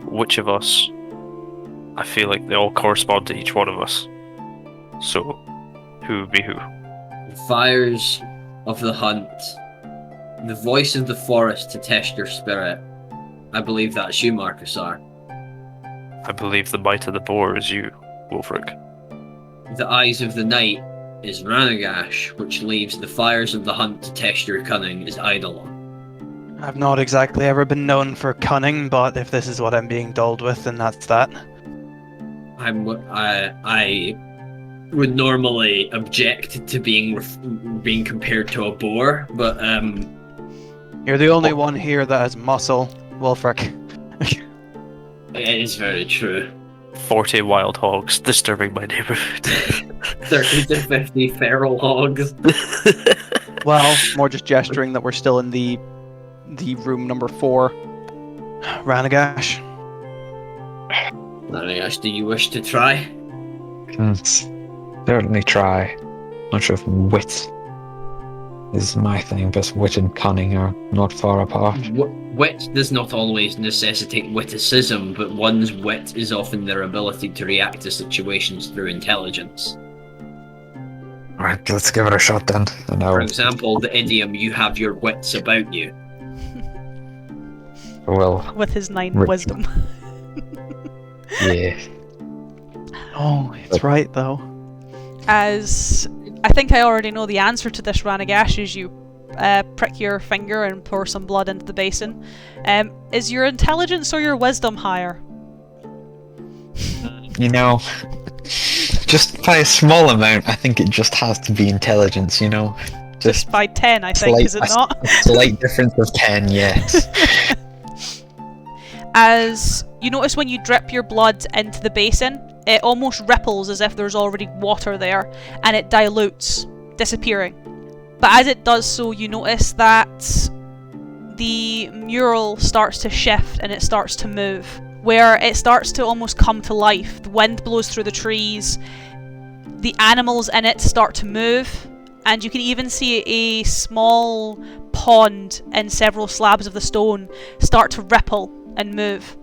Which of us? I feel like they all correspond to each one of us. So, who would be who? The fires of the hunt, the voice of the forest to test your spirit. I believe that's you, Marcusar. I believe the might of the boar is you, Wolfric. The eyes of the night is Ranaagash, which leaves the fires of the hunt to test your cunning is Eidolon. I've not exactly ever been known for cunning, but if this is what I'm being dulled with, then that's that. I would normally object to being compared to a boar, but You're the only one here that has muscle, Wolfric. it is very true. 40 wild hogs disturbing my neighborhood. 30 to 50 feral hogs. Well, more just gesturing that we're still in the room number 4. Ranaagash. Ranaagash, do you wish to try? Let's certainly try. Not sure if wit is my thing, but wit and cunning are not far apart. Wit does not always necessitate witticism, but one's wit is often their ability to react to situations through intelligence. Alright, let's give it a shot then. And For I'll, example, the idiom, you have your wits about you. well, With his 9 Rich. wisdom. yeah. Oh, it's right though. As I think I already know the answer to this, Ranaagash, as you prick your finger and pour some blood into the basin. Is your intelligence or your wisdom higher? You know, just by a small amount, I think it just has to be intelligence, you know? Just by 10, I think, is it not? A slight difference of 10, yes. As you notice when you drip your blood into the basin, it almost ripples as if there's already water there, and it dilutes, disappearing. But as it does so, you notice that the mural starts to shift and it starts to move, where it starts to almost come to life. The wind blows through the trees, the animals in it start to move, and you can even see a small pond and several slabs of the stone start to ripple and move.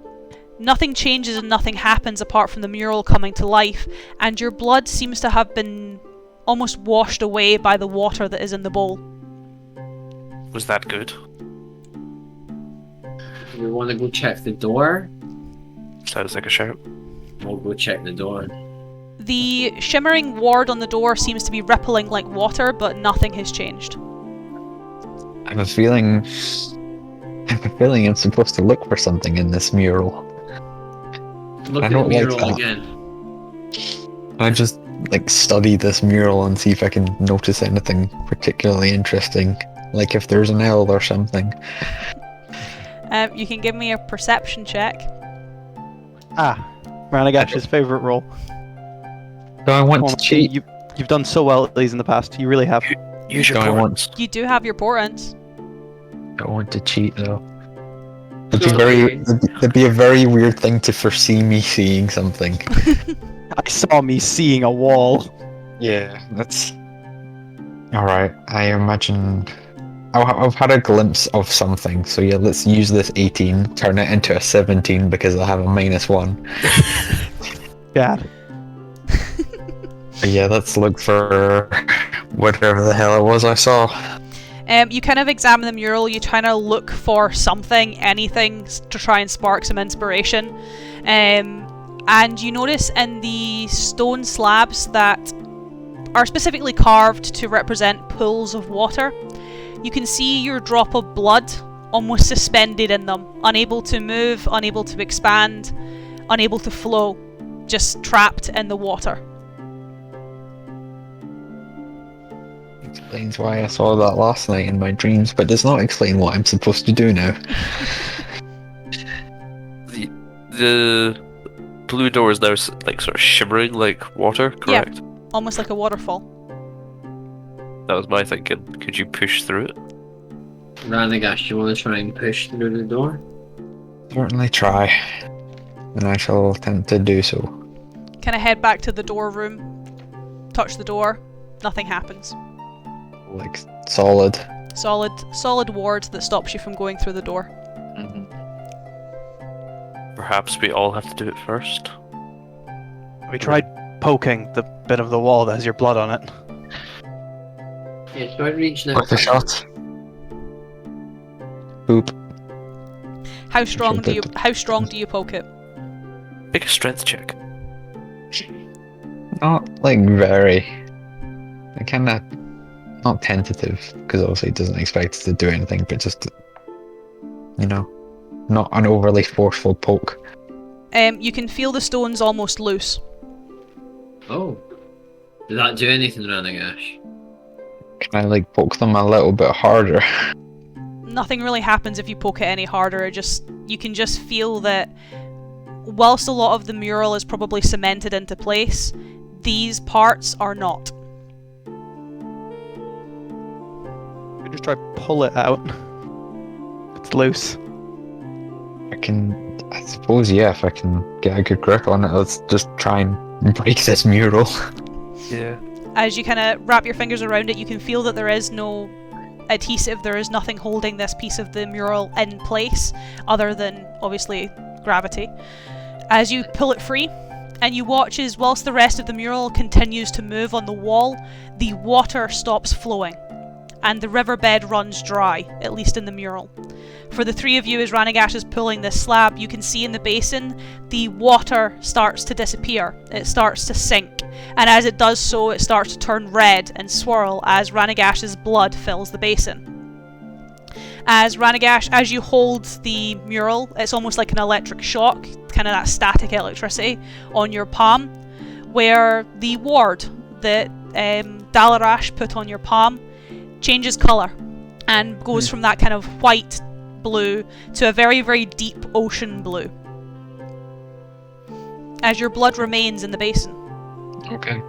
Nothing changes and nothing happens apart from the mural coming to life, and your blood seems to have been almost washed away by the water that is in the bowl. Was that good? We want to go check the door? Sounds like a shout. We'll go check the door. The shimmering ward on the door seems to be rippling like water, but nothing has changed. I have a feeling I'm supposed to look for something in this mural. Look I at the don't like mural that. again. I just study this mural and see if I can notice anything particularly interesting, like if there's an L or something. You can give me a perception check. Ranaagash's favourite role. Do I want Come to on, cheat? You've done so well at these in the past. You really have. Use your Do I portents. want? You do have your portents. I want to cheat though. It'd be a very weird thing to foresee me seeing something. I saw me seeing a wall. Yeah, that's alright. I imagine I've had a glimpse of something. So yeah, let's use this 18, turn it into a 17 because I have a -1. God. But yeah, let's look for whatever the hell it was I saw. You kind of examine the mural, you try to look for something, anything, to try and spark some inspiration. And you notice in the stone slabs that are specifically carved to represent pools of water, you can see your drop of blood almost suspended in them, unable to move, unable to expand, unable to flow, just trapped in the water. Explains why I saw that last night in my dreams, but does not explain what I'm supposed to do now. The blue door is now like sort of shimmering like water, correct? Almost like a waterfall. That was my thinking. Could you push through it? Ranaagash, you want to try and push through the door? Certainly try, and I shall attempt to do so. Kind of head back to the door room, touch the door, nothing happens. Like solid. Solid ward that stops you from going through the door. Perhaps we all have to do it first. We tried poking the bit of the wall that has your blood on it. Yeah, try reaching out. Worth a shot. Boop. How strong do you poke it? Make a strength check. Not like very. I kinda not tentative, because obviously it doesn't expect us to do anything, but just, you know, not an overly forceful poke. You can feel the stones almost loose. Oh. Did that do anything, Ranaagash? Can I like poke them a little bit harder? Nothing really happens if you poke it any harder. You can just feel that whilst a lot of the mural is probably cemented into place, these parts are not. We just try pull it out. It's loose. I suppose, yeah, if I can get a good grip on it, let's just try and break this mural. Yeah. As you kind of wrap your fingers around it, you can feel that there is no adhesive. There is nothing holding this piece of the mural in place other than, obviously, gravity. As you pull it free, and you watch as whilst the rest of the mural continues to move on the wall, the water stops flowing, and the riverbed runs dry, at least in the mural. For the three of you, as Ranaagash is pulling this slab, you can see in the basin the water starts to disappear. It starts to sink, and as it does so, it starts to turn red and swirl as Ranaagash's blood fills the basin. As Ranaagash, as you hold the mural, it's almost like an electric shock, kind of that static electricity on your palm, where the ward that Dalarash put on your palm changes colour and goes from that kind of white blue to a very, very deep ocean blue, as your blood remains in the basin. Okay.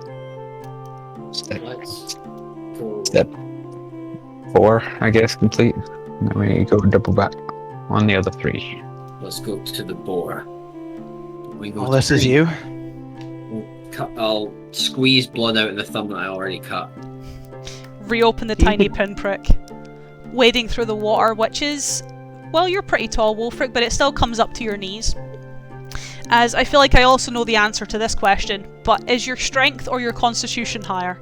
Let's go. Step 4, I guess, complete. And then we go double back on the other 3. Let's go to the boar. We go Well, to this is 3. you. I'll squeeze blood out of the thumb that I already cut. Reopen the tiny pinprick, wading through the water, which is, well, you're pretty tall, Wolfric, but it still comes up to your knees. As I feel like I also know the answer to this question, but is your strength or your constitution higher?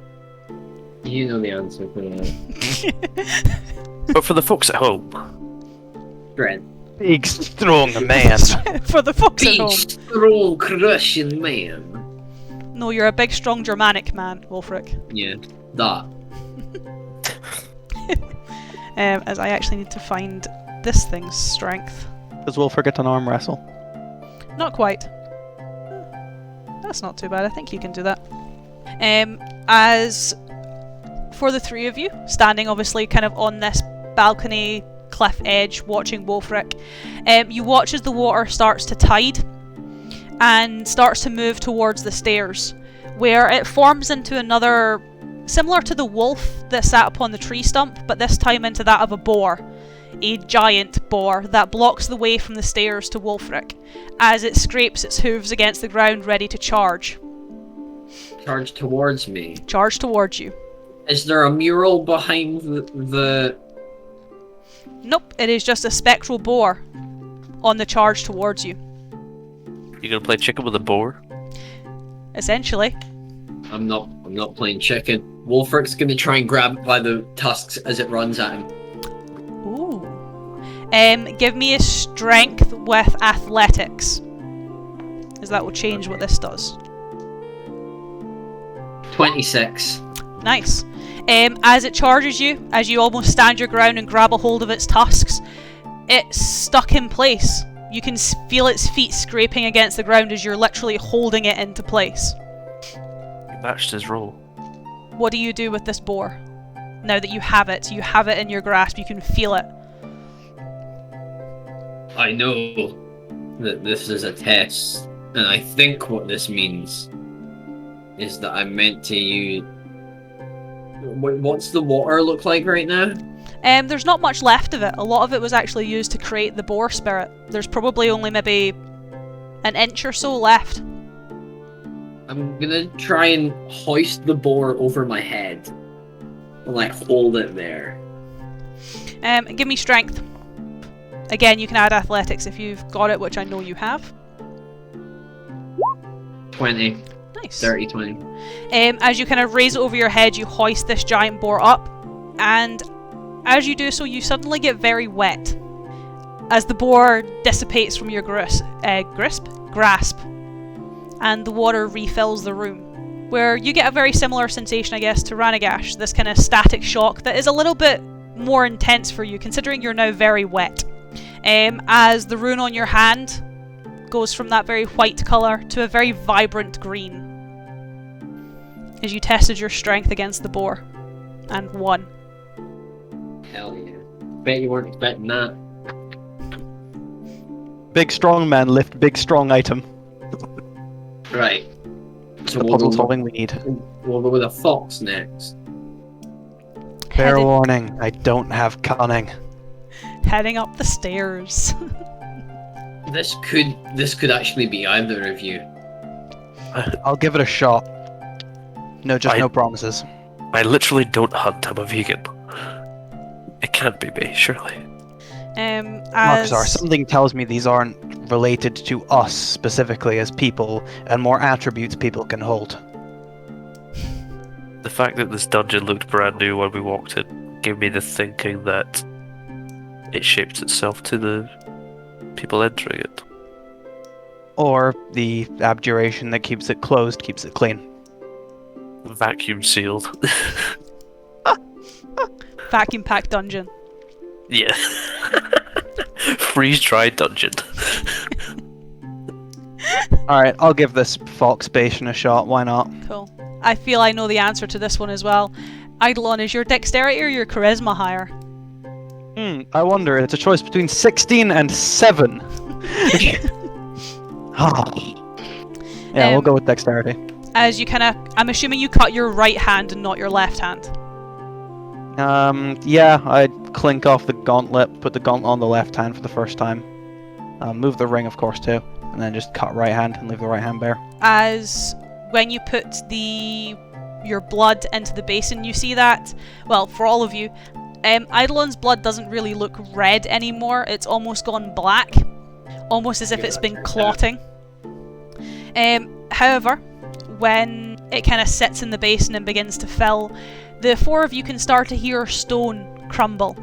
You know the answer for that. But for the folks at home, Strength. Big, strong man. For the folks at Big, home. strong, crushing man. No, you're a big, strong Germanic man, Wolfric. Yeah, that. As I actually need to find this thing's strength. Does Will forget an arm wrestle? Not quite. That's not too bad. I think you can do that. As for the three of you, standing obviously kind of on this balcony cliff edge, watching Wolfric, you watch as the water starts to tide and starts to move towards the stairs, where it forms into another, similar to the wolf that sat upon the tree stump, but this time into that of a boar. A giant boar that blocks the way from the stairs to Wolfric, as it scrapes its hooves against the ground ready to charge. Charge towards me. Charge towards you. Is there a mural behind the... Nope, it is just a spectral boar on the charge towards you. you gonna play chicken with a boar? Essentially. I'm not playing chicken. Wolfric's gonna try and grab it by the tusks as it runs at him. Ooh. Give me a strength with athletics, as that will change what this does. 26. Nice. As it charges you, as you almost stand your ground and grab a hold of its tusks, it's stuck in place. You can feel its feet scraping against the ground as you're literally holding it into place. He matched his role. What do you do with this boar? Now that you have it in your grasp, you can feel it. I know that this is a test, and I think what this means is that I'm meant to use... What's the water look like right now? There's not much left of it. A lot of it was actually used to create the boar spirit. There's probably only maybe an inch or so left. I'm gonna try and hoist the boar over my head. And, like, hold it there. Give me strength. Again, you can add athletics if you've got it, which I know you have. 20. Nice. 30, 20. As you kind of raise it over your head, you hoist this giant boar up, and as you do so, you suddenly get very wet as the boar dissipates from your grasp, and the water refills the room, where you get a very similar sensation, I guess, to Ranaagash, this kind of static shock that is a little bit more intense for you, considering you're now very wet. As the rune on your hand goes from that very white colour to a very vibrant green, as you tested your strength against the boar, and won. Hell yeah. Bet you weren't expecting that. Big strong man lift big strong item. Right. So The puzzle solving we need. We'll go with a fox next. Fair Heading- warning, I don't have cunning. Heading up the stairs. This could actually be either of you. I'll give it a shot. No, just I- no promises. I literally don't hunt. I'm a vegan. It can't be me, surely. Marcusar, something tells me these aren't related to us specifically as people, and more attributes people can hold. The fact that this dungeon looked brand new when we walked in gave me the thinking that it shaped itself to the people entering it. Or the abjuration that keeps it closed keeps it clean. Vacuum sealed. Vacuum packed dungeon. Yeah. Freeze-dried dungeon. Alright, I'll give this Fox Basin a shot, why not? Cool. I feel I know the answer to this one as well. Eidolon, is your dexterity or your charisma higher? I wonder, it's a choice between 16 and 7. Yeah, we'll go with dexterity. As you I'm assuming you cut your right hand and not your left hand. Yeah, I'd clink off the gauntlet, put the gauntlet on the left hand for the first time. Move the ring, of course, too. And then just cut right hand and leave the right hand bare. As when you put your blood into the basin, you see that, well, for all of you, Eidolon's blood doesn't really look red anymore. It's almost gone black. Almost as if it's been clotting. However, when it kind of sits in the basin and begins to fill, the four of you can start to hear stone crumble.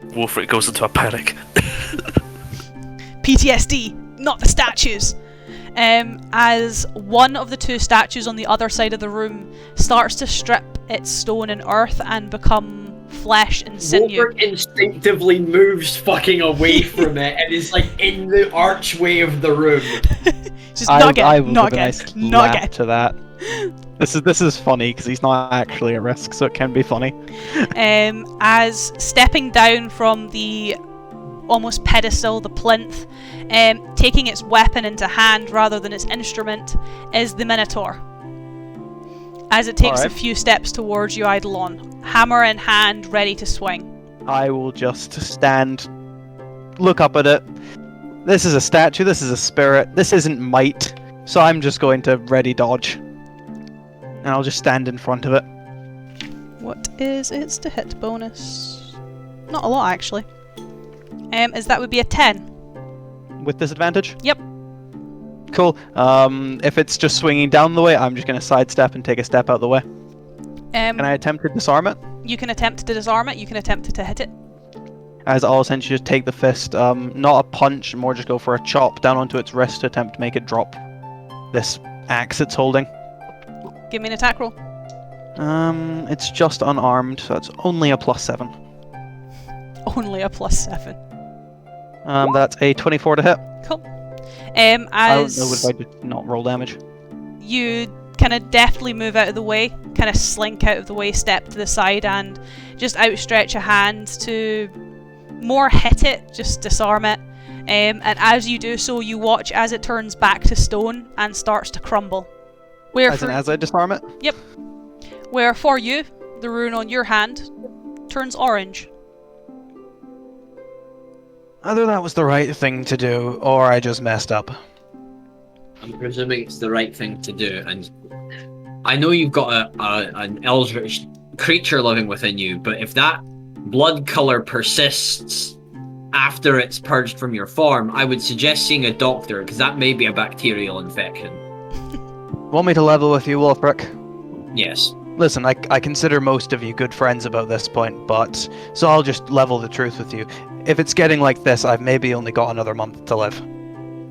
Wolfric goes into a panic. PTSD, not the statues. As one of the two statues on the other side of the room starts to strip its stone and earth and become flesh and sinew. Wolfric instinctively moves fucking away from it and is like in the archway of the room. Just not I again, will not give a again, nice not laugh again. to that. This is funny because he's not actually at risk, so it can be funny. As stepping down from the almost pedestal, the plinth, taking its weapon into hand rather than its instrument, is the Minotaur. As it takes a few steps towards you, Eidolon, hammer in hand, ready to swing. I will just stand, look up at it. This is a statue, this is a spirit, this isn't might, so I'm just going to ready dodge. And I'll just stand in front of it. What is its to hit bonus? Not a lot, actually. As that would be a 10. With disadvantage? Yep. Cool. If it's just swinging down the way, I'm just going to sidestep and take a step out the way. Can I attempt to disarm it? You can attempt to disarm it, you can attempt to hit it. As I'll essentially just take the fist, not a punch, more just go for a chop down onto its wrist to attempt to make it drop this axe it's holding. Give me an attack roll. It's just unarmed, so that's only a +7. Only a +7. That's a 24 to hit. Cool. I don't As know if I did not roll damage. you kind of deftly move out of the way, kind of slink out of the way, step to the side, and just outstretch a hand to more hit it, just disarm it. And as you do so, you watch as it turns back to stone and starts to crumble. As I disarm it? Yep. Where for you, the rune on your hand turns orange. Either that was the right thing to do, or I just messed up. I'm presuming it's the right thing to do, and I know you've got an eldritch creature living within you, but if that blood color persists after it's purged from your form, I would suggest seeing a doctor, because that may be a bacterial infection. Want me to level with you, Wolfric? Yes. Listen, I consider most of you good friends about this point, so I'll just level the truth with you. If it's getting like this, I've maybe only got another month to live.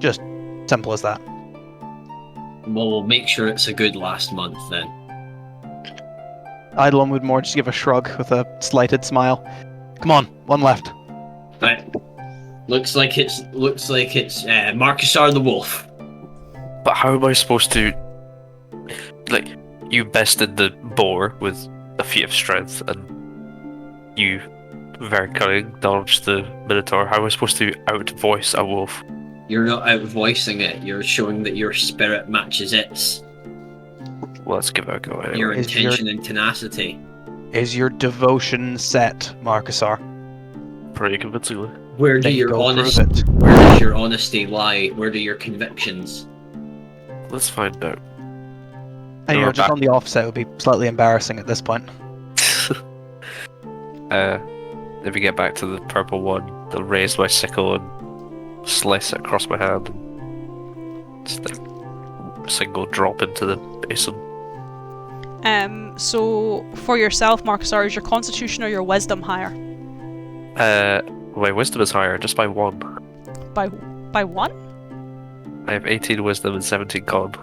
Just simple as that. Well, we'll make sure it's a good last month then. Eidolon would more just give a shrug with a slighted smile. Come on, one left. Right. Looks like it's Marcusar the Wolf. But how am I supposed to... Like, you bested the boar with a feat of strength, and you, very cunning, dodged the Minotaur. How am I supposed to out-voice a wolf? You're not out-voicing it, you're showing that your spirit matches its. Well, let's give it a go anyway. Your intention and tenacity. Is your devotion set, Marcusar? Pretty convincingly. Where do Then your go honesty? prove it. Where does your honesty lie? Where do your convictions? Let's find out. And No, just back- on the offset, it would be slightly embarrassing at this point. if we get back to the purple one, I'll raise my sickle and slice it across my hand. And just like a single drop into the basin. So for yourself, Marcus, is your constitution or your wisdom higher? My wisdom is higher, just by 1. By 1? I have 18 wisdom and 17 con.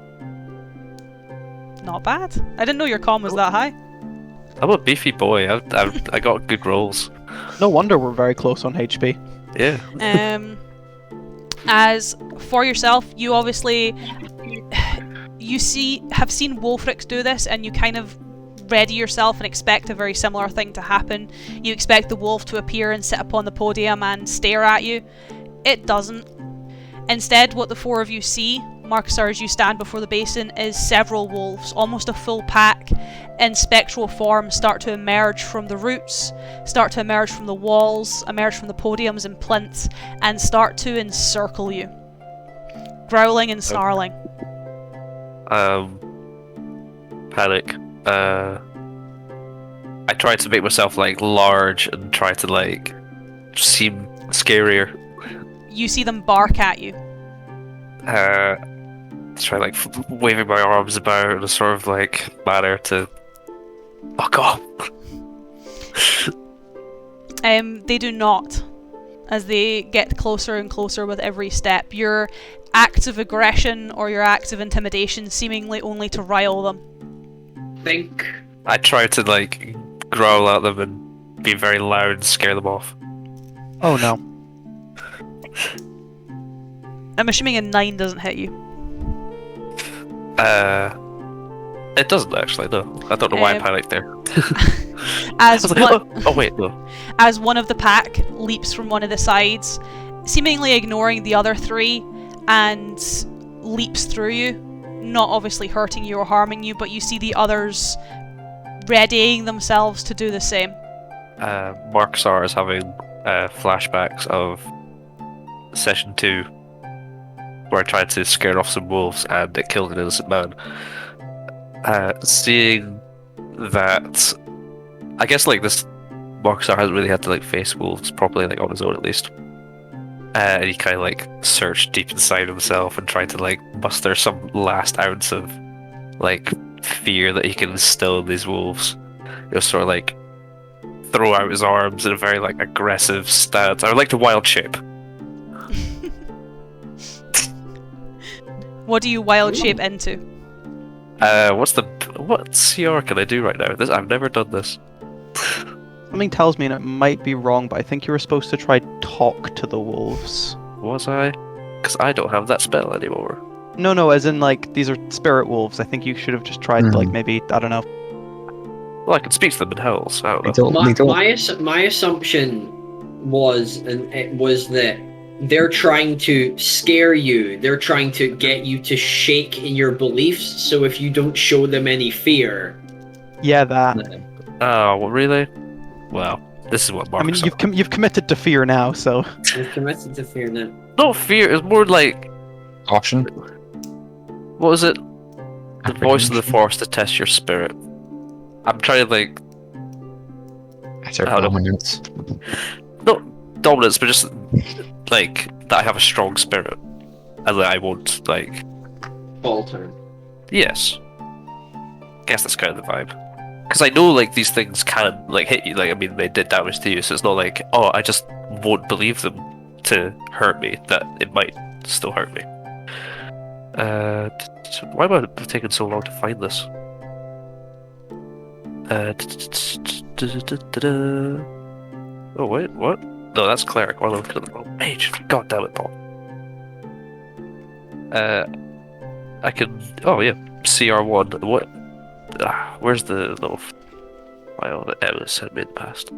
Not bad. I didn't know your con was that high. I'm a beefy boy. I got good rolls. No wonder we're very close on HP. Yeah. As for yourself, you obviously have seen Wolfrix do this, and you kind of ready yourself and expect a very similar thing to happen. You expect the wolf to appear and sit upon the podium and stare at you. It doesn't. Instead, what the four of you see, Marcus, as you stand before the basin, is several wolves, almost a full pack, in spectral form, start to emerge from the roots, start to emerge from the walls, emerge from the podiums and plinths, and start to encircle you, growling and snarling. Panic. I try to make myself like large and try to like seem scarier. You see them bark at you. Try like waving my arms about in a sort of like manner to fuck off. They do not, as they get closer and closer with every step. Your acts of aggression or your acts of intimidation seemingly only to rile them. I try to like growl at them and be very loud and scare them off. Oh no. I'm assuming a 9 doesn't hit you. It doesn't actually, no. I don't know why I panicked there. As oh wait, no. As one of the pack leaps from one of the sides, seemingly ignoring the other 3, and leaps through you, not obviously hurting you or harming you, but you see the others readying themselves to do the same. Marksar is having flashbacks of session 2, where I tried to scare off some wolves and it killed an innocent man. Seeing that, I guess like this Marksar hasn't really had to like face wolves properly, like on his own at least. And he kind of like searched deep inside himself and tried to like muster some last ounce of like fear that he can instill in these wolves. He'll sort of like throw out his arms in a very like aggressive stance. I would like to wild shape. What do you wild shape into? What CR can I do right now? I've never done this. Something tells me, and it might be wrong, but I think you were supposed to try talk to the wolves. Was I? Because I don't have that spell anymore. No, as in like these are spirit wolves. I think you should have just tried like maybe, I don't know. Well, I can speak to them in hell, so I don't know. My assumption was that they're trying to scare you. They're trying to get you to shake in your beliefs. So if you don't show them any fear, Yeah, that. Oh, well, really? Well, this is what Mark. I mean, you've committed to fear now, so. you're committed to fear now. Not fear. It's more like Caution. what was it? The voice of the force to test your spirit. I'm trying to like Dominance. not dominance, but just like that I have a strong spirit, and that I won't like Falter. Yes. Guess that's kind of the vibe. Because I know like these things can like hit you. Like I mean, they did damage to you, so it's not like I just won't believe them to hurt me. That it might still hurt me. Why am I taking so long to find this? Oh wait, what? No, that's cleric. Why am I looking at the wrong page? God damn it, Paul. I can. Oh yeah, CR1. What? Where's the little file that Emma sent me in the past?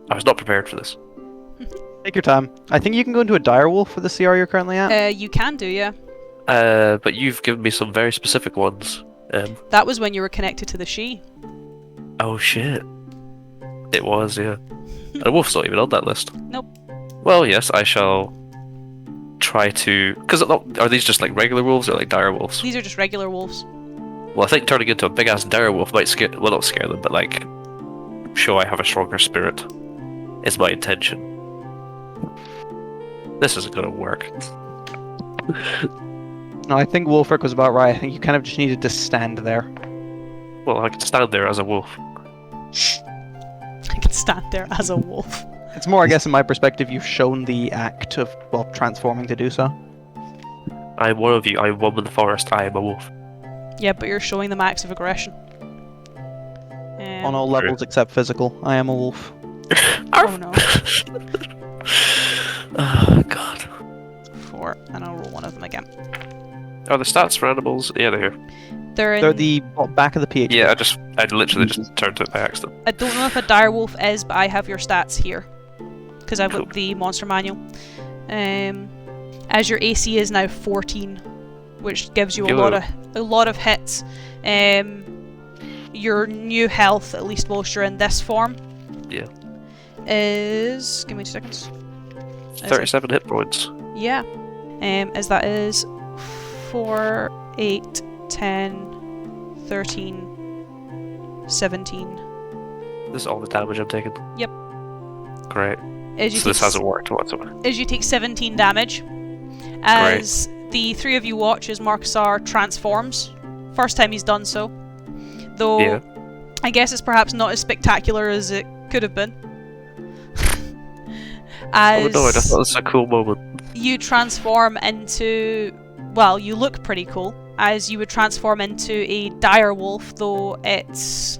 I was not prepared for this. Take your time. I think you can go into a dire wolf for the CR you're currently at. You can do, yeah. But you've given me some very specific ones. That was when you were connected to the she. Oh shit. It was, yeah. And wolf's not even on that list. Nope. Well, yes, I shall try to. Because are these just like regular wolves or like dire wolves? These are just regular wolves. Well, I think turning into a big ass dire wolf might scare. Well, not scare them, but like show I have a stronger spirit is my intention. This isn't gonna work. No, I think Wolfric was about right. I think you kind of just needed to stand there. Well, I can stand there as a wolf. I can stand there as a wolf. It's more, I guess, in my perspective, you've shown the act of, well, transforming to do so. I am one of you. I am one with the forest. I am a wolf. Yeah, but you're showing them acts of aggression. On all levels except physical. I am a wolf. Oh no. Oh god. 4, and I'll roll one of them again. Are the stats for animals? Yeah, they're here. They're in... They're the back of the page. Yeah, I literally just turned it by accident. I don't know if a direwolf is, but I have your stats here. Because I've got the monster manual. As your AC is now 14, which gives you a lot of hits. Your new health, at least whilst you're in this form, is... Give me 2 seconds. 37 hit points. Yeah. As that is 4, 8, 10, 13, 17. This is all the damage I'm taking. Yep. Great. So this hasn't worked whatsoever. As you take 17 damage, as the three of you watch as Marcusar transforms. First time he's done so. Though, I guess it's perhaps not as spectacular as it could have been. Oh no, I just thought it was a cool moment. You transform into... Well, you look pretty cool, as you would transform into a dire wolf, though it's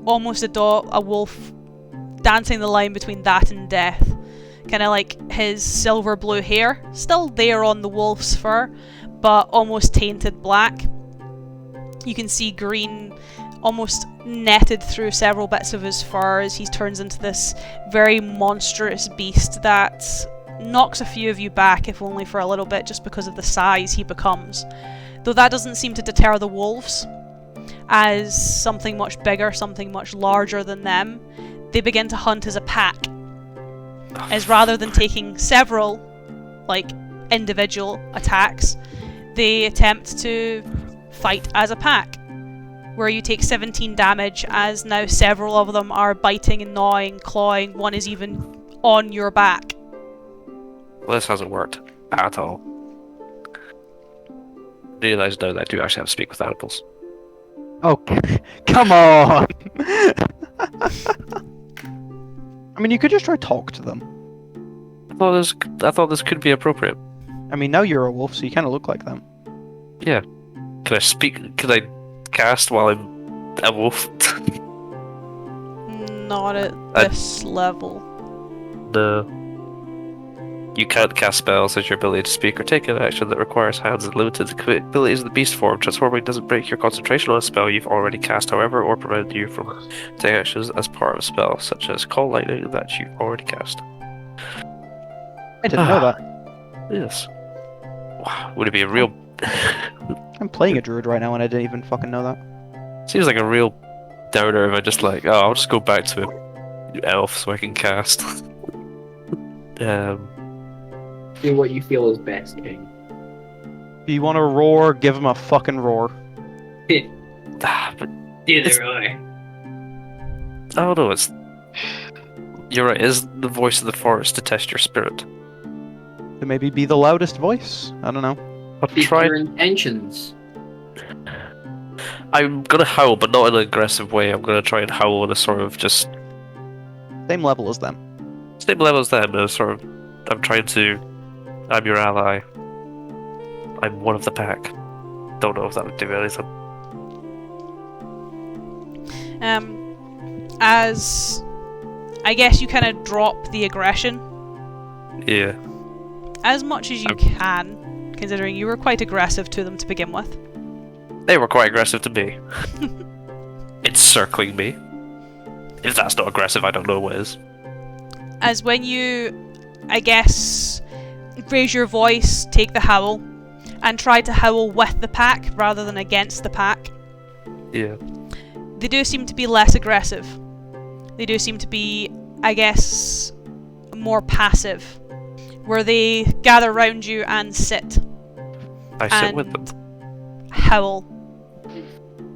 almost a wolf dancing the line between that and death. Kind of like his silver blue hair, still there on the wolf's fur, but almost tainted black. You can see green almost netted through several bits of his fur as he turns into this very monstrous beast that knocks a few of you back, if only for a little bit, just because of the size he becomes. Though that doesn't seem to deter the wolves, as something much bigger, something much larger than them, they begin to hunt as a pack. As rather than taking several, like, individual attacks, they attempt to fight as a pack. Where you take 17 damage, as now several of them are biting and gnawing, clawing, one is even on your back. Well, this hasn't worked at all. I realise now that I do actually have to speak with animals. Oh, come on! I mean, you could just try talk to them. I thought this could be appropriate. I mean, now you're a wolf, so you kind of look like them. Yeah. Can I speak? Can I cast while I'm a wolf? Not at this level. No. You can't cast spells as your ability to speak or take an action that requires hands and limited abilities of the beast form. Transforming doesn't break your concentration on a spell you've already cast, however, or prevent you from taking actions as part of a spell, such as call lightning that you've already cast. I didn't know that. Yes. Wow. Would it be a real... I'm playing a druid right now and I didn't even fucking know that. Seems like a real downer if I just like, I'll just go back to elf so I can cast. Do what you feel is best, King. If you want to roar, give him a fucking roar. But Neither I. oh no, it's... You're right, it is the voice of the forest to test your spirit. To maybe be the loudest voice. I don't know. I'll Speak try... your intentions. I'm gonna howl, but not in an aggressive way. I'm gonna try and howl in a sort of just... Same level as them. Same level as them, a sort of... I'm trying to... I'm your ally. I'm one of the pack. Don't know if that would do anything. As I guess you kind of drop the aggression. Yeah. As much as you can, considering you were quite aggressive to them to begin with. They were quite aggressive to me. Encircling me. If that's not aggressive, I don't know what is. As when you, I guess, raise your voice, take the howl, and try to howl with the pack rather than against the pack. Yeah. They do seem to be less aggressive. They do seem to be, I guess, more passive. Where they gather round you and sit. I sit with them. Howl.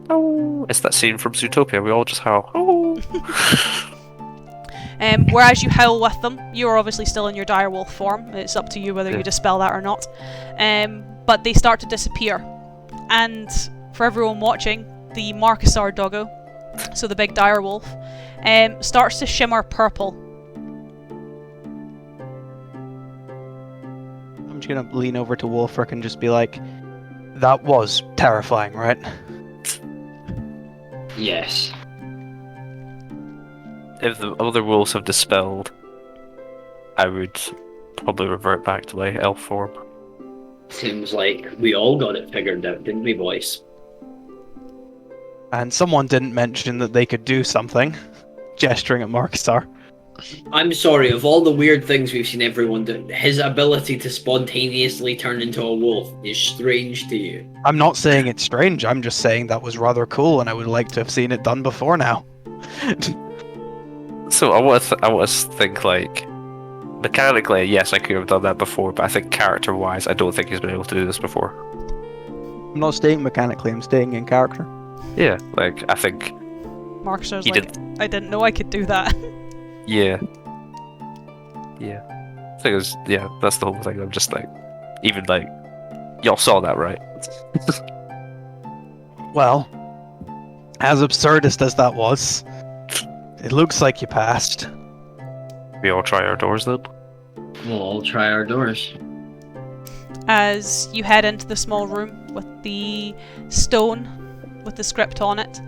Oh, it's that scene from Zootopia. We all just howl. Oh. Whereas you howl with them, you're obviously still in your direwolf form. It's up to you whether you dispel that or not. But they start to disappear. And for everyone watching, the Marcasar doggo, so the big direwolf, starts to shimmer purple. I'm just gonna lean over to Wolfric and just be like, that was terrifying, right? Yes. If the other wolves have dispelled, I would probably revert back to my elf form. Seems like we all got it figured out, didn't we, boys? And someone didn't mention that they could do something, gesturing at Marcasar. I'm sorry, of all the weird things we've seen everyone do, his ability to spontaneously turn into a wolf is strange to you. I'm not saying it's strange, I'm just saying that was rather cool and I would like to have seen it done before now. So I want to think, like, mechanically, yes, I could have done that before, but I think character-wise, I don't think he's been able to do this before. I'm not staying mechanically, I'm staying in character. Yeah, like, I think... Marcasar's He like, I didn't know I could do that. Yeah. Yeah. I think it was, yeah, that's the whole thing. I'm just like, even like, y'all saw that, right? Well, as absurdist as that was, it looks like you passed. We all try our doors then? We'll all try our doors. As you head into the small room with the stone with the script on it,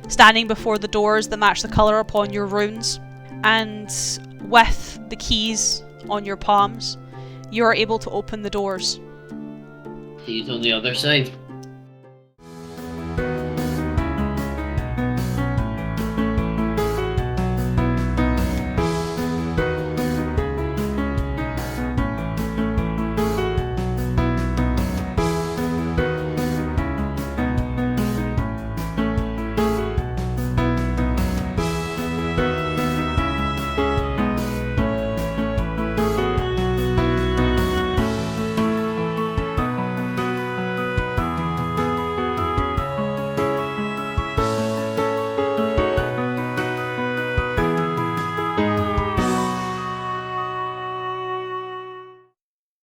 standing before the doors that match the colour upon your runes, and with the keys on your palms, you are able to open the doors. He's on the other side.